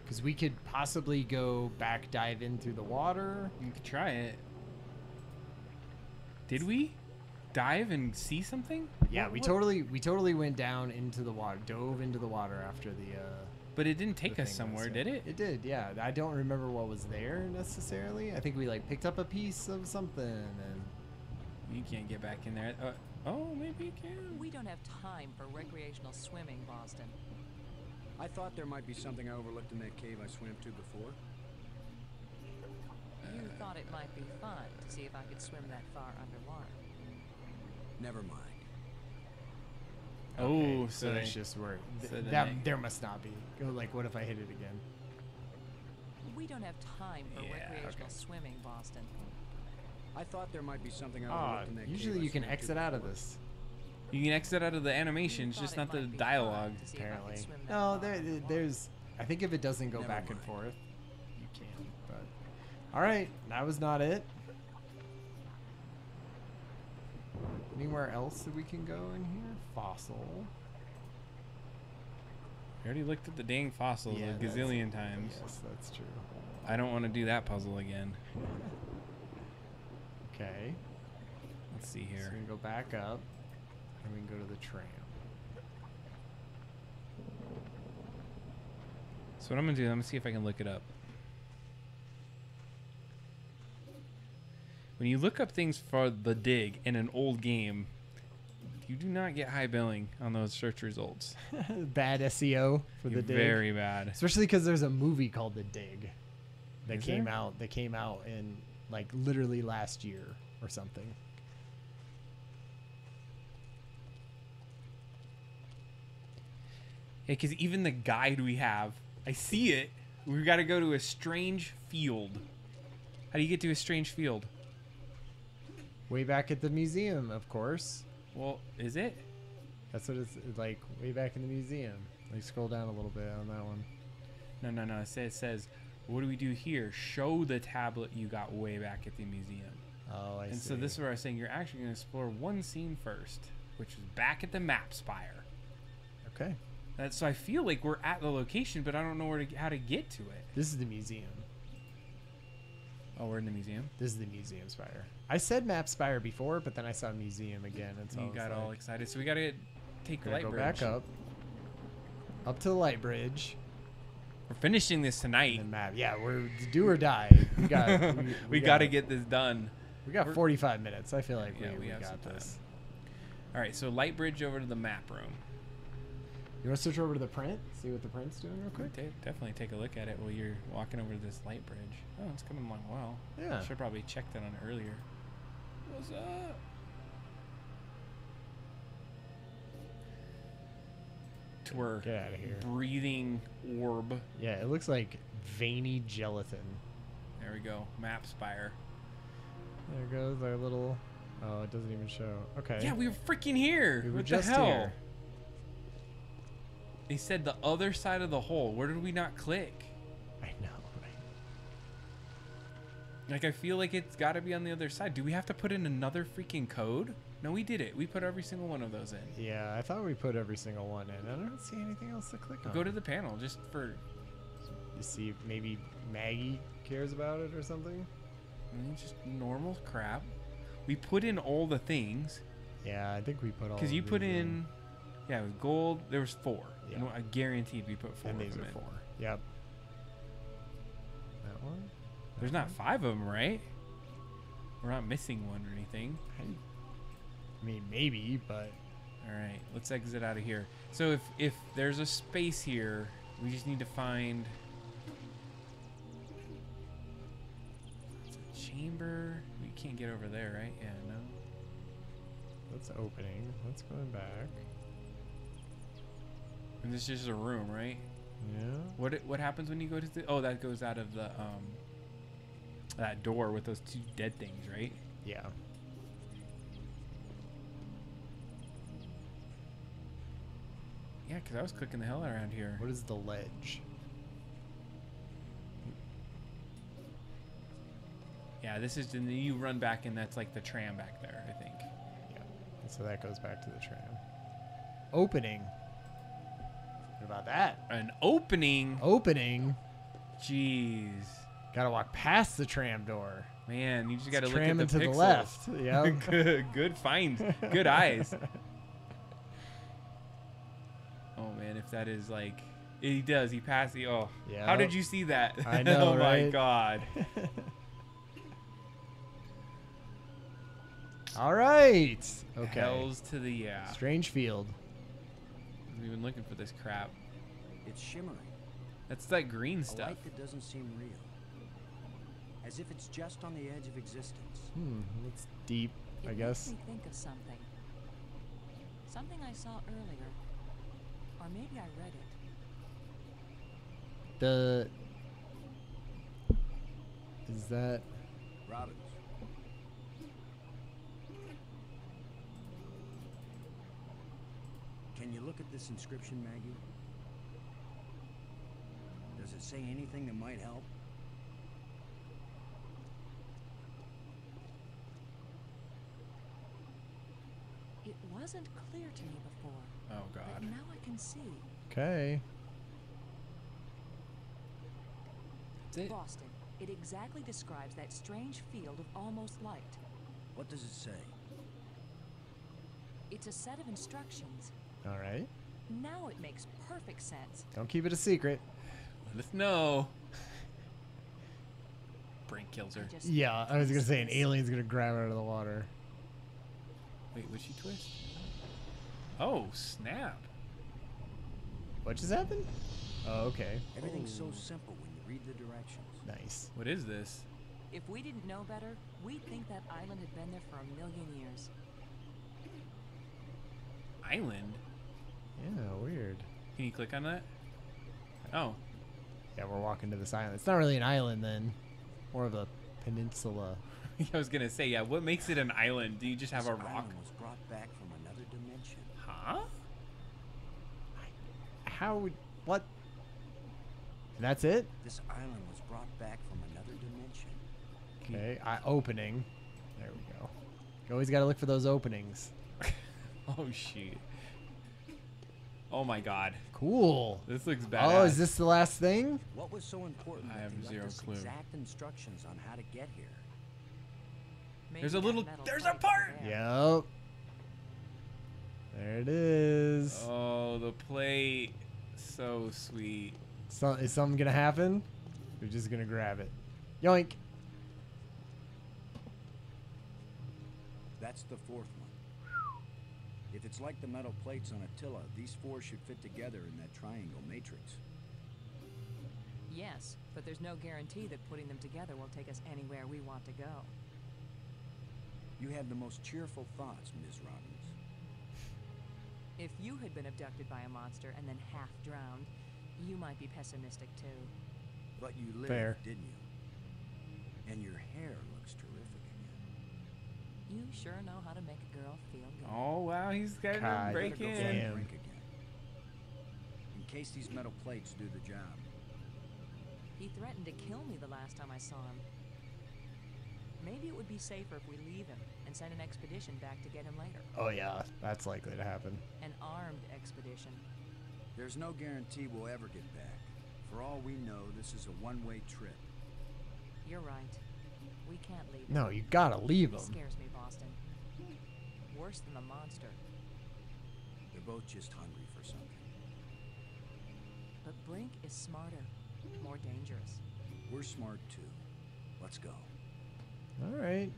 Because we could possibly go back, dive in through the water. You could try it. Did we dive and see something? Yeah, What- we what- totally went down into the water, dove into the water after the. But it didn't take the us thing somewhere, was- did it? It did, yeah. I don't remember what was there necessarily. I think we like picked up a piece of something and. You can't get back in there. Oh, maybe you can. We don't have time for recreational swimming, Boston. I thought there might be something I overlooked in that cave I swam to before. You thought it might be fun to see if I could swim that far underwater. Never mind. Oh, Okay, so that's just where so then that they- there must not be. Go like, what if I hit it again? We don't have time for Yeah, recreational okay. swimming, Boston. I thought there might be something I Ah, overlooked in that cave usually I you can swam to exit out of before. this. You can exit out of the animations, You just thought not it the might be fun dialogue. to see if I could Apparently, swim that no. far There, underwater. there's. I think if it doesn't go Never back and mind. forth, you can. But All right, that was not it. Anywhere else that we can go in here? Fossil. I already looked at the dang fossils a that's- gazillion times. Yes, that's true. I don't want to do that puzzle again. Okay. Let's see So here. we can go back up, and we can go to the tram. So what I'm gonna do, I'm gonna see if I can look it up. When you look up things for the dig in an old game, you do not get high billing on those search results. Bad SEO for the dig. Very bad. Especially because there's a movie called The Dig that Is came there? out. That came out in like literally last year or something. Yeah, because even the guide we have, I see it. We've got to go to a strange field. How do you get to a strange field? Way back at the museum, of course. Well, is it? That's what it's like. Way back in the museum. Like scroll down a little bit on that one. No. It says, what do we do here? Show the tablet you got way back at the museum. Oh, I see. And so this is where I was saying you're actually going to explore one scene first, which is back at the map spire. Okay. So I feel like we're at the location, but I don't know how to get to it. This is the museum. Oh, we're in the museum. This is the museum spire. I said map spire before, but then I saw museum again, and so I You was got like, all excited. So we got to take the gotta light go bridge. back up to the light bridge. We're finishing this tonight. And map. Yeah, we're do or die. We got. We got to get this done. We got we're- 45 minutes. I feel like Yeah, we we have got some this. All right, so light bridge over to the map room. You want to switch over to the print? See what the print's doing real quick? Definitely take a look at it while you're walking over to this light bridge. Oh, it's coming along well. Yeah. Should probably check that on it earlier. What's up? Tour. Get out of here. Breathing orb. Yeah, it looks like veiny gelatin. There we go. Map spire. There goes our little. Oh, it doesn't even show. Okay. Yeah, we were freaking here. We were what just the hell? here. They said the other side of the hole. Where did we not click? I know, right? Like, I feel like it's got to be on the other side. Do we have to put in another freaking code? No, we did it. We put every single one of those in. Yeah, I thought we put every single one in. I don't see anything else to click on. Go to the panel just for You see if maybe Maggie cares about it or something. just normal crap. We put in all the things Yeah, I think we put all. because of you put these in, yeah, with gold. There was 4. Yeah. And I guaranteed we put 4 and of these them are in. 4. Yep. That one. There's not 5 of them, right? We're not missing one or anything. I mean, maybe, but All right, let's exit out of here. So if there's a space here, we just need to find it's a chamber. We can't get over there, right? Yeah, no. that's opening. That's going back. And this is just a room, right? Yeah. What happens when you go to the? Oh, that goes out of the that door with those 2 dead things, right? Yeah. Yeah, because I was clicking the hell around here. What is the ledge? Yeah, this is. And then you run back, and that's like the tram back there, I think. Yeah. And so that goes back to the tram. Opening. What about that? An opening. Opening. Jeez. Gotta walk past the tram door. Man, you just got to look Tram at the into pixels. the left. Yeah. Good find. Good eyes. Oh man, if that is like, he does. He passed the. Oh, Yeah. how did you see that? I know, Oh my right? god. All right. Okay. Hells to the yeah. Strange field. We've been looking for this crap. It's shimmering. That's that green A stuff. light that doesn't seem real. As if it's just on the edge of existence. It's deep, I guess. It makes me think of something. Something I saw earlier. Or maybe I read it. The. Is that. Robbins. Can you look at this inscription, Maggie? Does it say anything that might help? wasn't clear to me before, Oh but God. now I can see. Okay. That's it. Boston. It exactly describes that strange field of almost light. What does it say? It's a set of instructions. All right. Now it makes perfect sense. Don't keep it a secret. Let us know. Brink kills her. I just Yeah, I was gonna say an this. alien's gonna grab her out of the water. Wait, would she twist? Oh, snap. What just happened? Oh, okay. Everything's so simple when you read the directions. Nice. What is this? If we didn't know better, we'd think that island had been there for 1,000,000 years. Island? Yeah, weird. Can you click on that? Oh. Yeah, we're walking to this island. It's not really an island then. More of a peninsula. I was gonna say, yeah, what makes it an island? Do you just have This a rock? island was brought back from another dimension. Huh? How would... What? And that's it? This island was brought back from another dimension. Okay, opening. There we go. You always gotta look for those openings. Oh, shoot. Oh my God. Cool. This looks badass. Oh, is this the last thing? What was so important I that have they left zero us clue. exact instructions on how to get here? Maybe There's a that little- metal there's a plate part! over there. Yep. There it is. Oh, the plate. So sweet. So, is something gonna happen? We're just gonna grab it. Yoink. That's the fourth one. If it's like the metal plates on Attila, these four should fit together in that triangle matrix. Yes, but there's no guarantee that putting them together will take us anywhere we want to go. You have the most cheerful thoughts, Ms. Robbins. If you had been abducted by a monster and then half drowned, you might be pessimistic too. But you lived, Fair. didn't you? And your hair looks terrific again. You sure know how to make a girl feel good. Oh, wow, he's got to God break Better go in. find damn. Brink again. In case these metal plates do the job. He threatened to kill me the last time I saw him. Maybe it would be safer if we leave him and send an expedition back to get him later. Oh yeah, that's likely to happen. An armed expedition. There's no guarantee we'll ever get back. For all we know, this is a one-way trip. You're right. We can't leave him. No, you gotta leave He them. scares me, Boston. Worse than the monster. They're both just hungry for something. But Brink is smarter, more dangerous. We're smart too. Let's go. All right.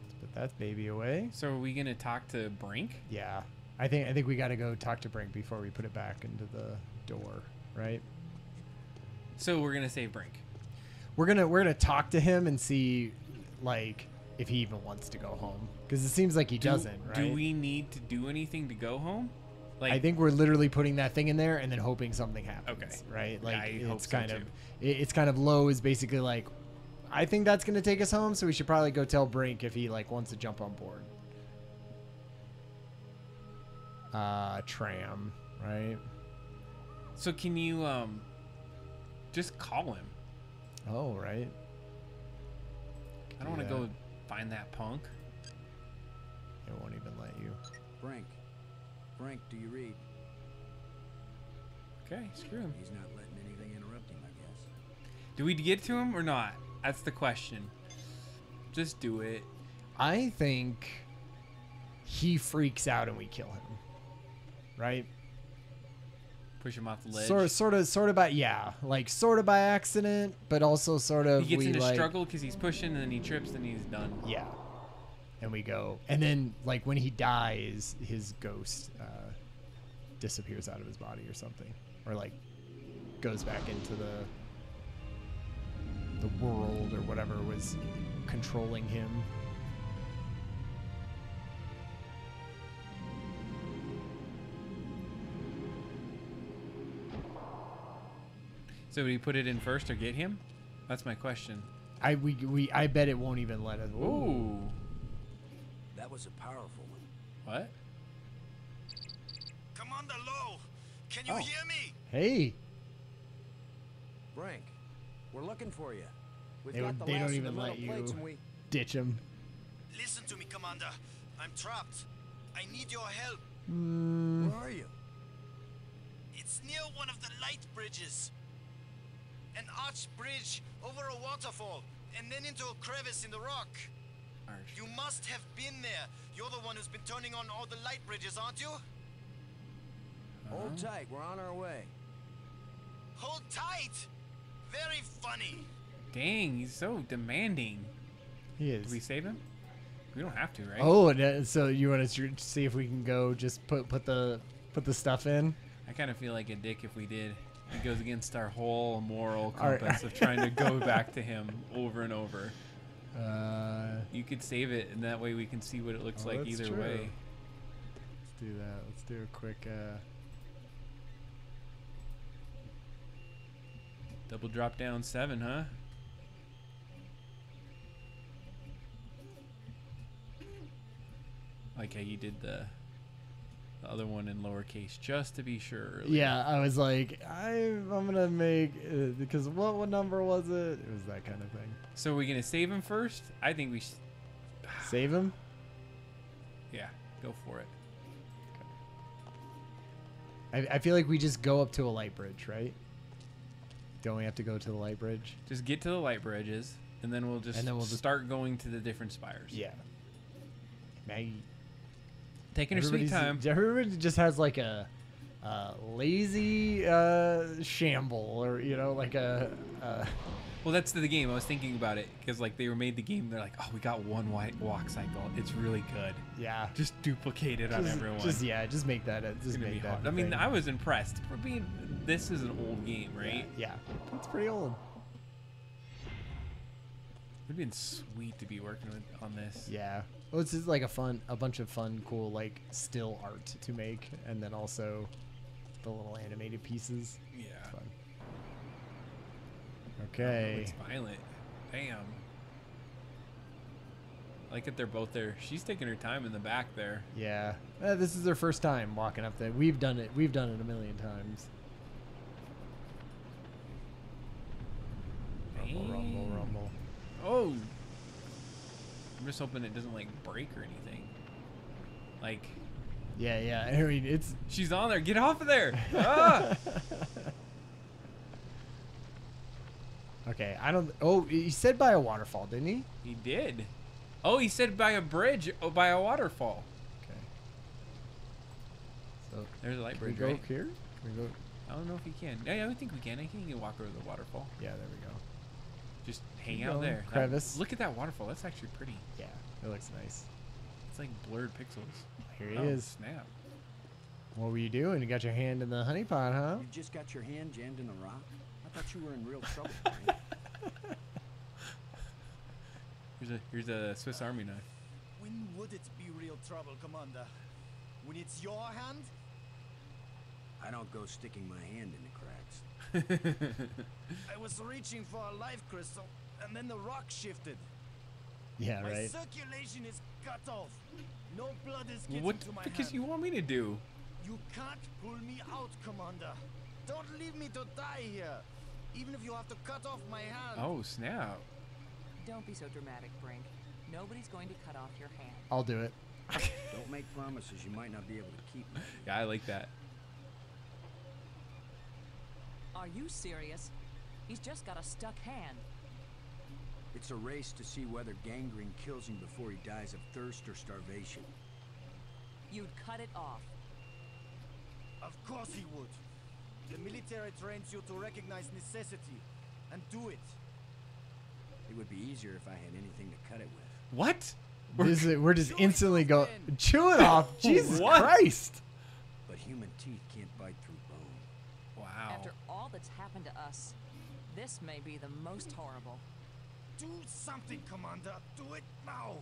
Let's put that baby away. So are we going to talk to Brink? Yeah, I think we gotta go talk to Brink before we put it back into the door, right? So we're going to save Brink. We're gonna talk to him and see, like, if he even wants to go home, because it seems like he doesn't, right? Do we need to do anything to go home? Like, I think we're literally putting that thing in there and then hoping something happens. Okay. Right? Like I hope it's so, kind of too. it's kind of low is basically like, I think that's gonna take us home, so we should probably go tell Brink if he like wants to jump on board. Tram, right? So can you just call him? Oh, right. I don't want to Yeah. go find that punk. It won't even let you. Brink. Brink, do you read? Okay, screw him. He's not letting anything interrupt him, I guess. Do we get to him or not? That's the question. Just do it. I think he freaks out and we kill him. Right? Push him off the ledge. Sort of by sort of by accident, but also sort of He gets we into like struggle because he's pushing, and then he trips, and he's done. yeah, and we go, and then like when he dies, his ghost disappears out of his body or something, or like goes back into the world or whatever was controlling him. So would he put it in first or get him? That's my question. I bet it won't even let us. Ooh. That was a powerful one. What? Commander Lowe, can you Oh. hear me? Hey, Brink, we're looking for you. We've They got would- the they last don't of even the metal let you- plates and we... ditch him. Listen to me, Commander. I'm trapped. I I need your help. Where are you? It's near one of the light bridges. An arched bridge over a waterfall, and then into a crevice in the rock. You must have been there. You're the one who's been turning on all the light bridges, aren't you? Hold tight, we're on our way. Hold tight! Very funny. Dang, he's so demanding. He Do is. we save him? We don't have to, right? Oh, so you want to see if we can go just put the stuff in? I kind of feel like a dick if we did. It goes against our whole moral Our- compass of trying to go back to him over and over. Let's You could save it, and that way we can see what it looks like that's either true. way. do that. Let's do a quick. Double drop down 7, huh? Like how you did the other one in lowercase, just to be sure. earlier. Yeah, I was like, I'm gonna make because what number was it? It was that kind of thing. So are we gonna save him first? I think we should. Save him. Yeah, go for it. I feel like we just go up to a light bridge, right? Don't we have to go to the light bridge? Just get to the light bridges, and then we'll just start going to the different spires. Yeah. Maggie. Taking her sweet time. Everybody just has like a lazy shamble, or like a. Well, that's the game. I was thinking about it because like they made the game. They're like, oh, we got one white walk cycle. It's really good. Yeah. Just duplicate it on everyone. Just make that. It's Just gonna be make that. hard. the I mean, thing. I was impressed for being. This is an old game, right? Yeah, it's pretty old. It'd been sweet to be working on this. Yeah. Well, it's just like a bunch of fun, cool, like still art to make, and then also the little animated pieces. Yeah. Fun. Oh, Okay. it's violent. Damn. I like that they're both there. She's taking her time in the back there. Yeah. This is their first time walking up there. We've done it. We've done it a million times. Rumble, rumble, rumble. Oh. I'm just hoping it doesn't like break or anything. Like. Yeah, yeah. I mean, it's. She's on there. Get off of there. Ah! Okay, I don't. Oh, he said by a waterfall, didn't he? He did. Oh, he said by a bridge. Oh, by a waterfall. Okay. So There's a light can we bridge, go right? here? Can we go? I don't know if he can. Yeah, I think we can. I think he can walk over the waterfall. Yeah, there we go. Just hang Keep out going. there. Crevice. Look at that waterfall. That's actually pretty. Yeah, it looks nice. It's like blurred pixels. Here he Oh, is. Snap. What were you doing? You got your hand in the honey pot, huh? You just got your hand jammed in a rock? I thought you were in real trouble. Frank. Here's a Swiss Army knife. When would it be real trouble, Commander? When it's your hand? I don't go sticking my hand in the cracks. I was reaching for a life crystal, and then the rock shifted. Yeah, My right. circulation is cut off. No blood is getting What to the my fuck hand. is you want me to do? You can't pull me out, Commander. Don't leave me to die here. Even if you have to cut off my hand. Oh, snap. Don't be so dramatic, Brink. Nobody's going to cut off your hand. I'll do it. Don't make promises you might not be able to keep. Yeah, I like that. Are you serious? He's just got a stuck hand. It's a race to see whether gangrene kills him before he dies of thirst or starvation. You'd cut it off. Of course he would. The military trains you to recognize necessity and do it. It would be easier if I had anything to cut it with. What? We're just instantly go chew it off. Jesus What? Christ! But human teeth can't bite through bone. Wow. After all that's happened to us, this may be the most horrible. Do something, Commander. Do it now.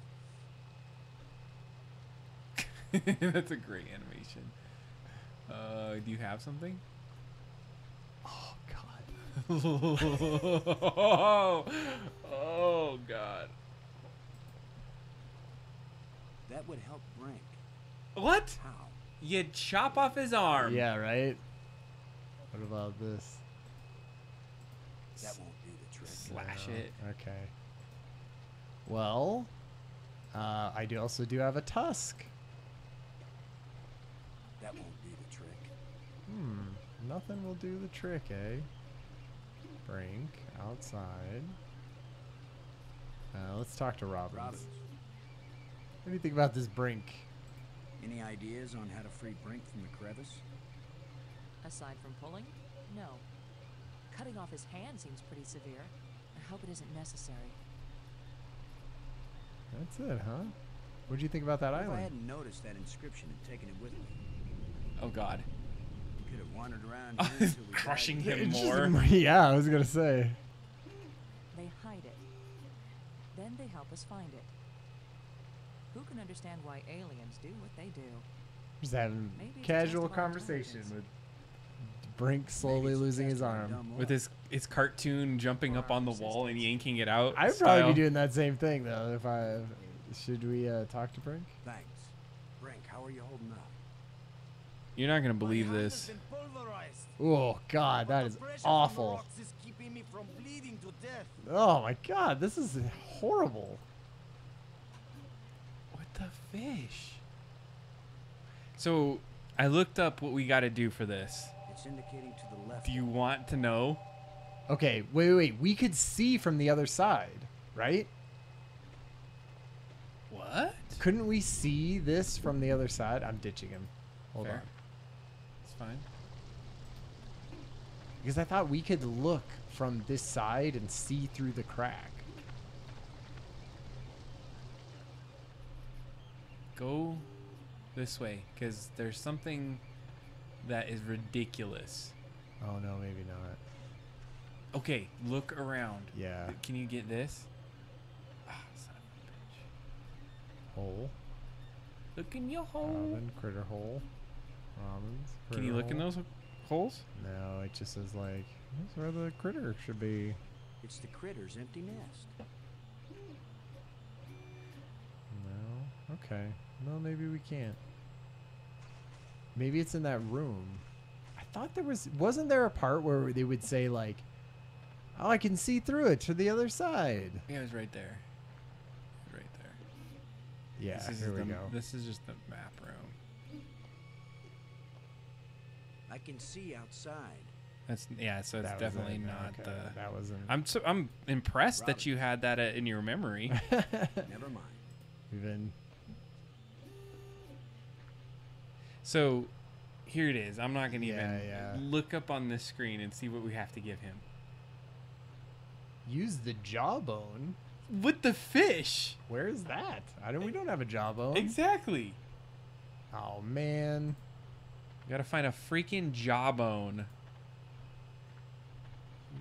That's a great animation. Do you have something? Oh God. Oh God. That would help Brink. What? How? You chop off his arm. Yeah, right. What about this? That won't do the trick. Slash it. Okay. Well, I also do have a tusk. That won't do the trick. Nothing will do the trick, eh? Brink, outside. Let's talk to Robbins. Robbins, What do you think about this Brink? any ideas on how to free Brink from the crevice? Aside from pulling, no. Cutting off his hand seems pretty severe. I hope it isn't necessary. That's it, huh? What'd you think about that What if I island? hadn't noticed that inscription and taken it with me? Oh God. Could have wandered around here until we Crushing died. him It's more. just- yeah, I was gonna say. They hide it. Then they help us find it. Who can understand why aliens do what they do? Just having Maybe it's a casual test of our conversation intelligence. with Brink slowly Maybe it's a losing test his of our arm. dumb With luck. his cartoon jumping up on the wall and yanking it out. I'd probably style. be doing that same thing though. If I should we talk to Brink? Thanks. Brink, how are you holding up? You're not gonna believe My hand this. has been pulverized, Oh God, but that the is pressure from the awful. rocks is keeping me from bleeding to death. Oh my God, this is horrible. What the fish? So I looked up what we got to do for this. It's indicating to the left. Do you want to know? Okay, wait. We could see from the other side, right? What? Couldn't we see this from the other side? I'm ditching him. Hold Fair. on. It's fine. Because I thought we could look from this side and see through the crack. Go this way, because there's something that is ridiculous. Oh no, maybe not. Okay, look around. Yeah. Can you get this? Ah, son of a bitch. Hole. Look in your hole. Robin, critter hole. Robins. Can you critter look in hole. those holes? No, it just says like, that's where the critter should be. It's the critter's empty nest. No. Okay. No, maybe we can't. Maybe it's in that room. I thought there wasn't there a part where they would say like, oh, I can see through it to the other side. Yeah, it was right there. Right there. Yeah, This is here we the- go. This is just the map room. I can see outside. That's so it's That was definitely it. not Okay, the. that wasn't. I'm impressed that you had that in your memory. Never mind. Even. So, here it is. I'm not gonna even Yeah. look up on this screen and see what we have to give him. Use the jawbone. With the fish. Where is that? We don't have a jawbone. Exactly. Oh man. You gotta find a freaking jawbone.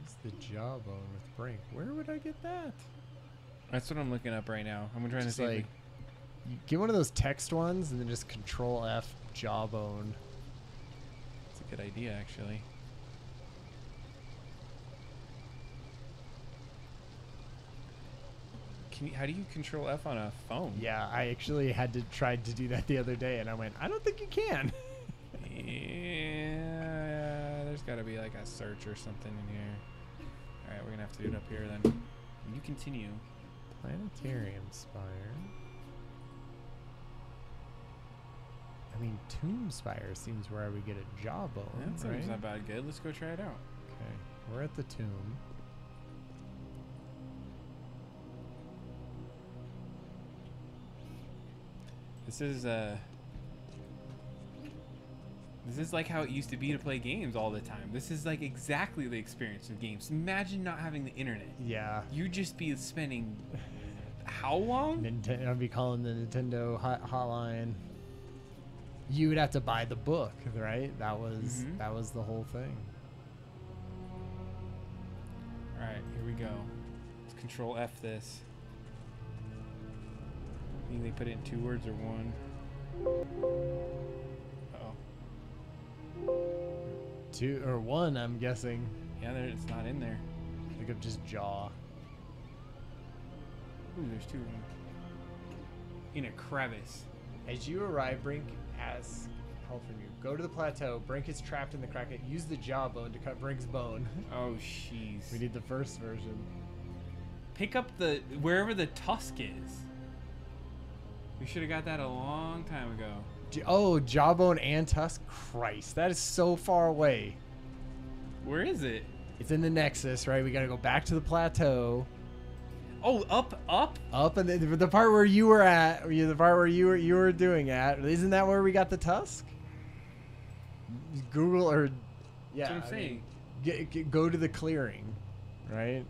Use the jawbone with Brink. Where would I get that? That's what I'm looking up right now. I'm trying Just to see. like, you get one of those text ones and then just Control F jawbone. It's a good idea, actually. How do you control F on a phone? Yeah, I actually had to try to do that the other day, and I went, I don't think you can. Yeah, there's got to be like a search or something in here. All right, we're gonna have to do it up here then. You continue. Planetarium Spire. I mean, Tomb Spire seems where I would get a jawbone, That sounds right? not bad. Good. Let's go try it out. Okay, we're at the tomb. This is like how it used to be to play games all the time. This is like exactly the experience of games. Imagine not having the internet. Yeah. You'd just be spending how long? I'd be calling the Nintendo hotline. You would have to buy the book, right? That was that was the whole thing. All right, here we go. Let's Control F this. I think they put it in 2 words or one. Uh-oh. 2 or 1, I'm guessing. Yeah, it's not in there. Think of just jaw. Ooh, there's 2 of them. In a crevice. As you arrive, Brink asks help from you. Go to the plateau. Brink is trapped in the crack. Use the jawbone to cut Brink's bone. Oh, jeez. We need the first version. Pick up wherever the tusk is. We should have got that a long time ago. Oh, Jawbone and Tusk. Christ, that is so far away. Where is it? It's in the Nexus, right? We got to go back to the plateau. Oh, up. Up, and the part where you were at, the part where you were doing at, isn't that where we got the Tusk? Google or yeah, That's what I'm saying. Go to the clearing, right?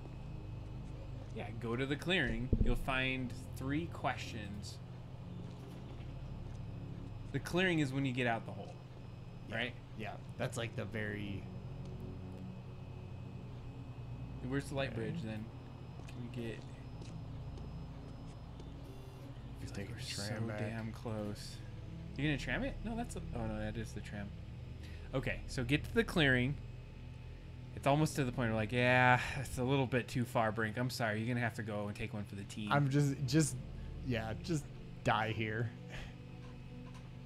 Yeah, go to the clearing. You'll find 3 questions. The clearing is when you get out the hole, right? Yeah, that's like the very. Where's the light bridge then? Can we get? Just take We're a so tram back. damn close. You gonna tram it? No, that's. Oh no, that is the tram. Okay, so get to the clearing. It's almost to the point where like, yeah, it's a little bit too far, Brink. I'm sorry. You're gonna have to go and take one for the team. I'm just die here.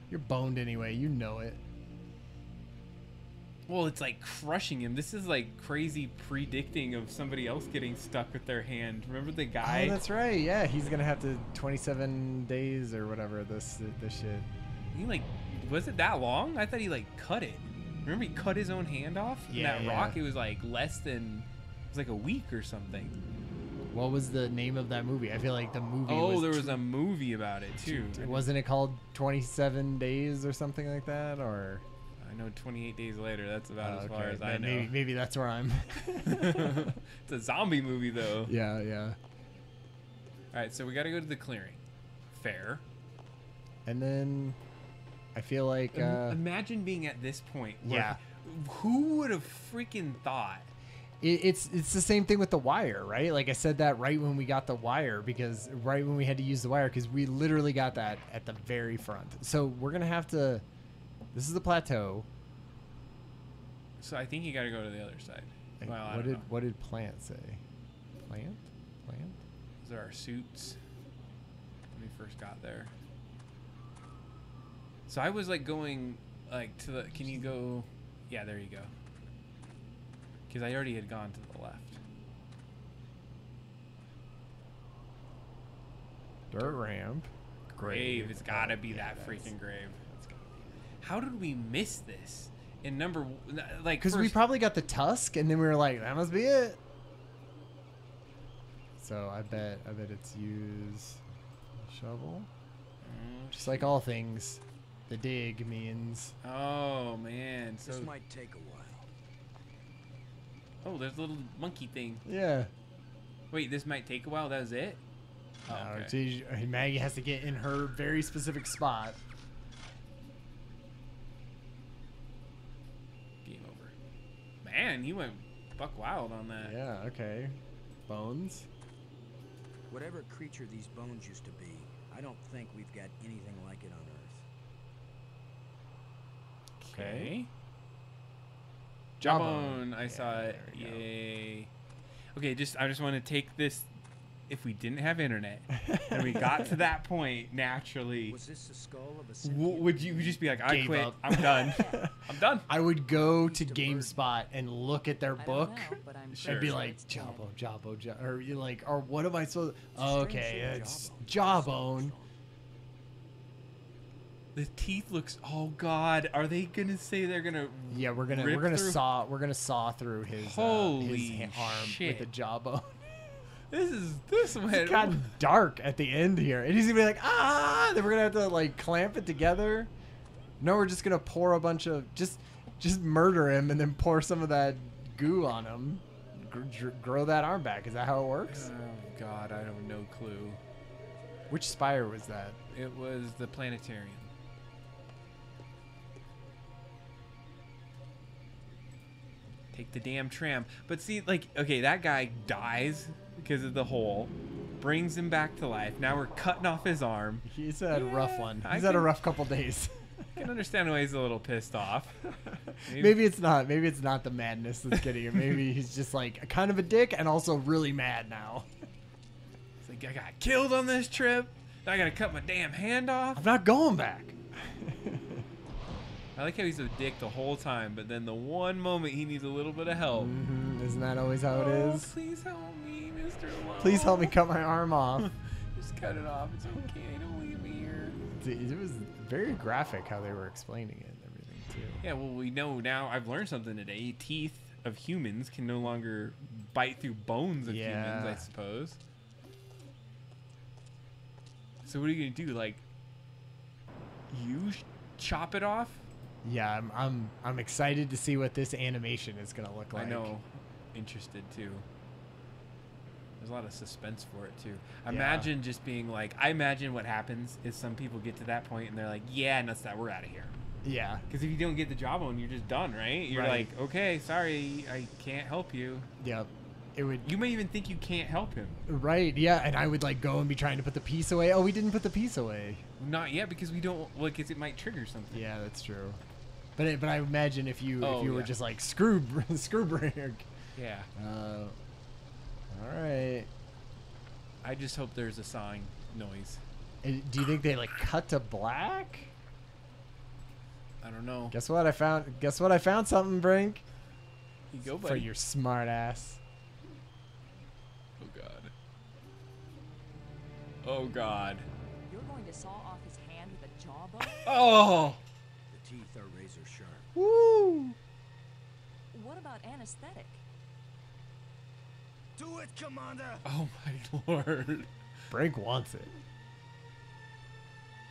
You're boned anyway. You know it. Well, it's like crushing him. This is like crazy predicting of somebody else getting stuck with their hand. Remember the guy? Oh, that's right. Yeah, he's gonna have to 27 days or whatever. This shit. He like, was it that long? I thought he like cut it. Remember he cut his own hand off? Yeah, In that yeah. rock, it was like less than, it was like a week or something. What was the name of that movie? I feel like the movie. Oh, there was a movie about it too. Wasn't it called 27 Days or something like that? Or I know 28 days later. That's about as far as I Then know. Maybe that's where I'm. It's a zombie movie though. yeah. All right, so we got to go to the clearing. Fair. And then I feel like Imagine being at this point. Where Yeah. Who would have freaking thought? it's the same thing with the wire, right? Like I said that right when we got the wire, because right when we had to use the wire, because we literally got that at the very front. So we're gonna have to. This is the plateau. So I think you got to go to the other side. And Well, I don't know. what did Plant say? Plant? Those are our suits when we first got there. So I was like going like to the. Can you go? Yeah, there you go. Because I already had gone to the left. Dirt ramp. Grave. It's got to be that freaking grave. How did we miss this? In number like Because we first- probably got the Tusk, and then we were like, that must be it. So I bet it's use shovel. Just like all things, the dig means. Oh man. So This might take a while. oh, there's a little monkey thing. Yeah. Wait, this might take a while. That was it. Oh, No, okay. Maggie has to get in her very specific spot. Game over. Man, he went buck wild on that. Yeah. Okay. Bones. Whatever creature these bones used to be, I don't think we've got anything like it on Earth. Okay. Jawbone. Jawbone. I saw it. there we go. Yay. Okay, I just want to take this. If we didn't have internet and we got to that point naturally, Was this the skull of a sentient would you just be like, I Gave quit. up. I'm done. I'm done. I would go to GameSpot and look at their I don't book. know, but I'm Sure. I'd be sure like, it's dead. Jawbone, or you like, or what am I supposed? a strange Okay, shape it's jawbone. Jawbone. The teeth looks. Oh God, are they gonna say they're gonna? Yeah, we're gonna rip through? saw through his Holy arm shit. with the jawbone. This went. It got dark at the end here, and he's gonna be like, ah! Then we're gonna have to like clamp it together. No, we're just gonna pour a bunch of just murder him and then pour some of that goo on him. Grow that arm back. Is that how it works? Oh God, I have no clue. Which spire was that? It was the planetarium. Take the damn tram. But see, like, okay, that guy dies because of the hole. Brings him back to life. Now we're cutting off his arm. He's had a rough Yeah, one. I He's had a can- rough couple days. I can understand why he's a little pissed off. Maybe it's not. Maybe it's not the madness that's getting him. Maybe he's just like kind of a dick and also really mad now. It's like, I got killed on this trip. Now I gotta cut my damn hand off. I'm not going back. I like how he's a dick the whole time, but then the one moment he needs a little bit of help. Isn't that always how it is? Please help me, Mr. Long. Please help me cut my arm off. Just cut it off. It's okay. Don't leave me here. Dude, it was very graphic how they were explaining it and everything too. Yeah, well, we know now. I've learned something today. Teeth of humans can no longer bite through bones of humans, I suppose. So what are you gonna do? Like, chop it off? Yeah, I'm excited to see what this animation is gonna look like. I know. Interested too. There's a lot of suspense for it too. Imagine just being like, I imagine what happens is some people get to that point and they're like, yeah, that's that. We're out of here. Yeah. Because if you don't get the job on, you're just done, right? You're Right. like, okay, sorry, I can't help you. Yep. It would. You may even think you can't help him. Right. Yeah. And I would like go and be trying to put the piece away. Oh, we didn't put the piece away. Not yet, because we don't. Well, because it might trigger something. Yeah, that's true. But I imagine if you were yeah. just like screw break. Yeah. All right. I just hope there's a sawing noise. Do you think they like cut to black? I don't know. Guess what I found? Guess what I found something, Brink. You go, For buddy. your smart ass. Oh god. Oh god. You're going to saw off his hand with a jawbone? Oh. The teeth are razor sharp. Woo! What about anesthetic? Do it, Commander! Oh my lord. Brink wants it.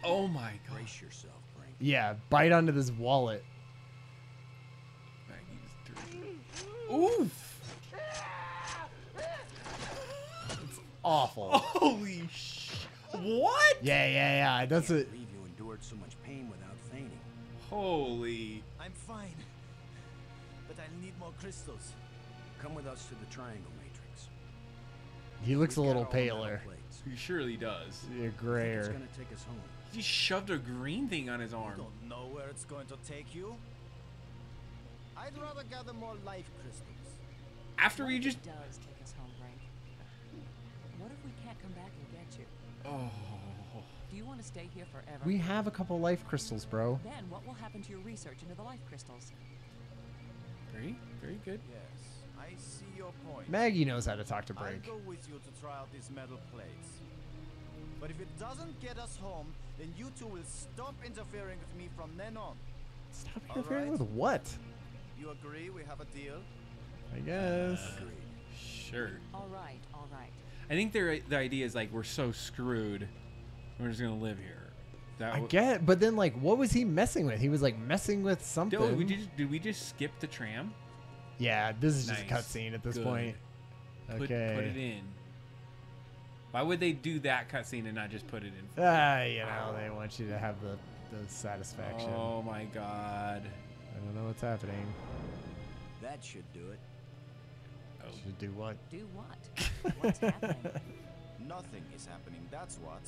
Oh my god. Brace yourself, Brink. Yeah, bite onto this wallet. Oof. Awful. Holy sh! What? Yeah. That's I it. can't believe you endured so much pain without fainting. Holy. I'm fine, but I'll need more crystals. Come with us to the Triangle Matrix. He looks a We've little got all the metal paler. plates. He surely does. Yeah, It's grayer. gonna take us home. He just shoved a green thing on his I arm. don't know where it's going to take you. I'd rather gather more life crystals. After What we if just. it does take us home, Brink? What if we can't come back and get you? Oh. Do you want to stay here forever? We have a couple life crystals, bro. Then what will happen to your research into the life crystals? Very, very good. Yes, I see your point. Maggie knows how to talk to I'll Brink. go with you to try out these metal plates. But if it doesn't get us home, then you two will stop interfering with me from then on. Stop All interfering right. with what? You agree we have a deal? I guess. Sure. All right. I think the idea is like we're so screwed, we're just gonna live here. That I get, but then like, what was he messing with? He was like messing with something. Did we just skip the tram? Yeah, this is just a Nice. cutscene at this Good. point. Put Okay. it in. Why would they do that cutscene and not just put it in? You know, they want you to have the satisfaction. Oh my god. I don't know what's happening. That should do it. Oh. Should do what? Do what? What's happening? Nothing is happening, that's what.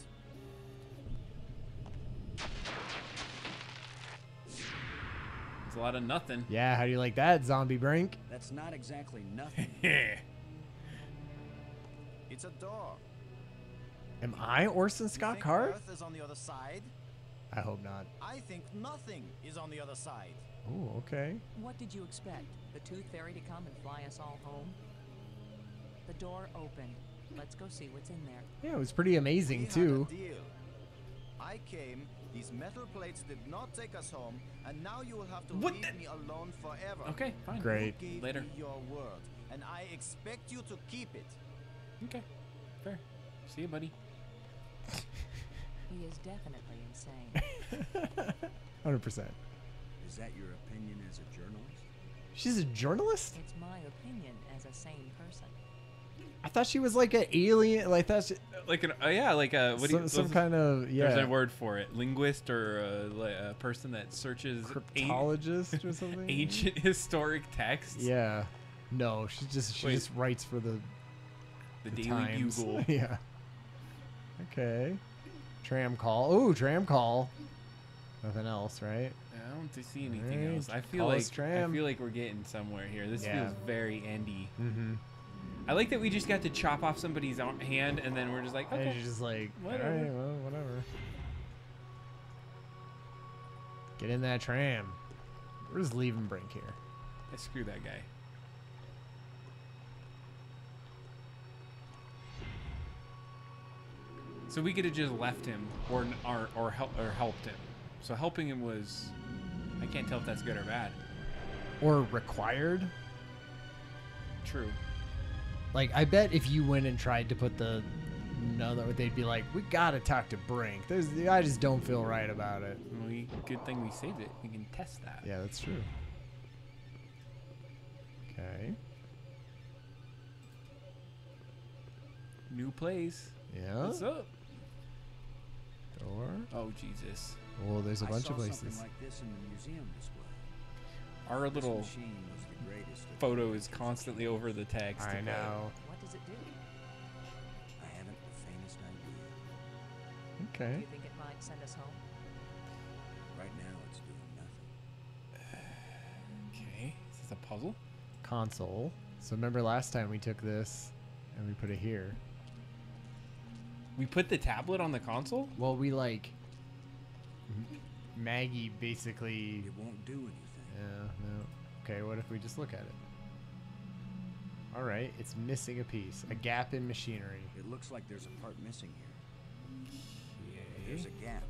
It's a lot of nothing. Yeah, how do you like that, Zombie Brink? That's not exactly nothing. It's a door. Am I Orson You Scott think Card? Earth is on the other side? I hope not. I think nothing is on the other side. Oh, okay. What did you expect? The Tooth Fairy to come and fly us all home? The door opened. Let's go see what's in there. Yeah, it was pretty amazing We had too. a deal. I came, these metal plates did not take us home, and now you will have to What leave the- me alone forever. Okay, fine. Great. You gave Later. me your word, and I expect you to keep it. Okay. Fair. See you, buddy. He is definitely insane. 100%. Is that your opinion as a journalist? She's a journalist? It's my opinion as a sane person. I thought she was like an alien. Like that's Like an like a what do you some kind of There's a yeah word for it. Linguist or a person that searches cryptologist or something. ancient historic texts. Yeah. No, she just Wait. writes for the The Daily Times. Bugle. Yeah. Okay. Tram call. Oh, tram call. Nothing else, right? I don't see anything Alright, else. I feel call like us tram. we're getting somewhere here. This Yeah. feels very endy. Mm-hmm. I like that we just got to chop off somebody's hand and then we're just like, And okay. you're just like, Whatever. all right, well, whatever. Get in that tram. We're just leaving Brink here. Screw that guy. So we could have just left him or helped him. So helping him was, I can't tell if that's good or bad. Or required. True. Like, I bet if you went and tried to put the another, they'd be like, we gotta talk to Brink. I just don't feel right about it. Well, good thing we saved it. We can test that. Yeah, that's true. Okay. New place. Yeah. What's up? Door. Oh, Jesus. Oh, there's a bunch of I saw places. something like this in the museum display. Our This little machine was the greatest of photo is constantly over the text. I know. What does it do? I haven't the faintest idea. Do Okay. you think it might send us home? Right now, it's doing nothing. Okay. Is this a puzzle? Console. So remember last time we took this and we put it here. We put the tablet on the console? Well, we like Maggie basically. It won't do anything. Yeah. No. Okay. What if we just look at it? All right. It's missing a piece. A gap in machinery. It looks like there's a part missing here. There's a gap.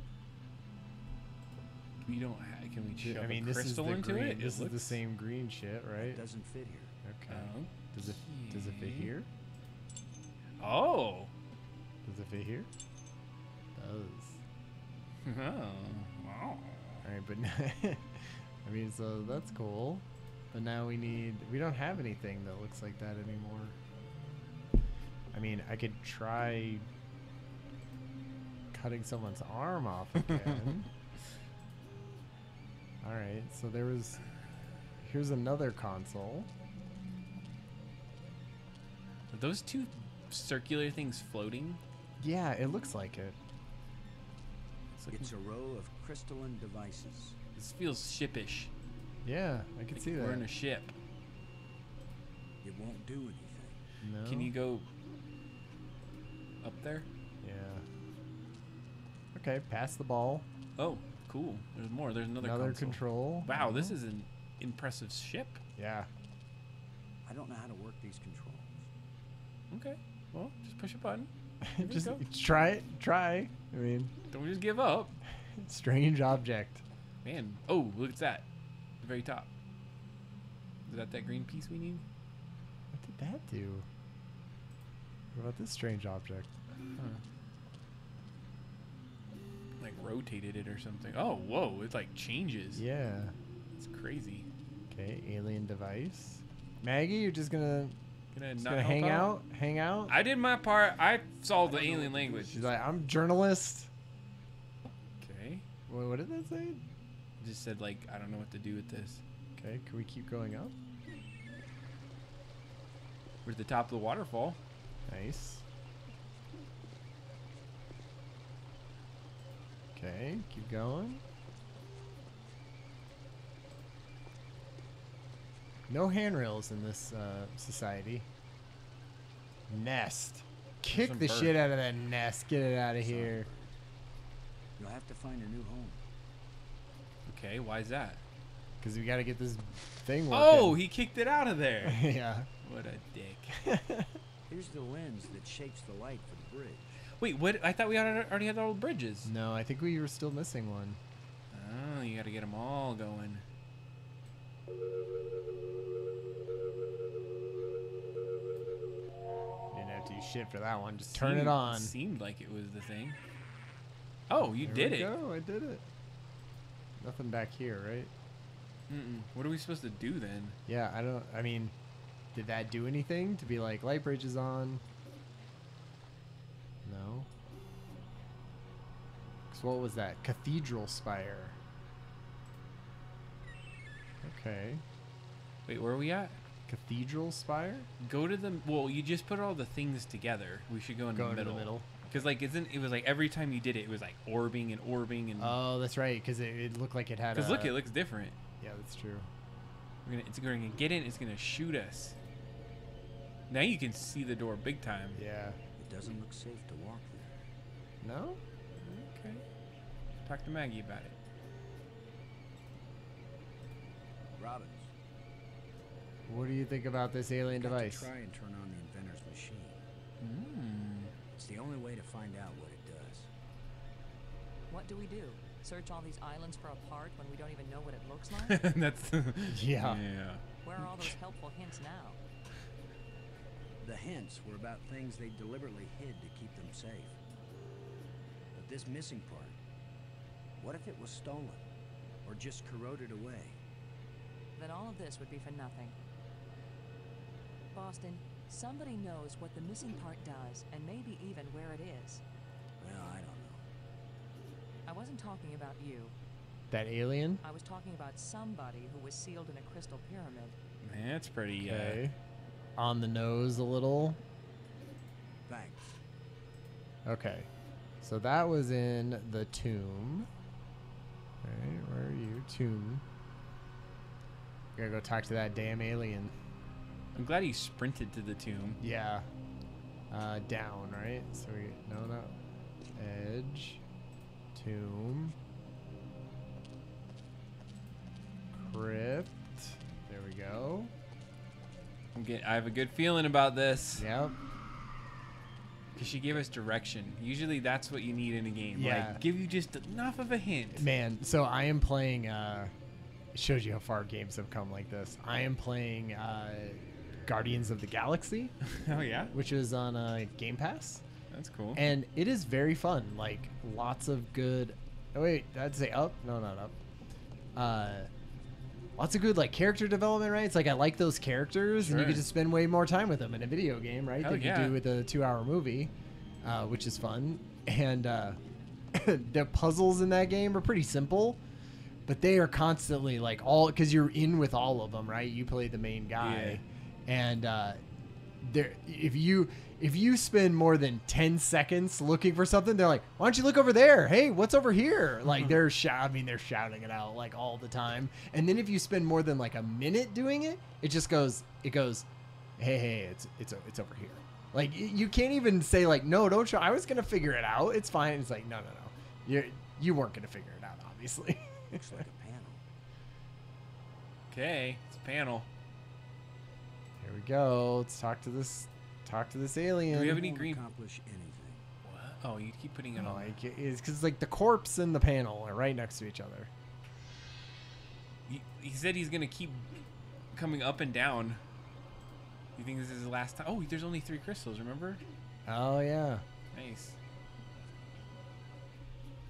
We don't have, can we shove I mean, a this is crystal the into green. it? This is the looks- same green shit, right? It doesn't fit here. Okay. Does it fit Okay. here? Oh. Does it fit here? Does. Oh. Wow. All right, but I mean, so that's cool. But now we don't have anything that looks like that anymore. I mean, I could try cutting someone's arm off again. All right, so here's another console. Are those two circular things floating? Yeah, it looks like it. It's a row of crystalline devices. This feels shipish. Yeah, I can Like see that. we're in a ship. It won't do anything. No? Can you go up there? Yeah. Okay, pass the ball. Oh, cool. There's more. There's another console. control. Wow, this is an impressive ship. Yeah. I don't know how to work these controls. Okay. Well, just push a button. Here we Just go. try it. Try. I mean, Don't just give up. strange object. Man. Oh, look at that. The very top. Is that green piece we need? What did that do? What about this strange object? Huh. Like rotated it or something. Oh, whoa. It like changes. Yeah. It's crazy. Okay, alien device. Maggie, you're just gonna Just not help hang out? Hang out? I did my part. I solved the alien language. She's like, I'm journalist. Okay. What did that say? Just said like I don't know what to do with this. Okay, can we keep going up? We're at the top of the waterfall. Nice. Okay, keep going. No handrails in this society. Nest. Kick some the bird. shit out of that nest. Get it out of here. You'll have to find a new home. Okay, why is that? Because we got to get this thing working. Oh, he kicked it out of there. yeah. What a dick. Here's the lens that shapes the light for the bridge. Wait, what? I thought we already had all the bridges. No, I think we were still missing one. Oh, you got to get them all going. Didn't have to do shit for that one. Just turn it Seemed- on. Seemed like it was the thing. Oh, you There did we it. go, I did it. Nothing back here, right? What are we supposed to do then? Yeah, I mean, did that do anything to be like, light bridge is on? No. So what was that? Cathedral spire. Okay. Wait, where are we at? Cathedral spire? Go to the. Well, you just put all the things together. We should go in Go the into middle. the middle. Because like it was like every time you did it, it was like orbing and orbing and. Oh, that's right, because it looked like it had Because a... look, it looks different. Yeah, that's true. It's gonna get in. It's gonna shoot us. Now you can see the door big time. Yeah. It doesn't look safe to walk there. No? Okay. Talk to Maggie about it. Robbins, What do you think about this alien got device? to try and turn on the inventor's machine. Mm. It's the only way to find out what it does. What do we do? Search all these islands for a part when we don't even know what it looks like? That's Yeah. yeah. Where are all those helpful hints now? The hints were about things they deliberately hid to keep them safe. But this missing part, what if it was stolen? Or just corroded away? Then all of this would be for nothing. Boston, somebody knows what the missing part does, and maybe even where it is. Well, I don't know. I wasn't talking about you. That alien. I was talking about somebody who was sealed in a crystal pyramid. Man, that's pretty. Okay. On the nose a little. Thanks. Okay. So that was in the tomb. Alright, where are you? Tomb. Gotta go talk to that damn alien. I'm glad he sprinted to the tomb. Yeah. Down, right? So we no. Edge. Tomb. Crypt. There we go. I have a good feeling about this. Yep. Because she gave us direction. Usually that's what you need in a game. Yeah. Like, give you just enough of a hint. Man, so I am playing, it shows you how far games have come like this. I am playing Guardians of the Galaxy, Oh, yeah? which is on Game Pass. That's cool. And it is very fun. Like, lots of good... Oh, wait, I'd say up? No, not up. Lots of good, like, character development, right? It's like, I like those characters, and you Sure. get to spend way more time with them in a video game, right? Hell Than yeah. you do with a 2-hour movie, which is fun. And the puzzles in that game are pretty simple, but they are constantly, like, all... Because you're in with all of them, right? You play the main guy. And if you spend more than 10 seconds looking for something, they're like, why don't you look over there? Hey, what's over here? Like they're shouting it out like all the time. And then if you spend more than like a minute doing it, it goes, hey, it's over here. Like you can't even say like, no, don't show. I was going to figure it out. It's fine. It's like, no. You weren't going to figure it out, obviously. Looks like a panel. Okay, it's a panel. Here we go. Let's talk to this alien. Do we have any Won't green? accomplish anything. What? Oh, you keep putting it on. Like it's because like the corpse and the panel are right next to each other. He said he's gonna keep coming up and down. You think this is the last time? Oh, there's only 3 crystals. Remember? Oh yeah. Nice.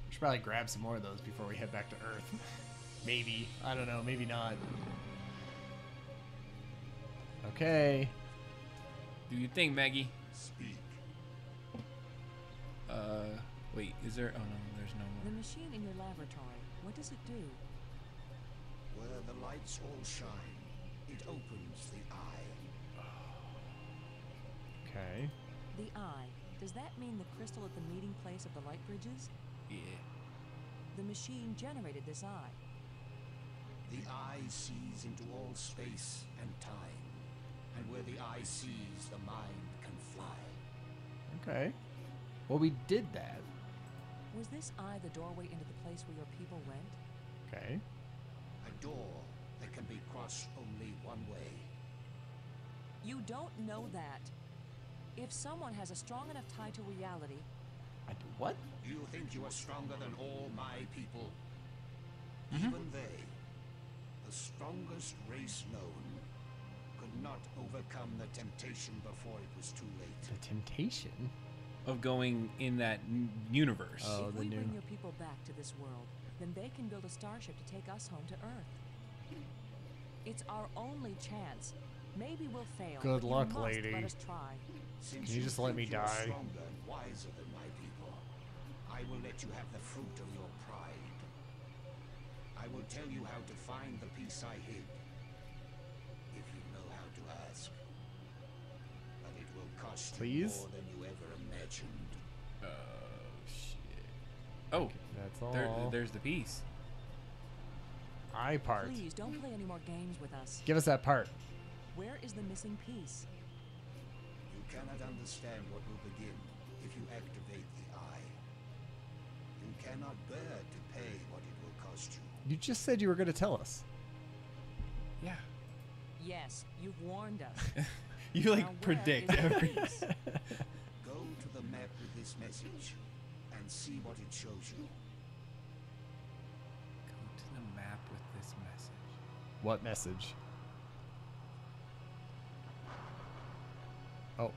We should probably grab some more of those before we head back to Earth. Maybe. I don't know. Maybe not. Okay. Do you think, Maggie? Speak. Wait. Is there? Oh no, there's no The more. machine in your laboratory, what does it do? Where the lights all shine, it opens the eye. Okay. The eye. Does that mean the crystal at the meeting place of the light bridges? Yeah. The machine generated this eye. The eye sees into all space and time. And where the eye sees, the mind can fly. Okay. Well, we did that. Was this eye the doorway into the place where your people went? Okay. A door that can be crossed only one way. You don't know that. If someone has a strong enough tie to reality, What? You think you are stronger than all my people? Even they, the strongest race known, could not overcome the temptation before it was too late. The temptation? Of going in that universe. Oh, if the we new. bring your people back to this world, then they can build a starship to take us home to Earth. It's our only chance. Maybe we'll fail. Good but luck, you must lady. Let us try. Since Can you just let think me you are die? Stronger and wiser than my people, I will let you have the fruit of your pride. I will tell you how to find the piece I hid, if you know how to ask. But it will cost you Please? more than you ever imagined. Oh shit. Oh, That's all. there's the piece. Eye part. Please don't play any more games with us. Give us that part. Where is the missing piece? You cannot understand what will begin if you activate the eye. You cannot bear to pay what it will cost you. You just said you were going to tell us. Yeah. Yes, you've warned us. You like Now where predict is the every. piece? Go to the map with this message and see what it shows you. What message? Oh,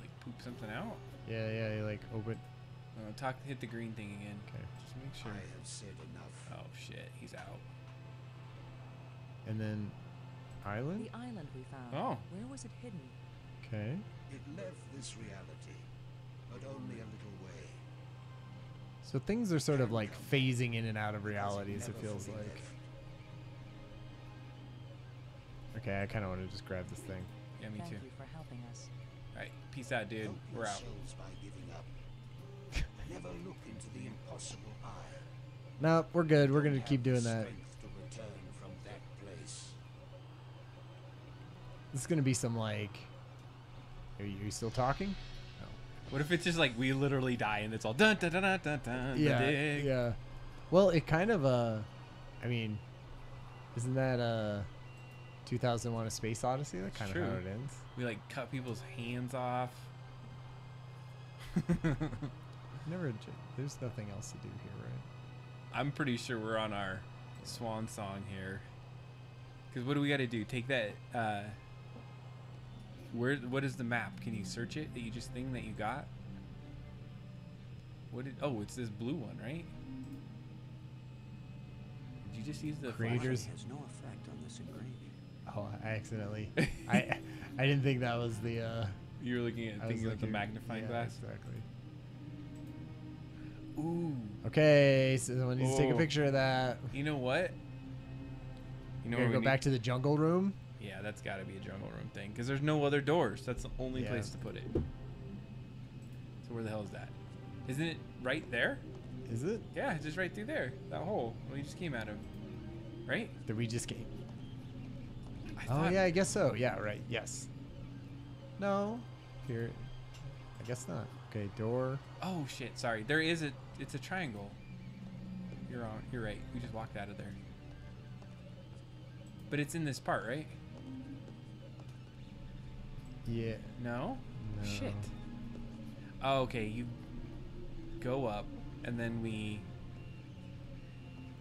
Like poop something out. yeah. You like open. Hit the green thing again. Okay. Just make I sure. have said enough. Oh shit, he's out. And then island. The island we found. Oh. Where was it hidden? Okay. It left this reality, but only a little way. So things are sort of like phasing in and out of realities. It Never feels fully like. left. Okay, I kind of want to just grab this thing. Yeah, me Thank too. you for helping us. All right, peace out, dude. Help We're out. yourselves by giving up. Never look into the impossible eye. No, we're good. We're gonna Have keep the doing that. strength to return from that place. This is gonna be some like. Are you still talking? What if it's just like we literally die and it's all dun dun dun dun dun dun? Yeah, the dig? yeah. Well, it kind of I mean, isn't that 2001: A Space Odyssey? That kind of how True. it ends. We like cut people's hands off. Never. There's nothing else to do here, right? I'm pretty sure we're on our swan song here. Cause what do we got to do? Take that. What is the map? Can you search it? That you just thing that you got. What did? Oh, it's this blue one, right? Did you just use the Creators. It has no effect on this engraving. Oh, I accidentally. I didn't think that was the. You were looking at I was things with the looking- magnifying yeah, glass. Exactly. Ooh. Okay, so someone needs to take a Oh. picture of that. You know what? You know We're where gonna we go back to the jungle room. Yeah, that's got to be a jungle room thing because there's no other doors. That's the only Yeah. place to put it. So where the hell is that? Isn't it right there? Is it? Yeah, it's just right through there. That hole we just came out of. Right? Did we just get? I Oh thought- yeah, I guess so. Yeah, right. Yes. No. Here. I guess not. Okay, door. Oh shit! Sorry. There is a. It's a triangle. You're on. You're right. We just walked out of there. But it's in this part, right? Yeah. No. No. Shit. Oh, okay. You go up, and then we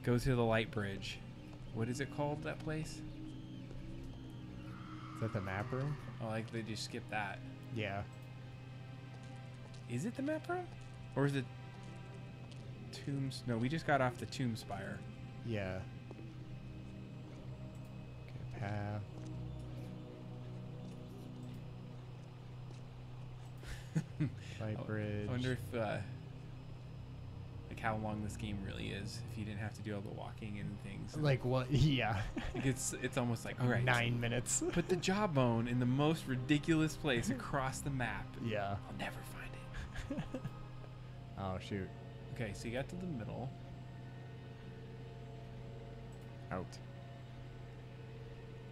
go to the light bridge. What is it called? That place? Is that the map room? Oh, like they just skipped that. Yeah. Is it the map room, or is it tombs? No, we just got off the tomb spire. Yeah. Okay, path. Light bridge. I wonder if like how long this game really is. If you didn't have to do all the walking and things. Like what? Yeah. Like it's almost like all right. 9 minutes. Put the jawbone in the most ridiculous place across the map. Yeah. I'll never find it. Oh shoot. Okay, so you got to the middle. Out.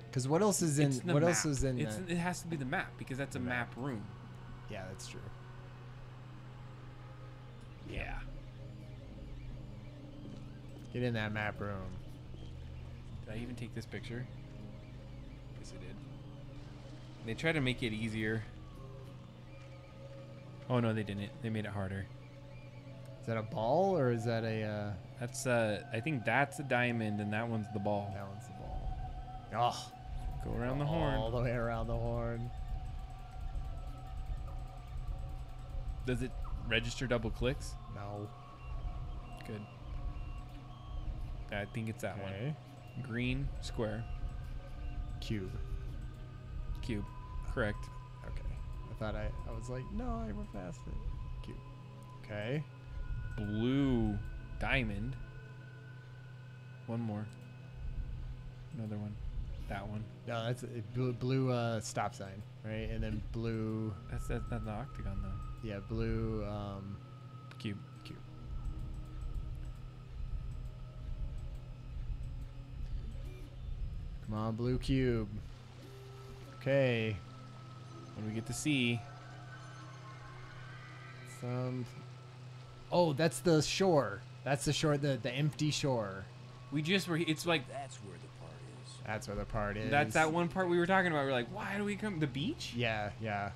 Because what else is in? It's the What map. else is in? It has to be the map because that's a map room. Yeah, that's true. Yeah. Get in that map room. Did I even take this picture? Yes, I did. They try to make it easier. Oh no, they didn't. They made it harder. Is that a ball or is that a? That's I think that's a diamond and that one's the ball. That one's the ball. Oh. Go around the All horn. the way around the horn. Does it register double clicks? No. Good. I think it's that one. Okay. Green square Cube. cube. Correct. Okay. I thought I was like, no, I went past it. Cube. Okay. Blue diamond. One more. Another one. That one. No, that's a blue stop sign, right? And then blue, That's not the octagon though. yeah, blue Cube. cube. Come on, blue cube. Okay. What do we get to see? Some. Oh, that's the shore. That's the shore. The empty shore. We just were. It's like That's where the part is. That's where the part is. that's that one part we were talking about. We're like, why do we come the beach? Yeah, yeah.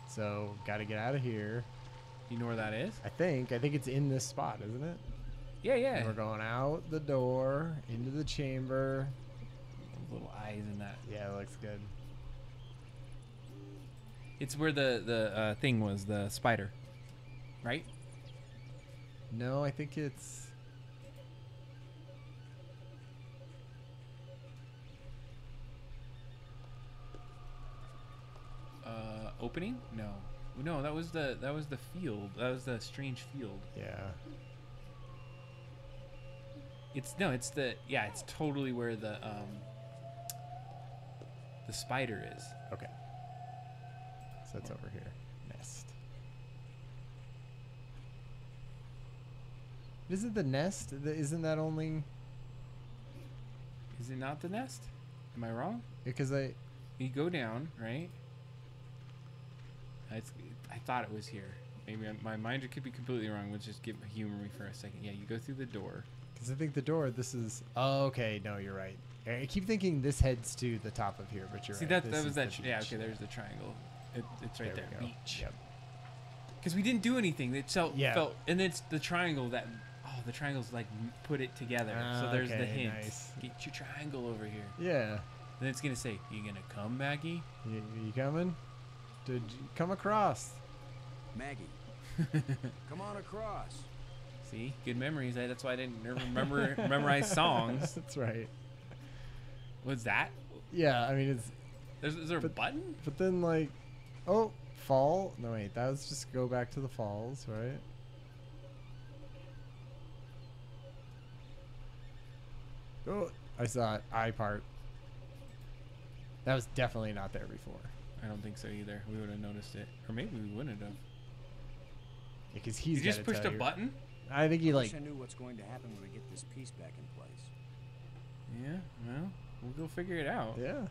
So gotta get out of here. You know where that is? I think it's in this spot, isn't it? Yeah, yeah. And we're going out the door into the chamber. Those little eyes in that. Yeah, it looks good. It's where the thing was, the spider, right? No, I think it's. Opening? No, that was the field. That was the strange field. Yeah. It's totally where the spider is. Okay. So it's over here. Nest. Isn't the nest? Isn't that only? Is it not the nest? Am I wrong? Because You go down, right? I thought it was here. Maybe my mind could be completely wrong. Let's just humor me for a second. Yeah, you go through the door. Because I think the door. This is. Oh, okay. No, you're right. I keep thinking this heads to the top of here, but you're See, right. that This was is that. the Yeah, beach. okay. There's the triangle. It's right there. we go. Beach. Yep. Because we didn't do anything. It Yeah. felt, and it's the triangle that. Oh, the triangle's like put it together. So there's the Okay, hint. nice. Get your triangle over here. Yeah. Then it's gonna say, "You gonna come, Maggie?" You coming? Did you come across? Maggie, come on across. See, good memories. That's why I didn't remember memorize songs. That's right. What's that? Yeah, I mean it's. Is there a button? But then like, oh, fall. No wait, that was just go back to the falls, right? Oh, I saw it. Eye part. That was definitely not there before. I don't think so either. We would have noticed it, or maybe we wouldn't have. Because he's You just gotta pushed tell a you. button? I think he I like. wish I knew what's going to happen when we get this piece back in place. Yeah. Well, we'll go figure it out. Yeah.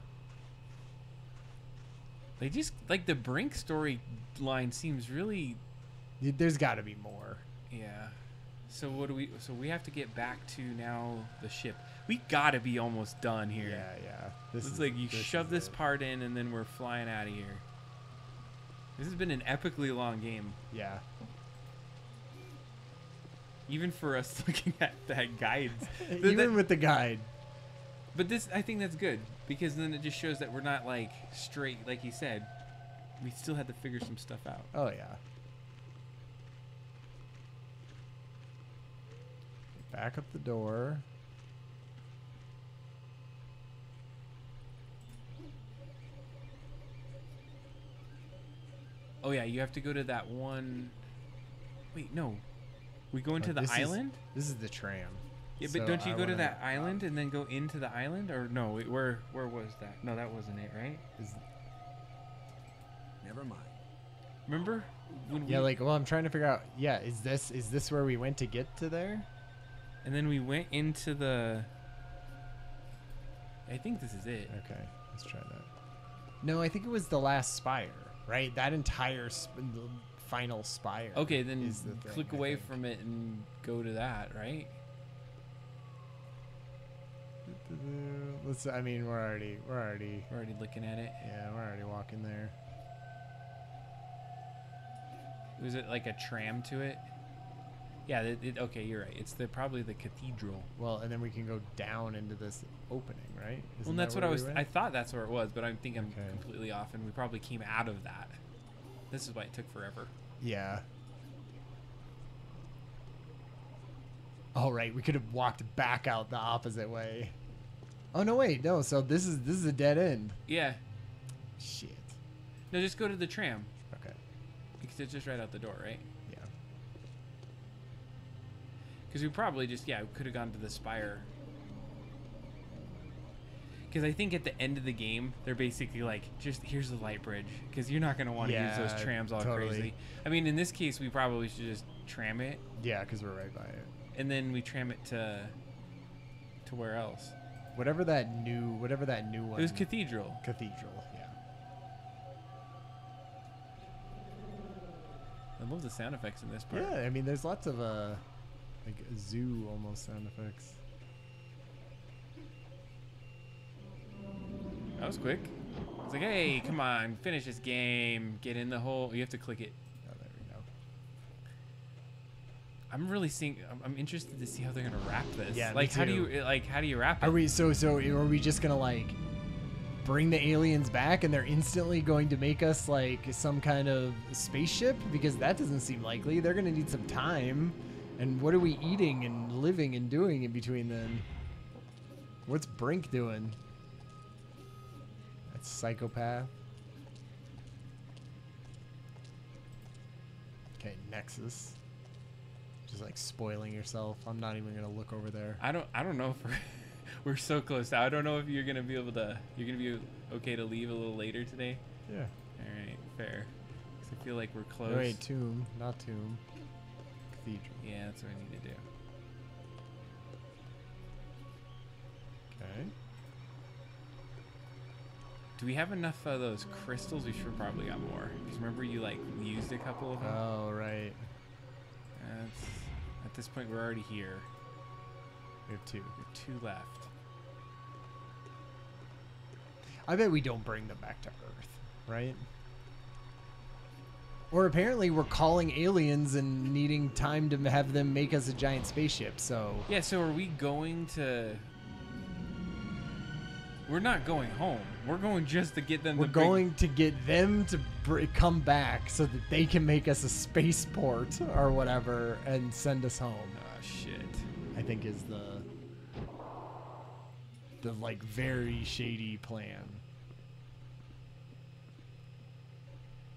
They just like the Brink storyline seems really. There's got to be more. Yeah. So what do we? So we have to get back to now the ship. We gotta be almost done here. Yeah. It's like you shove is this it. part in, and then we're flying out of here. This has been an epically long game, Yeah. even for us looking at that guides. Even with the guide. But this, I think that's good because then it just shows that we're not like straight, like you said. We still had to figure some stuff out. Oh yeah. Back up the door. Oh yeah, you have to go to that one. Wait, no. We go into Oh, the this is- island. This is the tram. Yeah, but So don't you I go to wanna- that island and then go into the island, or no? Where was that? No, that wasn't it, right? Never mind. Remember? When Yeah, like, well, I'm trying to figure out. Yeah, is this where we went to get to there? And then we went into the. I think this is it. Okay, let's try that. No, I think it was the last spire, right? That entire the final spire. Okay, then is the thing, click I away think. from it and go to that, right? Let's. I mean, we're already. We're already looking at it. Yeah, we're already walking there. Was it like a tram to it? Yeah. Okay, you're right. It's probably the cathedral. Well, and then we can go down into this opening, right? Well, Isn't and that's that what I where was. we I went? thought that's where it was, but I think I'm Okay. completely off, and we probably came out of that. This is why it took forever. Yeah. Oh right, we could have walked back out the opposite way. Oh no, wait, no. So this is a dead end. Yeah. Shit. No, just go to the tram Okay. because it's just right out the door, right? Yeah. Because we probably just could have gone to the spire. Because I think at the end of the game, they're basically like, just here's the light bridge. Because you're not going to want to use Yeah, those trams all totally. crazy. I mean, in this case, we probably should just tram it. Yeah, because we're right by it. And then we tram it to where else? Whatever that new one. It was Cathedral. Cathedral. Yeah. I love the sound effects in this part. Yeah, I mean, there's lots of like zoo almost sound effects. That was quick. It's like, hey, come on, finish this game. Get in the hole. You have to click it. Oh, there we go. I'm really seeing. I'm interested to see how they're gonna wrap this. Yeah, me like how do too. you wrap it? Are we so are we just gonna like bring the aliens back and they're instantly going to make us like some kind of spaceship? Because that doesn't seem likely. They're gonna need some time. And what are we eating and living and doing in between then? What's Brink doing? That's psychopath. Okay, Nexus. Just like spoiling yourself. I'm not even gonna look over there. I don't know if we're so close. I don't know if you're gonna be able to. You're gonna be okay to leave a little later today. Yeah. All right, fair. 'Cause I feel like we're close. Oh, wait, Tomb, not Tomb. Cathedral. Yeah, that's what I need to do. Okay. Do we have enough of those crystals? We should probably got more. Because remember you like used a couple of them. Oh, right. That's, at this point, we're already here. We have 2. We have 2 left. I bet we don't bring them back to Earth, right? Or apparently we're calling aliens and needing time to have them make us a giant spaceship, so... Yeah, so are we going to... We're not going home. We're going just to get them We're to bring... going to get them to come back so that they can make us a spaceport or whatever and send us home. Oh, shit. I think is the like very shady plan.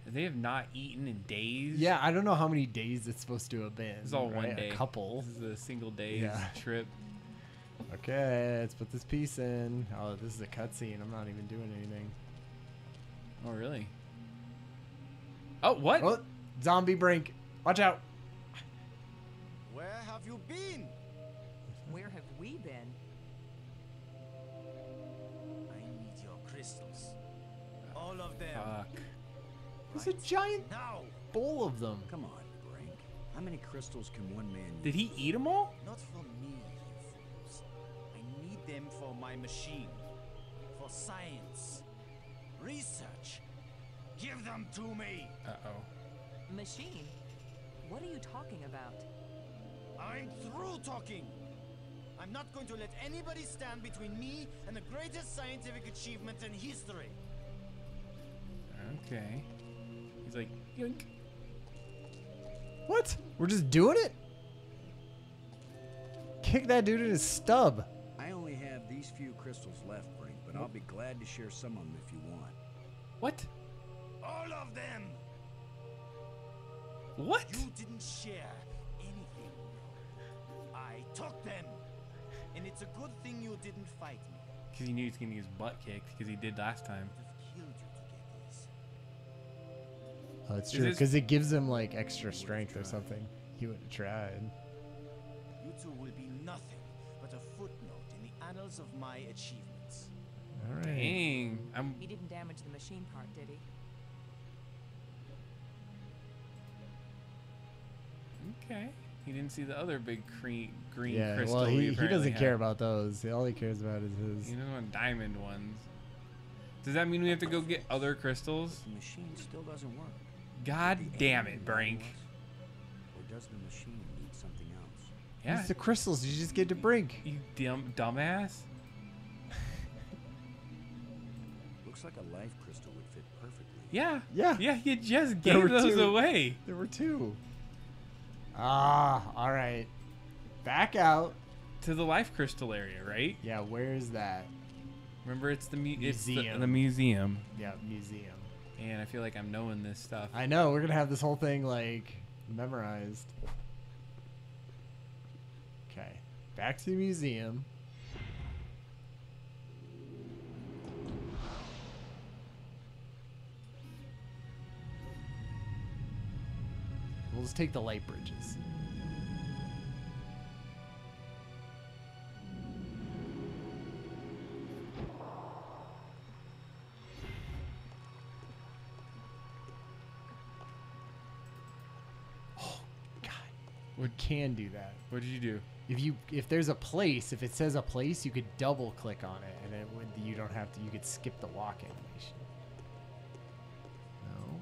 They have not eaten in days? Yeah, I don't know how many days it's supposed to have been. It's all right? one day. A couple. This is a single day Yeah. trip. Okay, let's put this piece in. Oh, this is a cutscene. I'm not even doing anything. Oh, really? Oh, what? Oh, zombie Brink. Watch out. Where have you been? Where have we been? I need your crystals. All of them. Fuck. There's a giant Now! bowl of them. Come on, Brink. How many crystals can one man Did use? he eat them all? Not for me, you fools. I need them for my machine. For science. Research. Give them to me! Uh-oh. Machine? What are you talking about? I'm through talking! I'm not going to let anybody stand between me and the greatest scientific achievement in history. Okay. He's like, yoink. What? We're just doing it? Kick that dude in his stub. I only have these few crystals left, Brink, but I'll be glad to share some of them if you want. What? All of them! What? You didn't share anything. I took them. And it's a good thing you didn't fight me. Because he knew he was going to get his butt kicked, because he did last time. I would have killed you to get these. Oh, it's Is true, this- because it gives him like extra strength or something. He would have tried. You two will be nothing but a footnote in the annals of my achievements. All right. Dang. He didn't damage the machine part, did he? Okay. He didn't see the other big green Yeah, crystal. well, he apparently doesn't care had. about those. All he cares about is his. He doesn't want diamond ones. Does that mean we have to go get other crystals? The machine still doesn't work. God The damn alien it, Brink. Or does the machine need something else? Yeah. It's the crystals. You just get to Brink. You dumbass. Looks like a life crystal would fit perfectly. Yeah. Yeah. Yeah, you just There gave were those 2. away. There were 2. Ah, all right. Back out. To the life crystal area, right? Yeah, where's that? Remember, it's the Museum. the museum. Yeah, museum. And I feel like I'm knowing this stuff. I know. We're gonna have this whole thing like memorized. Okay, back to the museum. We'll just take the light bridges. Oh, God. We can do that. What did you do? If there's a place, if it says a place, you could double click on it, and it would, you don't have to. You could skip the walk animation. No.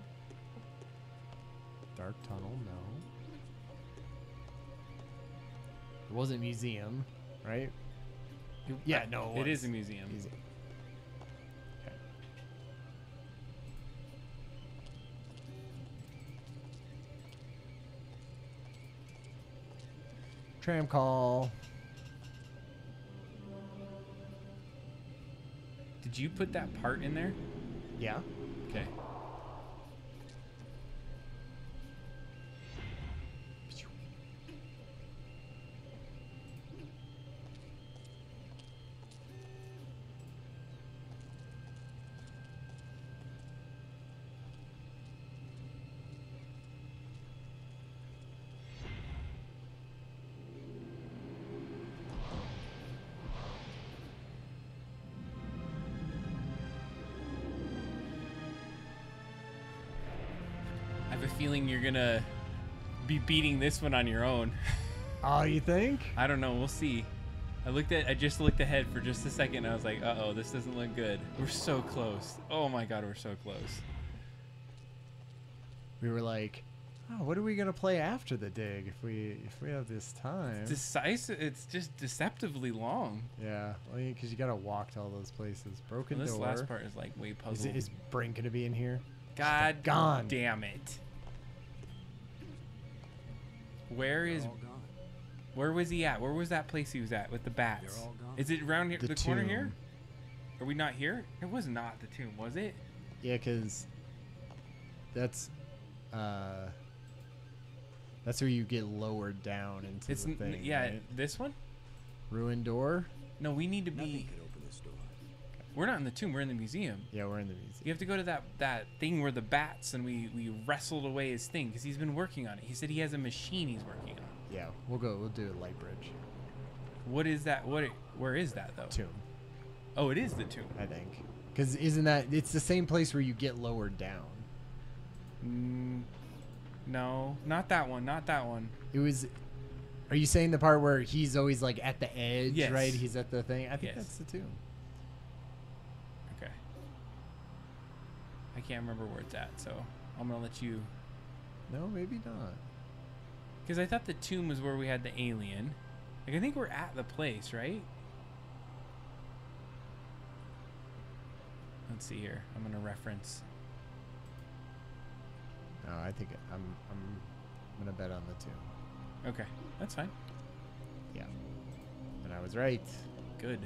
Dark tunnel, no. It wasn't museum, right? Yeah, no, It is was. a museum. Museum. Okay. Tram call. Did you put that part in there? Yeah. Okay. I have a feeling you're gonna be beating this one on your own. Oh, you think? I don't know. We'll see. I just looked ahead for just a second. And I was like, uh-oh, this doesn't look good. We're so close. Oh my God, we're so close. We were like, oh, what are we gonna play after the dig if we have this time? Decisive. It's just deceptively long. Yeah, well, because you gotta walk to all those places. Broken And this door. last part is like way puzzled. Is Brink gonna be in here? God gone. damn it. Where is... They're all gone. Where was he at? Where was that place he was at with the bats? They're all gone. Is it around here, The the corner tomb. here? Are we not here? It was not the tomb, was it? Yeah, because that's where you get lowered down into It's the thing. yeah, right? this one? Ruined door. No, we need to Nothing be. could open this door. We're not in the tomb. We're in the museum. Yeah, we're in the museum. You have to go to that thing where the bats and we wrestled away his thing because he's been working on it. He said he has a machine he's working on. Yeah, we'll go. We'll do a light bridge. What is that? Where is that though? Tomb, Oh, it is the tomb. I think. Because isn't that? It's the same place where you get lowered down. No, not that one. Not that one. It was. Are you saying the part where he's always like at the edge, Yes. right? He's at the thing. I think Yes. that's the tomb. Okay. I can't remember where it's at, so I'm gonna let you. No, maybe not. Because I thought the tomb was where we had the alien. Like I think we're at the place, right? Let's see here. I'm gonna reference. No, I think I'm gonna bet on the tomb. Okay, that's fine. Yeah, and I was right. Good.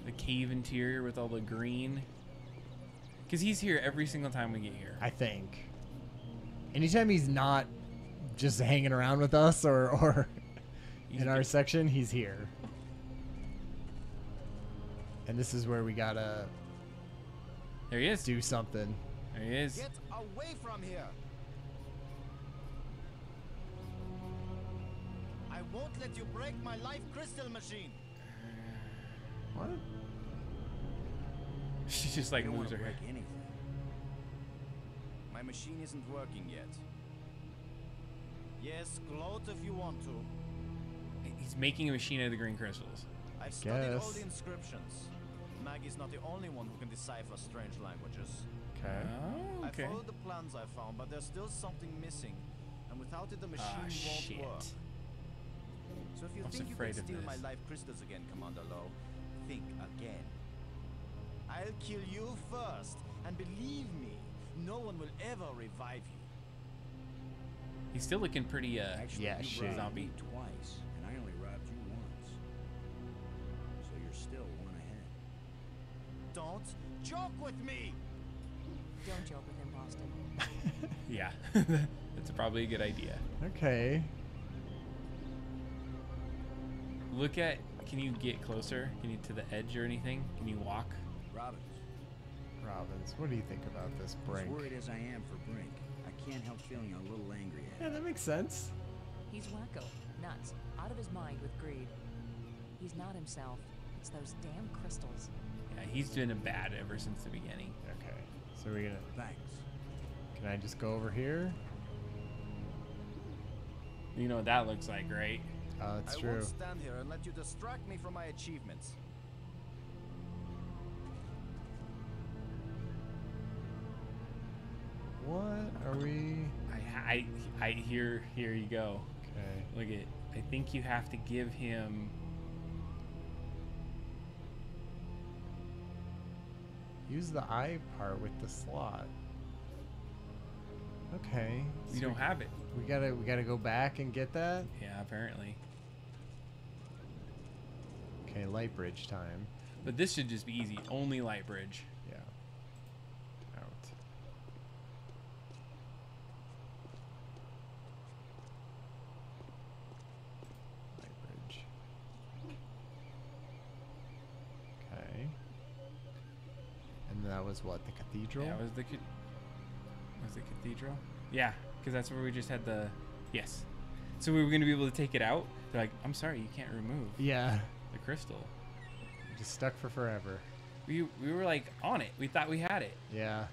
The cave interior with all the green. Because he's here every single time we get here. I think. Anytime he's not just hanging around with us or He's in our good. section, he's here. And this is where we gotta There he is. do something. There he is. Get away from here! I won't let you break my life crystal machine. What? She just like You don't moves her wanna hair. break anything. My machine isn't working yet. Yes, gloat if you want to. He's making a machine out of the green crystals. I've studied all Guess. the inscriptions. Maggie's not the only one who can decipher strange languages. Okay. Oh, okay. I followed the plans I found, but there's still something missing. And without it, the machine Ah, won't shit. work. So if you I was think you afraid can of steal my this. life crystals again, Commander Lowe, think again. I'll kill you first, and believe me, no one will ever revive you. He's still looking pretty Actually, Yeah, you shit. robbed Zombie. me twice, and I only robbed you once. So you're still one ahead. Don't joke with me! Don't joke with him, Boston. yeah. That's probably a good idea. Okay. Look at can you get closer? Can you to the edge or anything? Can you walk? Robbins, Robbins, what do you think about this Brink? as worried as I am for Brink, I can't help feeling a little angry at Yeah, him. that makes sense. He's wacko, nuts, out of his mind with greed. He's not himself. It's those damn crystals. Yeah, he's been a bad ever since the beginning. Okay. So we're gonna. Thanks. Can I just go over here? You know what that looks like, right? Oh, it's I true. won't stand here and let you distract me from my achievements. What are we? I here you go. Okay. Look at I think you have to give him. Use the eye part with the slot. Okay. We don't have it. We gotta go back and get that. Yeah, apparently. Okay, light bridge time. But this should just be easy. Only light bridge. Yeah. Out. Light bridge. Okay. And that was what, the cathedral? Yeah, was the cathedral? Yeah, because that's where we just had the. Yes. So we were going to be able to take it out. They're like, I'm sorry, you can't remove Yeah. the crystal. Just stuck for forever. We were like on it. We thought we had it. Yeah.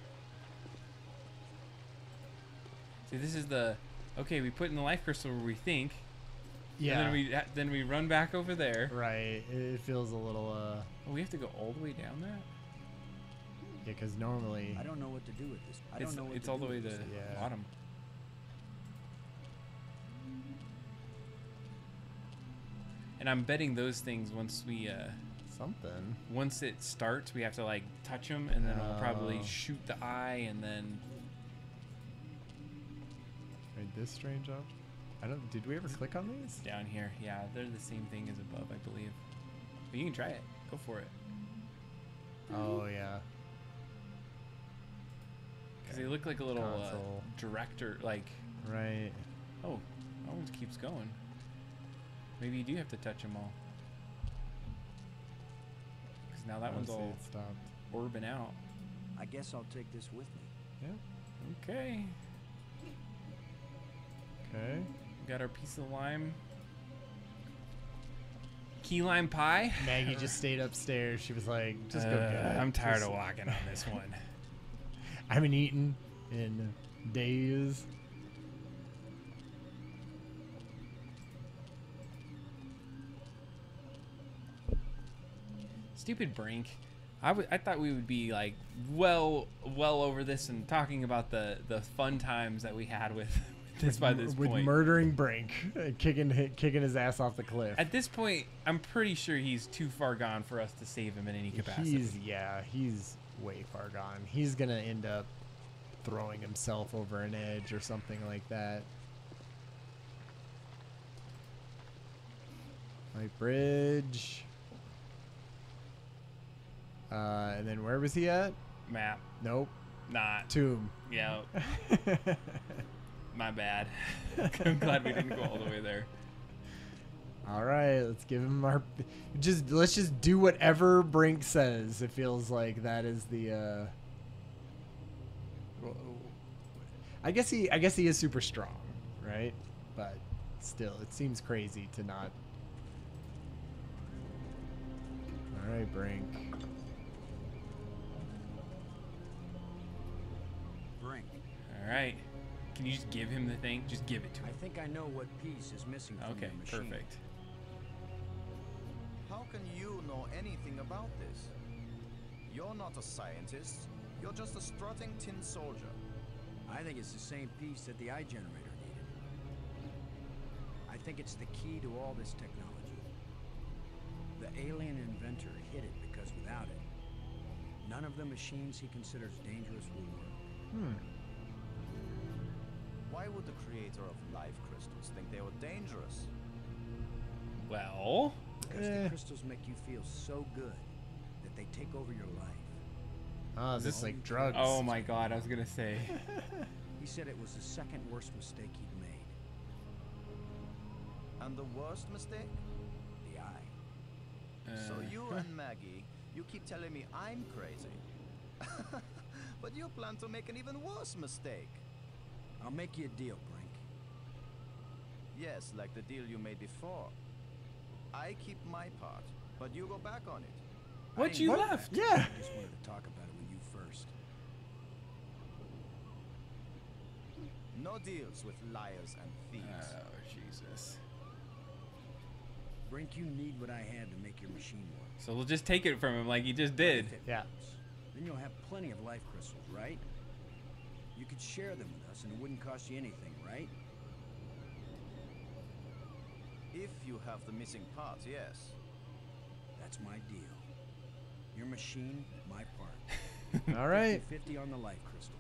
See, this is the. Okay, we put in the life crystal where we think. Yeah. And then we run back over there. Right. It feels a little Oh, we have to go all the way down that. yeah, because normally I don't know what to do with this. I don't know what It's to all do the way with to this. Yeah. the bottom. And I'm betting those things once it starts, we have to like touch them, and then it'll probably Oh. shoot the eye, and then Right, this strange up. Did we ever click on these? down here. Yeah, they're the same thing as above, I believe. But you can try it. Go for it. Oh yeah. Because they look like a little Console. director, like. Right. Oh, that one keeps going. Maybe you do have to touch them all. Because now that one's Honestly, all it stopped. orbing out. I guess I'll take this with me. Yeah. Okay. Okay. We got our piece of lime. Key lime pie. Maggie just stayed upstairs. She was like, just go get it. I'm tired Just- of walking on this one. I haven't eaten in days. Stupid Brink. I thought we would be like well over this and talking about the fun times that we had with this by this with point. murdering Brink, kicking his ass off the cliff. At this point, I'm pretty sure he's too far gone for us to save him in any capacity. He's way far gone. He's gonna end up throwing himself over an edge or something like that. Light bridge. And then where was he at? Map. Nope. Not. Tomb. Yeah. My bad. I'm glad we didn't go all the way there. All right, let's give him our. Let's just do whatever Brink says. It feels like that is the. I guess he is super strong, right? But still, it seems crazy to not. All right, Brink. Brink, All right. Can you just give him the thing? Just give it to I him. think I know what piece is missing from Okay, your machine. perfect. How can you know anything about this? You're not a scientist. You're just a strutting tin soldier. I think it's the same piece that the eye generator needed. I think it's the key to all this technology. The alien inventor hid it because without it, none of the machines he considers dangerous will work. Why would the creator of life crystals think they were dangerous? Well, Because the crystals make you feel so good that they take over your life. Oh, this is like drugs. oh my God, I was gonna say. He said it was the second worst mistake he'd made. And the worst mistake? The eye. So you and Maggie, you keep telling me I'm crazy. But you plan to make an even worse mistake. I'll make you a deal, Brink. Yes, like the deal you made before. I keep my part, but you go back on it. What, you left? Yeah. I just wanted to talk about it with you first. No deals with liars and thieves. Oh Jesus. Brink, you need what I had to make your machine work. So we'll just take it from him like he just But did. if it Yeah. works, then you'll have plenty of life crystals, right? You could share them with us and it wouldn't cost you anything, right? If you have the missing parts, yes. That's my deal. Your machine, my part. All right. 50 on the life crystals.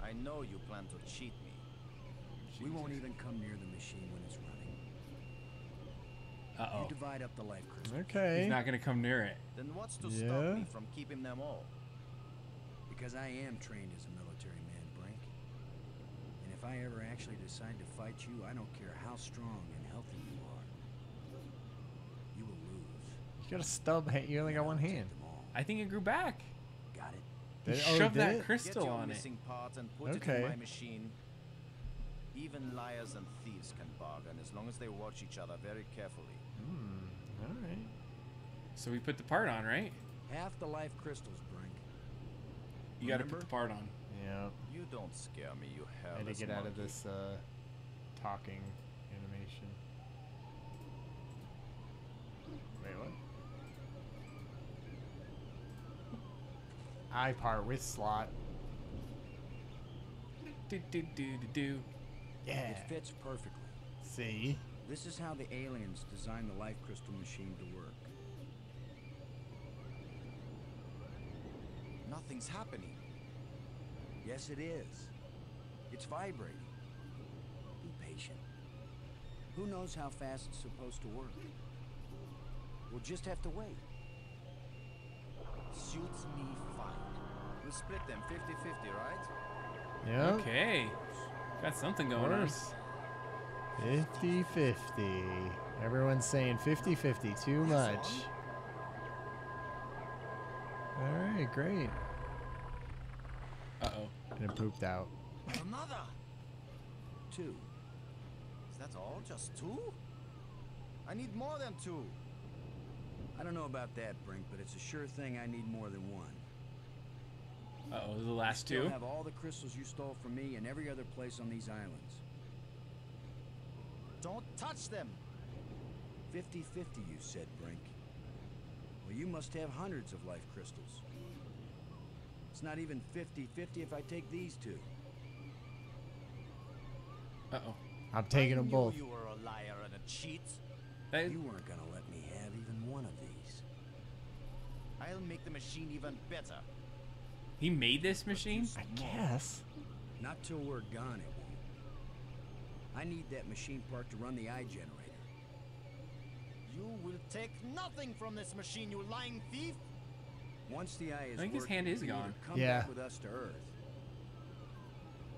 I know you plan to cheat me. We won't even come near the machine when it's running. Uh-oh. You divide up the life crystals. Okay. He's not going to come near it. Then what's to Yeah. stop me from keeping them all? Because I am trained as a military man, Brink. And if I ever actually decide to fight you, I don't care how strong and healthy you are. You will lose. You got a stub hand. You only got one I'll take hand. them all. I think it grew back. Got it? He Oh, shoved did that it? Get crystal your on it. missing parts and put it Okay. in my machine. Even liars and thieves can bargain as long as they watch each other very carefully. All right. So we put the part on, right? Half the life crystals, Brink. You got to put Remember? the part on. Yeah. You don't scare me, you I had hairless to get out of monkey. this talking animation. Wait, what? I part with slot. Do, do, do, do, do. Yeah. It fits perfectly. See? This is how the aliens designed the life crystal machine to work. Nothing's happening. Yes, it is. It's vibrating. Be patient. Who knows how fast it's supposed to work? We'll just have to wait. Suits me fine. We'll split them 50-50, right? Yeah. Okay. Got something going on. Course. 50-50. Everyone's saying 50-50. Too much. All right, great. Uh-oh. And it pooped out. Another! 2. Is that all? Just 2? I need more than 2. I don't know about that, Brink, but it's a sure thing I need more than 1. Uh-oh, the last Still two. have all the crystals you stole from me and every other place on these islands. Don't touch them! 50-50, you said, Brink. Well, you must have hundreds of life crystals. It's not even 50-50 if I take these 2. Uh-oh. I'm taking I them knew both. you were a liar and a cheat. That, You weren't gonna let me have even one of these. I'll make the machine even better. he made this machine? I guess. Not till we're gone, it won't. I need that machine part to run the eye generator. You will take nothing from this machine, you lying thief! Once the eye is I think his working, hand is you can gone. either come Yeah. back with us to Earth,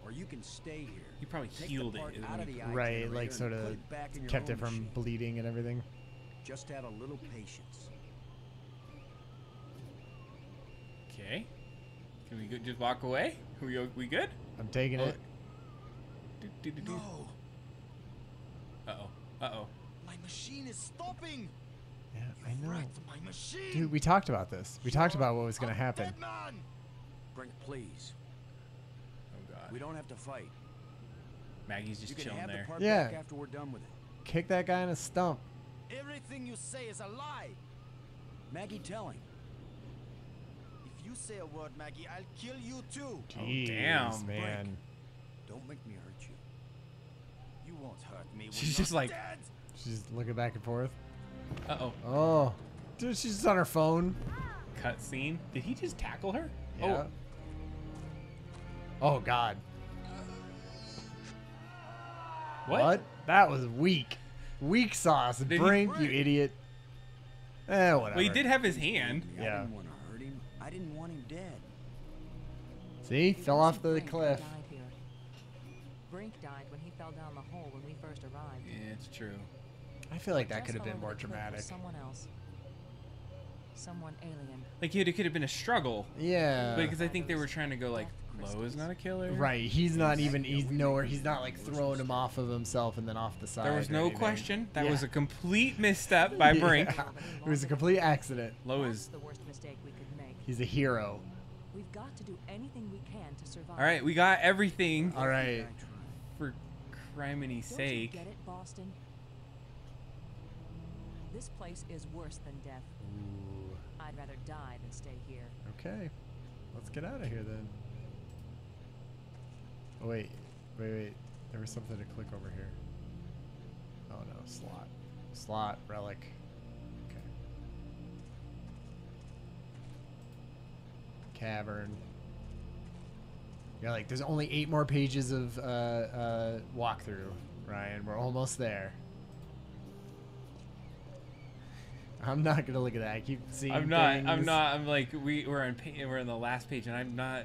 or you can stay here. He probably Take healed the it. part is out when of he- the eye Right, generator like and sort put of it back in your kept own it from machine. bleeding and everything. Just have a little patience. Okay. Can we just walk away? We good? I'm taking Oh. it. Do, do, do, do. No! Uh-oh. Uh-oh. My machine is stopping! Yeah, I know. Wrecked my machine! Dude, we talked about this. We talked about what was going A to happen. dead man! Brink, please. Oh, God. We don't have to fight. Maggie's You just can chilling have there. the part Yeah. back after we're done with it. Kick that guy in the stump. Everything you say is a lie! Maggie, tell him. If you say a word, Maggie, I'll kill you too! Jeez, damn, man. Don't make me hurt you. You won't hurt me when She's you're just like- dead! She's looking back and forth. Uh-oh. Oh. Dude, she's just on her phone. Cutscene. Did he just tackle her? Yeah. Oh, God. Oh, what? That was weak. Weak sauce. Did he- Brink, you idiot. Whatever. Well, he did have his hand. I Yeah. didn't want to hurt him. I didn't want him dead. See? It Fell off wasn't the Brink who cliff. died here. Brink died when he fell down the hole when we first arrived. Yeah, it's true. I feel like that Just could have fell been over more the cliff was dramatic. Someone else. Someone alien. Like, it could have been a struggle. Yeah. Because I think they were trying to go, like, Lo is not a killer. Right. He's not even, he's nowhere. He's not like throwing him off of himself and then off the side. There was or no anything. question. That Yeah. was a complete misstep by Brink. Yeah. It was a complete accident. Lo That's is... the worst mistake we could make. He's a hero. We've got to do anything we can to survive. All right, we got everything All right. I tried. for criminy Don't sake. you get it, Boston? This place is worse than death. Ooh. I'd rather die than stay here. Okay. Let's get out of here then. Oh, wait. Wait. There was something to click over here. Oh no, slot. Slot, relic. Okay. Cavern. Yeah, like there's only 8 more pages of walkthrough, Ryan. We're almost there. I'm not gonna look at that. I keep seeing. I'm not. things. I'm not. I'm like we're in the last page, and I'm not.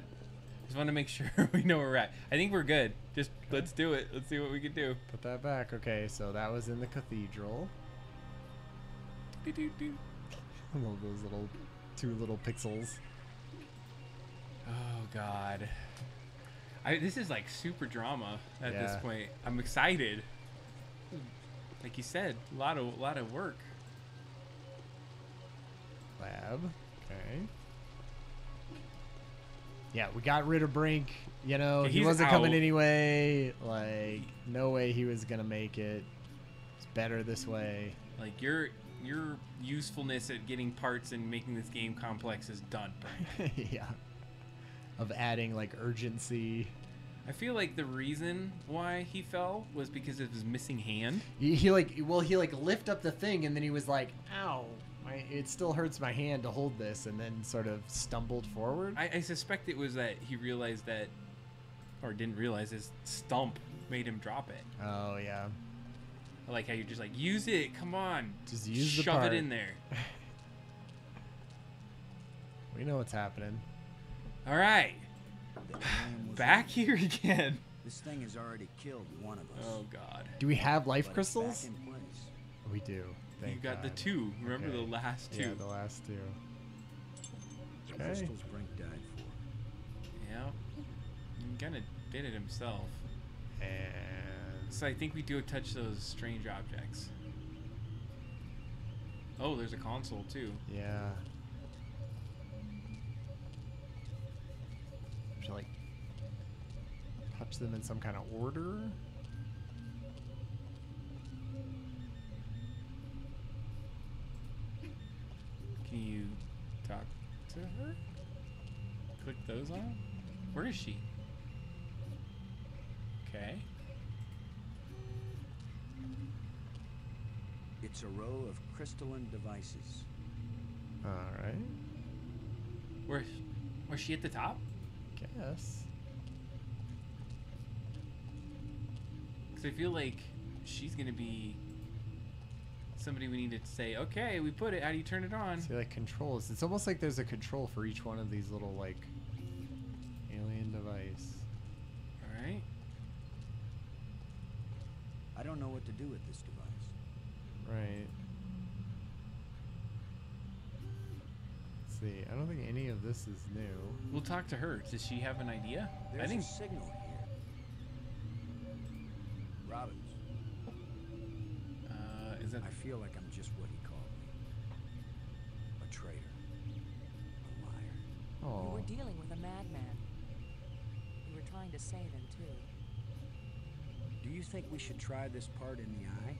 Just want to make sure we know where we're at. I think we're good. Just let's do it. Let's see what we can do. Put that back. Okay, so that was in the cathedral. Do-do-do. I love those little 2 little pixels. Oh God. This is like super drama at this Yeah. point. I'm excited. Like you said, a lot of work. Lab. Okay. Yeah, we got rid of Brink. You know, Yeah, he he's wasn't coming out. anyway. Like, no way he was gonna make it. It's better this way. Like your usefulness at getting parts and making this game complex is done. Yeah. Of adding like urgency. I feel like the reason why he fell was because of his missing hand. He lift up the thing and then he was like, "Ow, it still hurts my hand to hold this," and then sort of stumbled forward. I suspect it was that he realized that, or didn't realize his stump made him drop it. Oh yeah. I like how you're just like, use it, come on, Just use the shove part. it in there. We know what's happening. All right, The alarm was back on. here again. This thing has already killed one of us. Oh God, Do we have but life it's crystals? back in place. We do. Thank you got God. the 2. Remember Okay. the last 2? Yeah, the last 2. The Okay. crystals Brink died for. Yeah, he kind of did it himself. And So I think we do touch those strange objects. Oh, there's a console too. yeah. Should like touch them in some kind of order? Can you talk to her? Click those on? Where is she? Okay. It's a row of crystalline devices. Alright. Where's she at the top? Guess. Because I feel like she's gonna be somebody we need to say, okay, we put it, how do you turn it on? See, like controls. It's almost like there's a control for each one of these little like alien device. Alright. I don't know what to do with this device. Right. Let's see. I don't think any of this is new. We'll talk to her. Does she have an idea? There's I think a signal here. Robbins, is that I feel like I'm just what he called me. A traitor. A liar. You Oh. were dealing with a madman. You were trying to save him, too. Do you think we should try this part in the eye?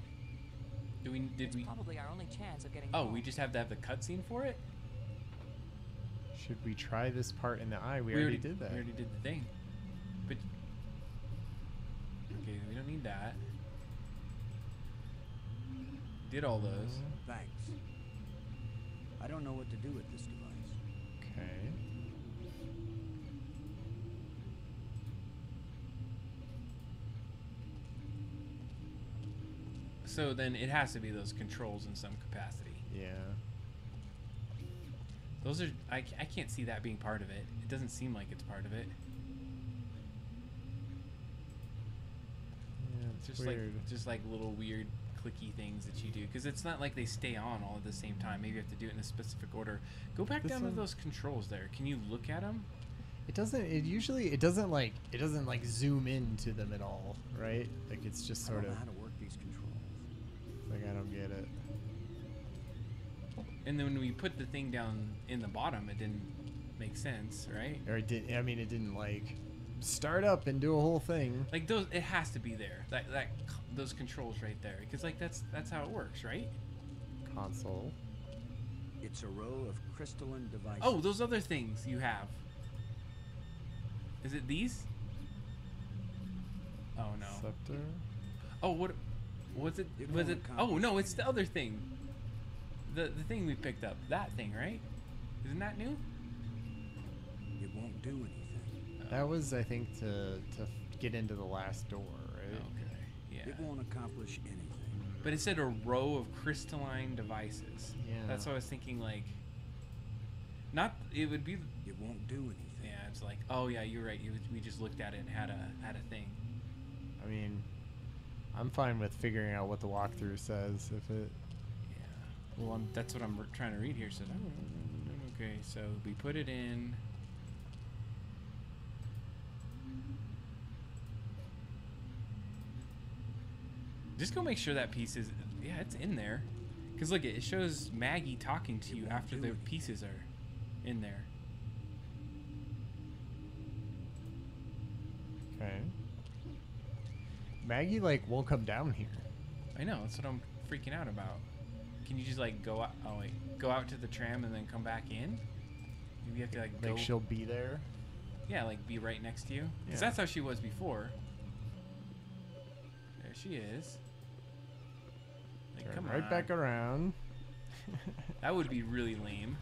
did It's we probably our only chance of getting Oh, home. we just have to have the cutscene for it? Should we try this part in the eye? We already did that. We already did the thing. But okay, we don't need that. Did all those. Thanks. I don't know what to do with this device. Okay. So then it has to be those controls in some capacity. Yeah. Those are I can't see that being part of it. It doesn't seem like it's part of it. Yeah, it's Just weird. just like little weird clicky things that you do, because it's not like they stay on all at the same time. Maybe you have to do it in a specific order. Go back This down one- to those controls there. Can you look at them? It doesn't. It doesn't like zoom into them at all, right? Like it's just I sort don't of know how to work these controls. like I don't get it. And then when we put the thing down in the bottom, it didn't make sense, right? Or it did. I mean, it didn't like start up and do a whole thing. Like those, it has to be there. Those controls right there, because like that's how it works, right? Console. It's a row of crystalline devices. Oh, those other things you have. Is it these? Oh no. Scepter. Oh, what? Was it? It Was won't it? Oh accomplish no, it's the other thing. The thing we picked up. That thing, right? Isn't that new? It won't do anything. That was, I think, to get into the last door, right? Okay. Yeah. It won't accomplish anything. But it said a row of crystalline devices. Yeah. That's what I was thinking. Like, not. It would be. It won't do anything. Yeah. It's like, oh yeah, you're right. We just looked at it and had a thing. I mean, I'm fine with figuring out what the walkthrough says. If it, Yeah. Well, that's what I'm trying to read here. So, okay, so we put it in. Just go make sure that piece is. Yeah, it's in there. Because look, it shows Maggie talking to you after the pieces are in there. okay. Maggie like won't come down here. I know. That's what I'm freaking out about. Can you just like go out? Oh wait, go out to the tram and then come back in? Maybe you have to like go. Like she'll be there. Yeah, like be right next to you. Because Yeah. that's how she was before. There she is. Like, Turn come right on. back around. That would be really lame.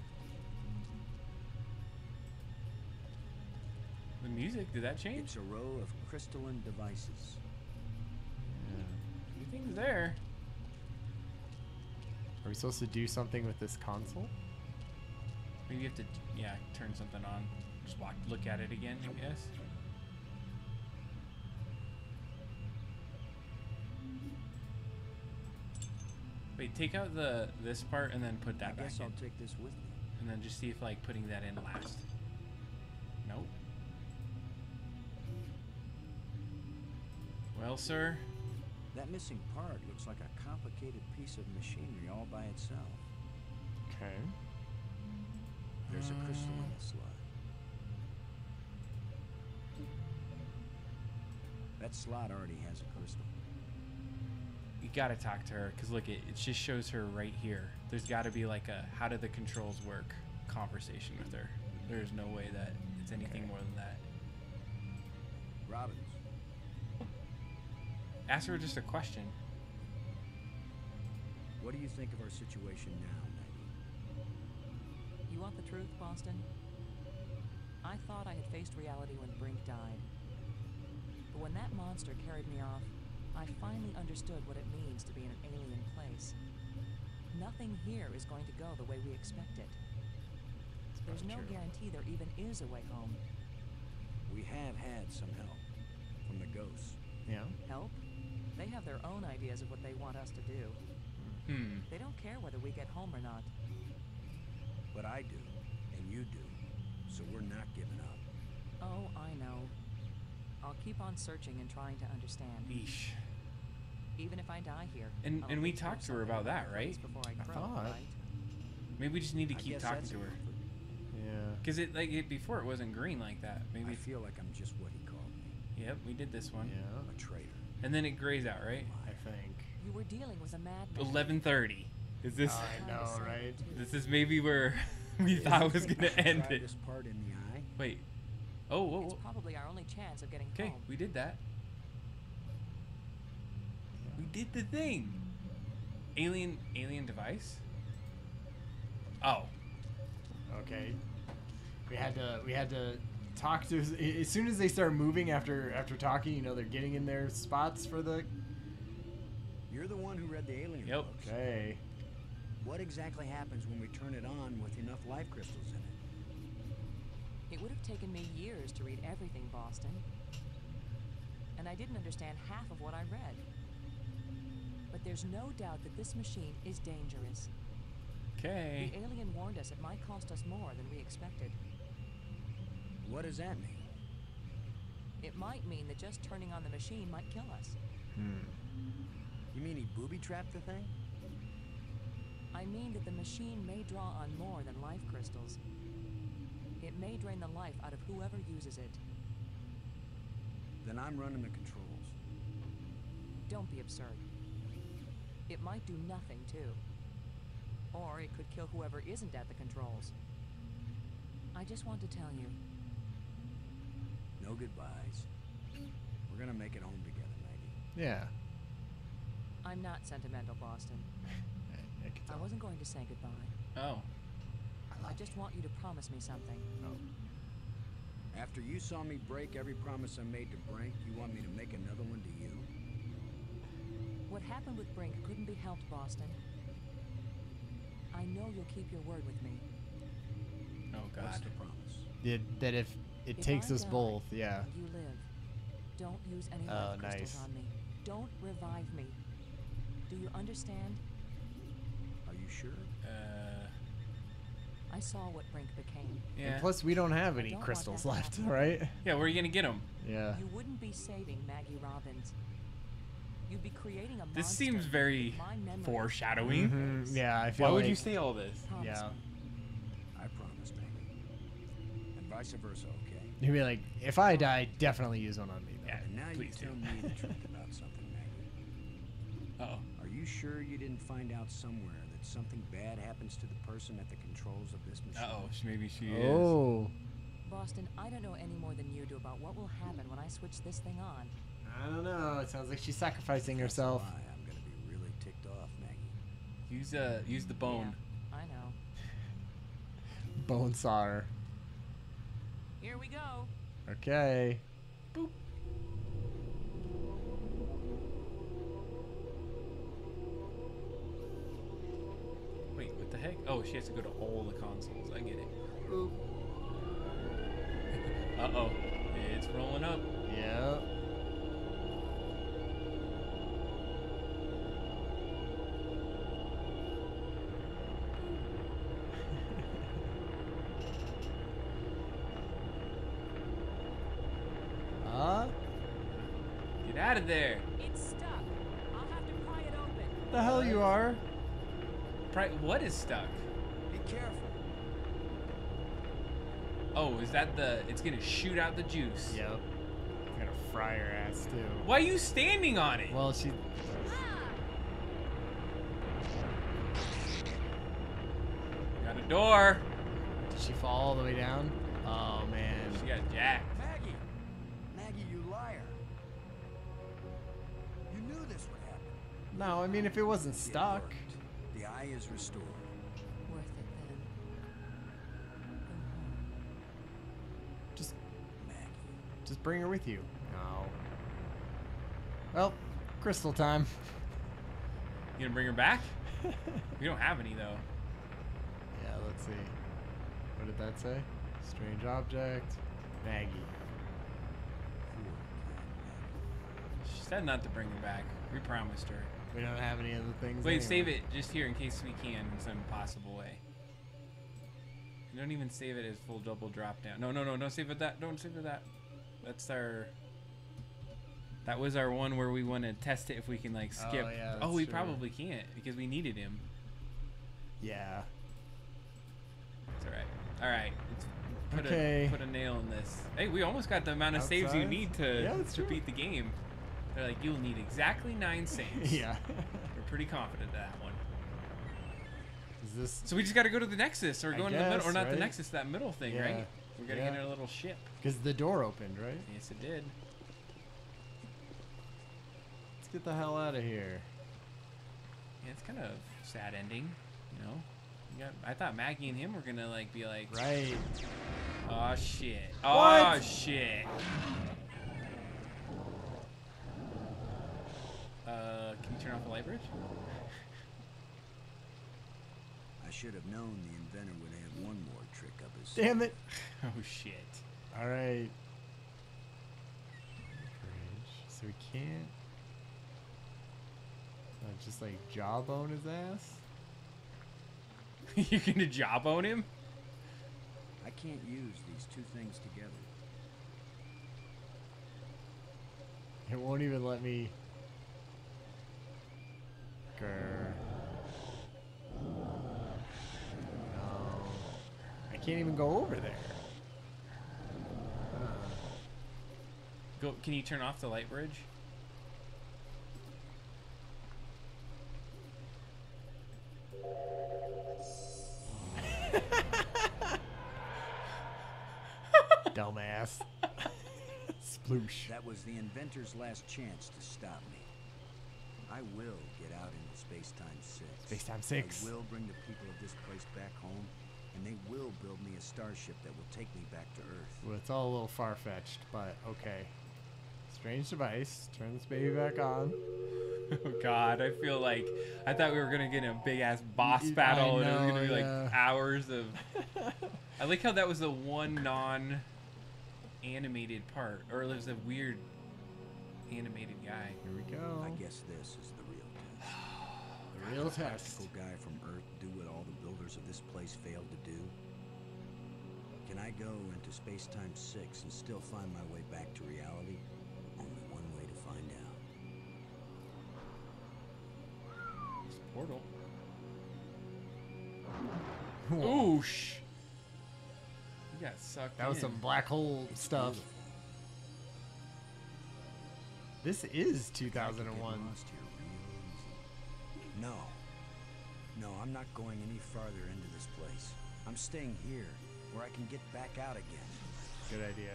The music, did that change? It's a row of crystalline devices. Everything's there. Are we supposed to do something with this console? Maybe you have to, yeah, turn something on. Just look at it again, I guess. Wait, take out this part and then put that I back guess in. I'll take this with me. And then just see if like putting that in last. Nope. Well, sir. That missing part looks like a complicated piece of machinery all by itself. Okay. There's a crystal in the slot. That slot already has a crystal. You gotta talk to her, because look, it just shows her right here. There's gotta be like a how do the controls work conversation with her. There's no way that it's anything more than that. Robbins, Ask her just a question. what do you think of our situation now, Maggie? You want the truth, Boston? I thought I had faced reality when Brink died. But when that monster carried me off, I finally understood what it means to be in an alien place. Nothing here is going to go the way we expect it. There's no guarantee there even is a way home. We have had some help from the ghosts. Yeah. Help? They have their own ideas of what they want us to do. They don't care whether we get home or not. But I do, and you do. So we're not giving up. Oh, I know. I'll keep on searching and trying to understand. Yeesh. Even if I die here. And I'll we at least talked know to her something about that, the right? place Before I croak, thought. right? Maybe we just need to I keep guess talking that's to a her. comfort. Yeah. Because before it wasn't green like that. Maybe. I feel like I'm just what he called me, Yep, we did this one. Yeah. a traitor. And then it grays out, right? I think. You were dealing with a madman. 11:30. Is this? I know, right? This is maybe where we thought it was gonna end Try it. this part in the eye. Wait. Oh, whoa, It's whoa. probably our only chance of getting Okay, home. we did that. We did the thing. Alien device. Oh. Okay. We had to talk to as soon as they start moving after talking. You know, they're getting in their spots for the. You're the one who read the alien Yep. books. Okay. What exactly happens when we turn it on with enough life crystals in it? It would have taken me years to read everything, Boston. And I didn't understand half of what I read. But there's no doubt that this machine is dangerous. Okay. The alien warned us it might cost us more than we expected. What does that mean? It might mean that just turning on the machine might kill us. You mean he booby-trapped the thing? I mean that the machine may draw on more than life crystals. It may drain the life out of whoever uses it. Then I'm running the controls. Don't be absurd. It might do nothing, too. Or it could kill whoever isn't at the controls. I just want to tell you, No goodbyes. We're gonna make it home together, Maggie. Yeah. I'm not sentimental, Boston. I can I tell. wasn't going to say goodbye. Oh. I just want you to promise me something. After you saw me break every promise I made to Brink, you want me to make another one to you? What happened with Brink couldn't be helped, Boston. I know you'll keep your word with me. Oh What's God. the promise? That if it If takes I us die both, yeah. and you live, don't use any Oh, life crystals nice. on me. Don't revive me. Do you understand? Are you sure? I saw what Brink became. Yeah. And plus, we don't have any don't want crystals that to left, happen. right? Yeah. Where are you gonna get them? Yeah. You wouldn't be saving Maggie Robbins. You'd be creating a This monster seems very with my memories. foreshadowing. Mhm, yeah, I feel Why like. would you say all this? Promise Yeah. me. I promise, Maggie. And vice versa, okay? You'd be like, if I die, definitely use one on me. Though. Yeah. And now Please you do. tell me the truth about something, Maggie. Uh-oh. Are you sure you didn't find out somewhere that something bad happens to the person at the controls of this machine? Uh-oh. Maybe she is. Oh. Boston, I don't know any more than you do about what will happen when I switch this thing on. I don't know. It sounds like she's sacrificing That's herself. why I'm gonna be really ticked off, Maggie. Use the bone. Yeah, I know. Bone saw her. Here we go. Okay. Wait, what the heck? Oh, she has to go to all the consoles. I get it. Uh-oh. It's rolling up. Yeah. Get out of there. It's stuck. I'll have to pry it open. The hell you are? What is stuck? Be careful. Oh, is that the... It's gonna shoot out the juice. Yep. Gonna fry her ass too. Why are you standing on it? Well, she. Got a door. Did she fall all the way down? Oh man. She got jacked. Maggie! Maggie, you liar. You knew this would happen. No, I mean if it wasn't It stuck. worked. The eye is restored. Worth it then. Go home. Just Maggie. bring her with you. No. Well, crystal time. You gonna bring her back? We don't have any though. Yeah, let's see. What did that say? Strange object. Maggie. She said not to bring her back. We promised her. We don't have any other things. Wait, anyway. save it just here in case we can in some possible way. You don't even save it as full double drop down. No, don't save it that. Don't save it that. That's our... That was our one where we want to test it if we can like skip. yeah, Oh, that's we true. probably can't because we needed him. Yeah. It's alright. Alright. Let's Okay. put a nail in this. Hey, we almost got the amount of saves you Outside? need Yeah, to that's true. beat the game. They're like, you'll need exactly 9 saves. Yeah. We're pretty confident of that one. Is this So we just got to go to the Nexus or I go in the middle, or guess, not the right? Nexus, that middle thing, Yeah. right? We got to Yeah. get in our little ship. because the door opened, right? Yes, it did. Let's get the hell out of here. Yeah, it's kind of sad ending, you know. I thought Maggie and him were gonna like be like, Right. oh shit, What? oh shit. Can you turn off the light bridge? I should have known the inventor would have one more trick up his Damn it. Oh shit. All right. So we can't. Just like jawbone his ass. You're gonna jawbone him? I can't use these two things together. It won't even let me. Grr. No. I can't even go over there. Go. Can you turn off the light bridge? Dumbass. Sploosh. That was the inventor's last chance to stop me. I I will get out into Space-Time 6. Space-Time 6. I will bring the people of this place back home, and they will build me a starship that will take me back to Earth. Well, it's all a little far-fetched, but okay. Strange device. Turn this baby back on. Oh God, I feel like I thought we were gonna get in a big ass boss battle, and it was gonna be like hours of. I like how that was the one non-animated part, or it was a weird animated guy. Here we go. I guess this is the real test. The real Can a test. practical guy from Earth do what all the builders of this place failed to do? Can I go into Space-Time 6 and still find my way back to reality? Only one way to find out. Portal. Oosh. You got sucked That was in. some black hole stuff. This is I could get 2001. lost here real easy. No. No, I'm not going any farther into this place. I'm staying here, where I can get back out again. Good idea.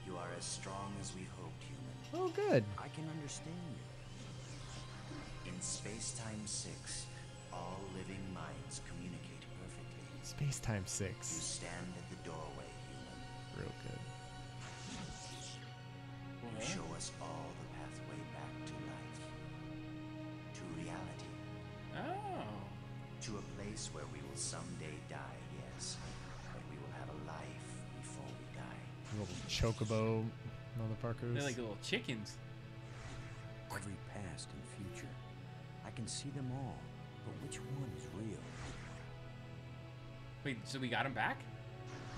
You are as strong as we hoped, human. Oh, good. I can understand you. In Space-Time 6, all living minds communicate perfectly. Space-Time You 6. stand at the doorway, human. Real good. You show us all the pathway back to life. To reality. Oh. To a place where we will someday die, yes. But we will have a life before we die. Little chocobo motherfuckers. They're like little chickens. Every past and future. I can see them all, but which one is real? Wait, so we got him back?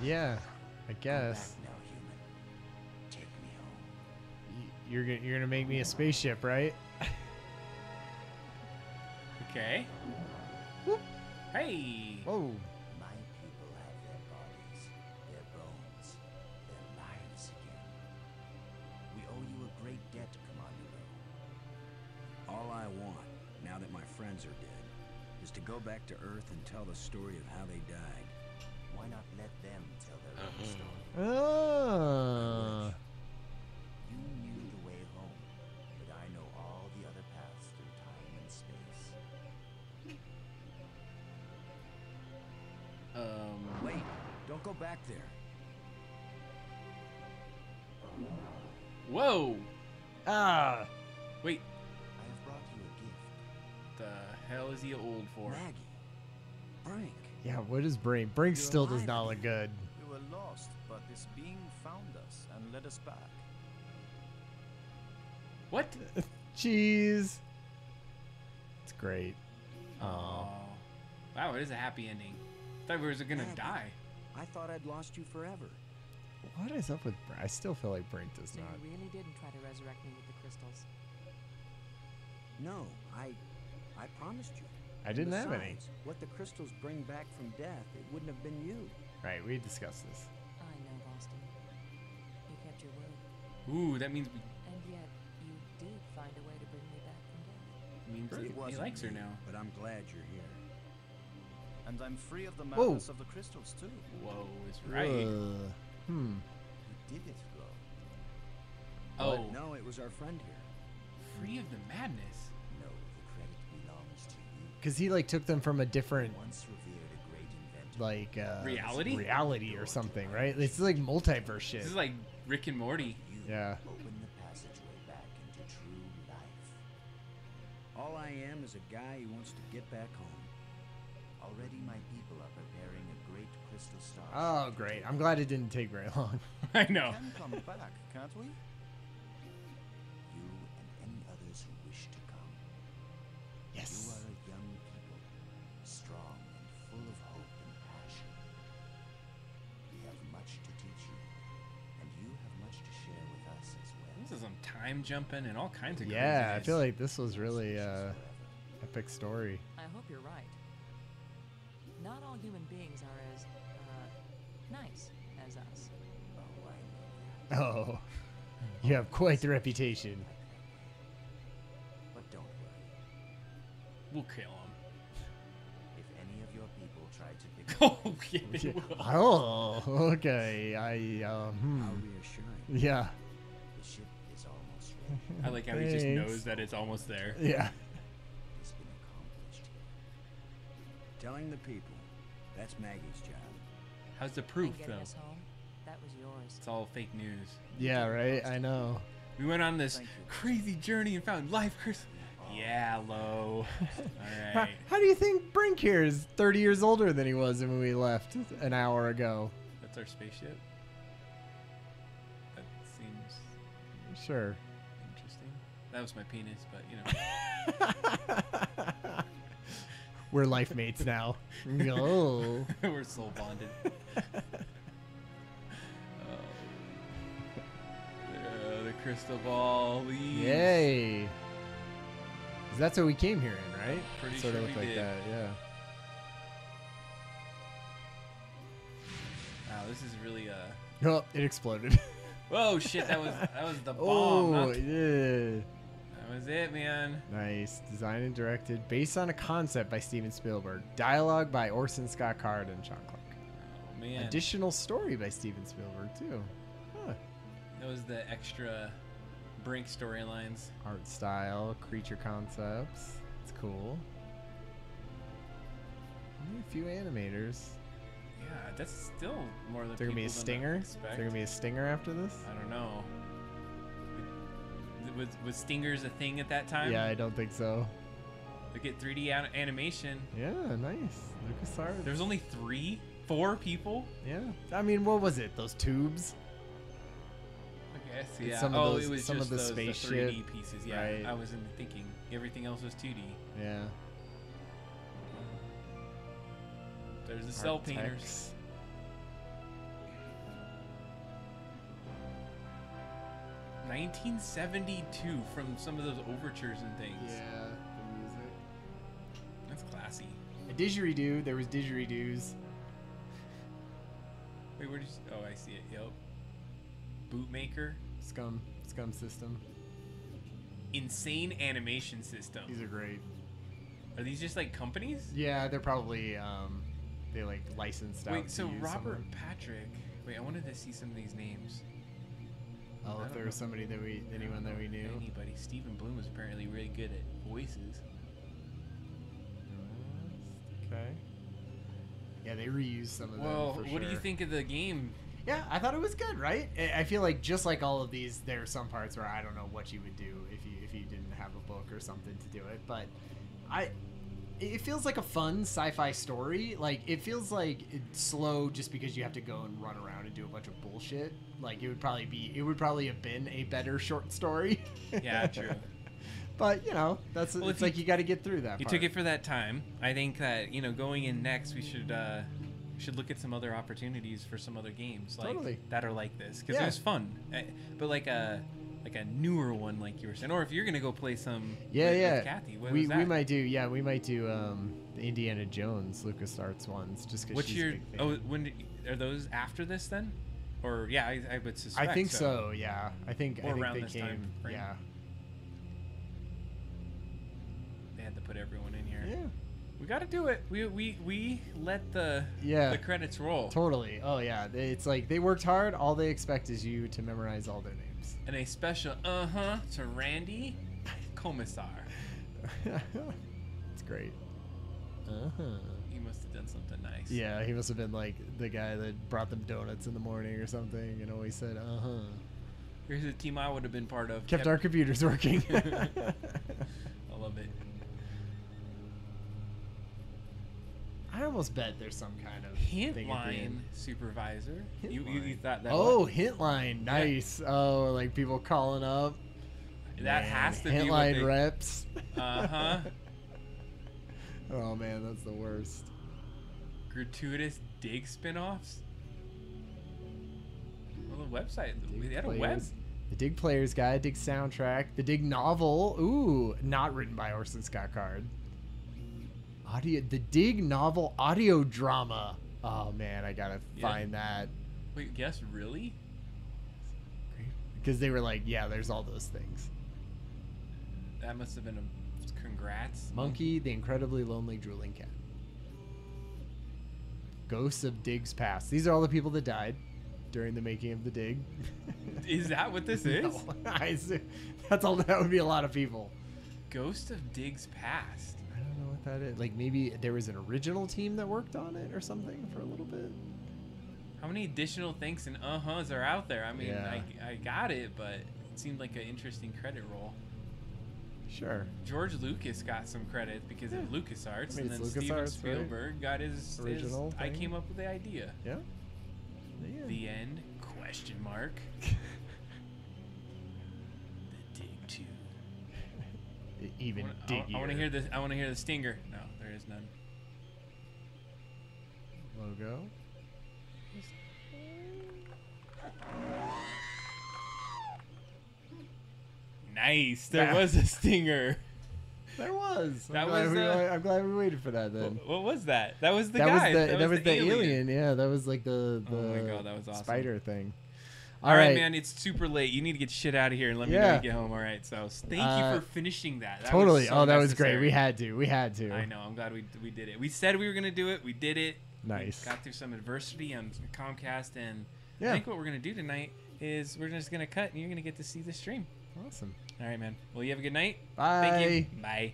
Yeah, I Come guess. back now, human. Take me home. You're gonna make me a spaceship, right? Okay. Hey. Whoa. My people have their bodies, their bones, their lives again. We owe you a great debt, Commander Lowe. All I want, now that my friends are dead, is to go back to Earth and tell the story of how they died. Why not let them tell their own story? Oh. You knew the way home, but I know all the other paths through time and space. Wait, don't go back there. Whoa. Ah. Wait. I have brought you a gift. The hell is he old for? Maggie. Brink. Yeah, what is Brain? Brink You're still does alive not look good. We were lost, but this being found us and led us back. What? Jeez. It's great. Oh. Wow, it is a happy ending. Thought we were gonna Maggie. die. I thought I'd lost you forever. What is up with Brink? I still feel like Brink does So not. you really didn't try to resurrect me with the crystals. No, I promised you. I didn't have any. Besides, what the crystals bring back from death, it wouldn't have been you. Right, we discussed this. I know, Boston. You kept your word. Ooh, that means And yet, you did find a way to bring me back from death. means It he wasn't likes her me, now. But I'm glad you're here. And I'm free of the Whoa. madness of the crystals too. Whoa, is right. Hmm. You did it, Flo. Oh, No, it was our friend here. free of the madness. No, the credit belongs to you. Because he like took them from a different Once revered a great inventor. like Reality? reality or something, right? It's like multiverse shit. This is like Rick and Morty. You Yeah. open the passageway back into true life. All I am is a guy who wants to get back home. Already my people are preparing a great crystal star. Oh, great. I'm glad it didn't take very long. I know. Can come back, can't we? You and any others who wish to come. You Yes. are a young people, strong and full of hope and passion. We have much to teach you, and you have much to share with us as well. This is some time jumping and all kinds of Yeah, I craziness. feel like this was really Forever. epic story. I hope you're right. Not all human beings are as, nice as us. Oh, I know that. Oh, you have quite the reputation. But don't worry. We'll kill him. If any of your people try to pick Oh, yeah, they will. Oh, okay. How reassuring. Yeah, the ship is almost ready. I like how he just knows Thanks. that it's almost there. yeah. Telling the people. That's Maggie's job. How's the proof, And getting though? us home, that was yours. It's all fake news. Yeah, right. I know. We went on this Thank you. crazy journey and found life, Chris. Yeah, low. All right. How do you think Brink here is 30 years older than he was when we left an hour ago? That's our spaceship. That seems Sure. interesting. That was my penis, but you know. We're life mates now. Oh. We're soul bonded. The crystal ball leaves. Yay. 'Cause that's what we came here in, right? Pretty sort sure of look we like did. that, yeah. Wow, this is really Oh, it exploded. Whoa, shit! That was the bomb. Oh, not- yeah. That was it, man. Nice. Designed and directed based on a concept by Steven Spielberg. Dialogue by Orson Scott Card and Sean Clark. Oh man. Additional story by Steven Spielberg, too. Huh. That was the extra Brink storylines. Art style, creature concepts. It's cool. Only a few animators. Yeah, that's still more than Is there gonna be a people than I stinger? Is expect. there gonna be a stinger after this? I don't know. Was stingers a thing at that time? Yeah, I don't think so. Look at 3D animation. Yeah, nice. LucasArts. There was only 4 people. Yeah. I mean, what was it? Those tubes? I guess. It's Yeah. some of those- it was some of just the those, spaceship, the 3D pieces. Yeah. right. I wasn't thinking. Everything else was 2D. Yeah. There's the cell Art painters. text. $1972 from some of those overtures and things. Yeah, the music. That's classy. A didgeridoo. There was didgeridoos. Wait, where did you? Oh, I see it. Yep. Bootmaker. Scum system. Insane animation system. These are great. Are these just like companies? Yeah, they're probably they like licensed out. Wait, to so use Robert someone. Patrick. Wait, I wanted to see some of these names. Oh, I if don't there know. was somebody that anyone that we knew. Anybody? Stephen Bloom was apparently really good at voices. Okay. Yeah, they reused some of Well, them. For what do you sure. think of the game? Yeah, I thought it was good, right? I feel like just like all of these, there are some parts where I don't know what you would do if you didn't have a book or something to do it, but it feels like a fun sci-fi story. Like it feels like it's slow just because you have to go and run around and do a bunch of bullshit. Like it would probably have been a better short story. Yeah, true. But you know, it's Well, if like you got to get through that. You part. took it for that time. I think that going in next, we should look at some other opportunities for some other games like Totally. that are like this because Yeah. it was fun. But like a newer one, like you were saying, or if you're gonna go play some with Kathy, what we was that? might do the Indiana Jones LucasArts ones just because What's she's your a big fan. when are those after this then? Or yeah, I would suspect. I think so. Yeah, I think Or around they this came. time frame. Yeah, They had to put everyone in here. yeah, We got to do it. We let the Yeah. the credits roll. totally. Oh yeah, it's like they worked hard. All they expect is you to memorize all their names. And a special to Randy Commissar. It's great. He must have done something nice. Yeah, he must have been like the guy that brought them donuts in the morning or something, and always said Here's a team I would have been part of. Kept our computers working. I love it. I almost bet there's some kind of thing at the Hintline end. supervisor. Hint You line. thought that? Oh, what? hint line, nice. Oh, like people calling up. That Man, has to hint be line what they, reps. Uh-huh. Oh man, that's the worst. Gratuitous dig spin-offs. Well, the website. Dig They had a web. Players. The Dig Players Guide, Dig Soundtrack, the Dig Novel. Ooh, not written by Orson Scott Card. The Dig Novel audio drama. Oh man, I gotta Yeah. find that. Wait, guess really? Because they were like, yeah, there's all those things. That must have been a congrats. Monkey, the Incredibly Lonely Drooling Cat. Ghosts of Dig's Past. These are all the people that died during the making of the Dig. Is that what this is? No, that's all. That would be a lot of people. Ghost of Dig's Past. I don't know what that is. Like maybe there was an original team that worked on it or something for a little bit. How many additional thanks and uh-huhs are out there? I mean, Yeah. I got it, but it seemed like an interesting credit roll. Sure. George Lucas got some credit because of LucasArts, I mean, and then it's Steven LucasArts, right? Spielberg got his Original I thing. came up with the idea. Yeah. Yeah. The end? Question mark. The dig too. Even I want to hear this. I want to hear the stinger. No, there is none. Logo. Nice. There Yeah. was a stinger. There was. That was, I'm glad we waited for that then. What was that? That was the that guy. was the alien. Yeah, that was like the Oh my God, that was awesome. spider thing. All right, man. It's super late. You need to get shit out of here and let me know Yeah. you get home. All right. So thank you for finishing that. That Totally. Was so that was great. necessary. We had to. I know. I'm glad we did it. We said we were gonna do it. We did it. Nice. We got through some adversity on Comcast, and Yeah. I think what we're gonna do tonight is we're just gonna cut, and you're gonna get to see the stream. Awesome. All right, man. Well, you have a good night. Bye. Thank you. Bye.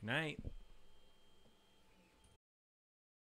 Night.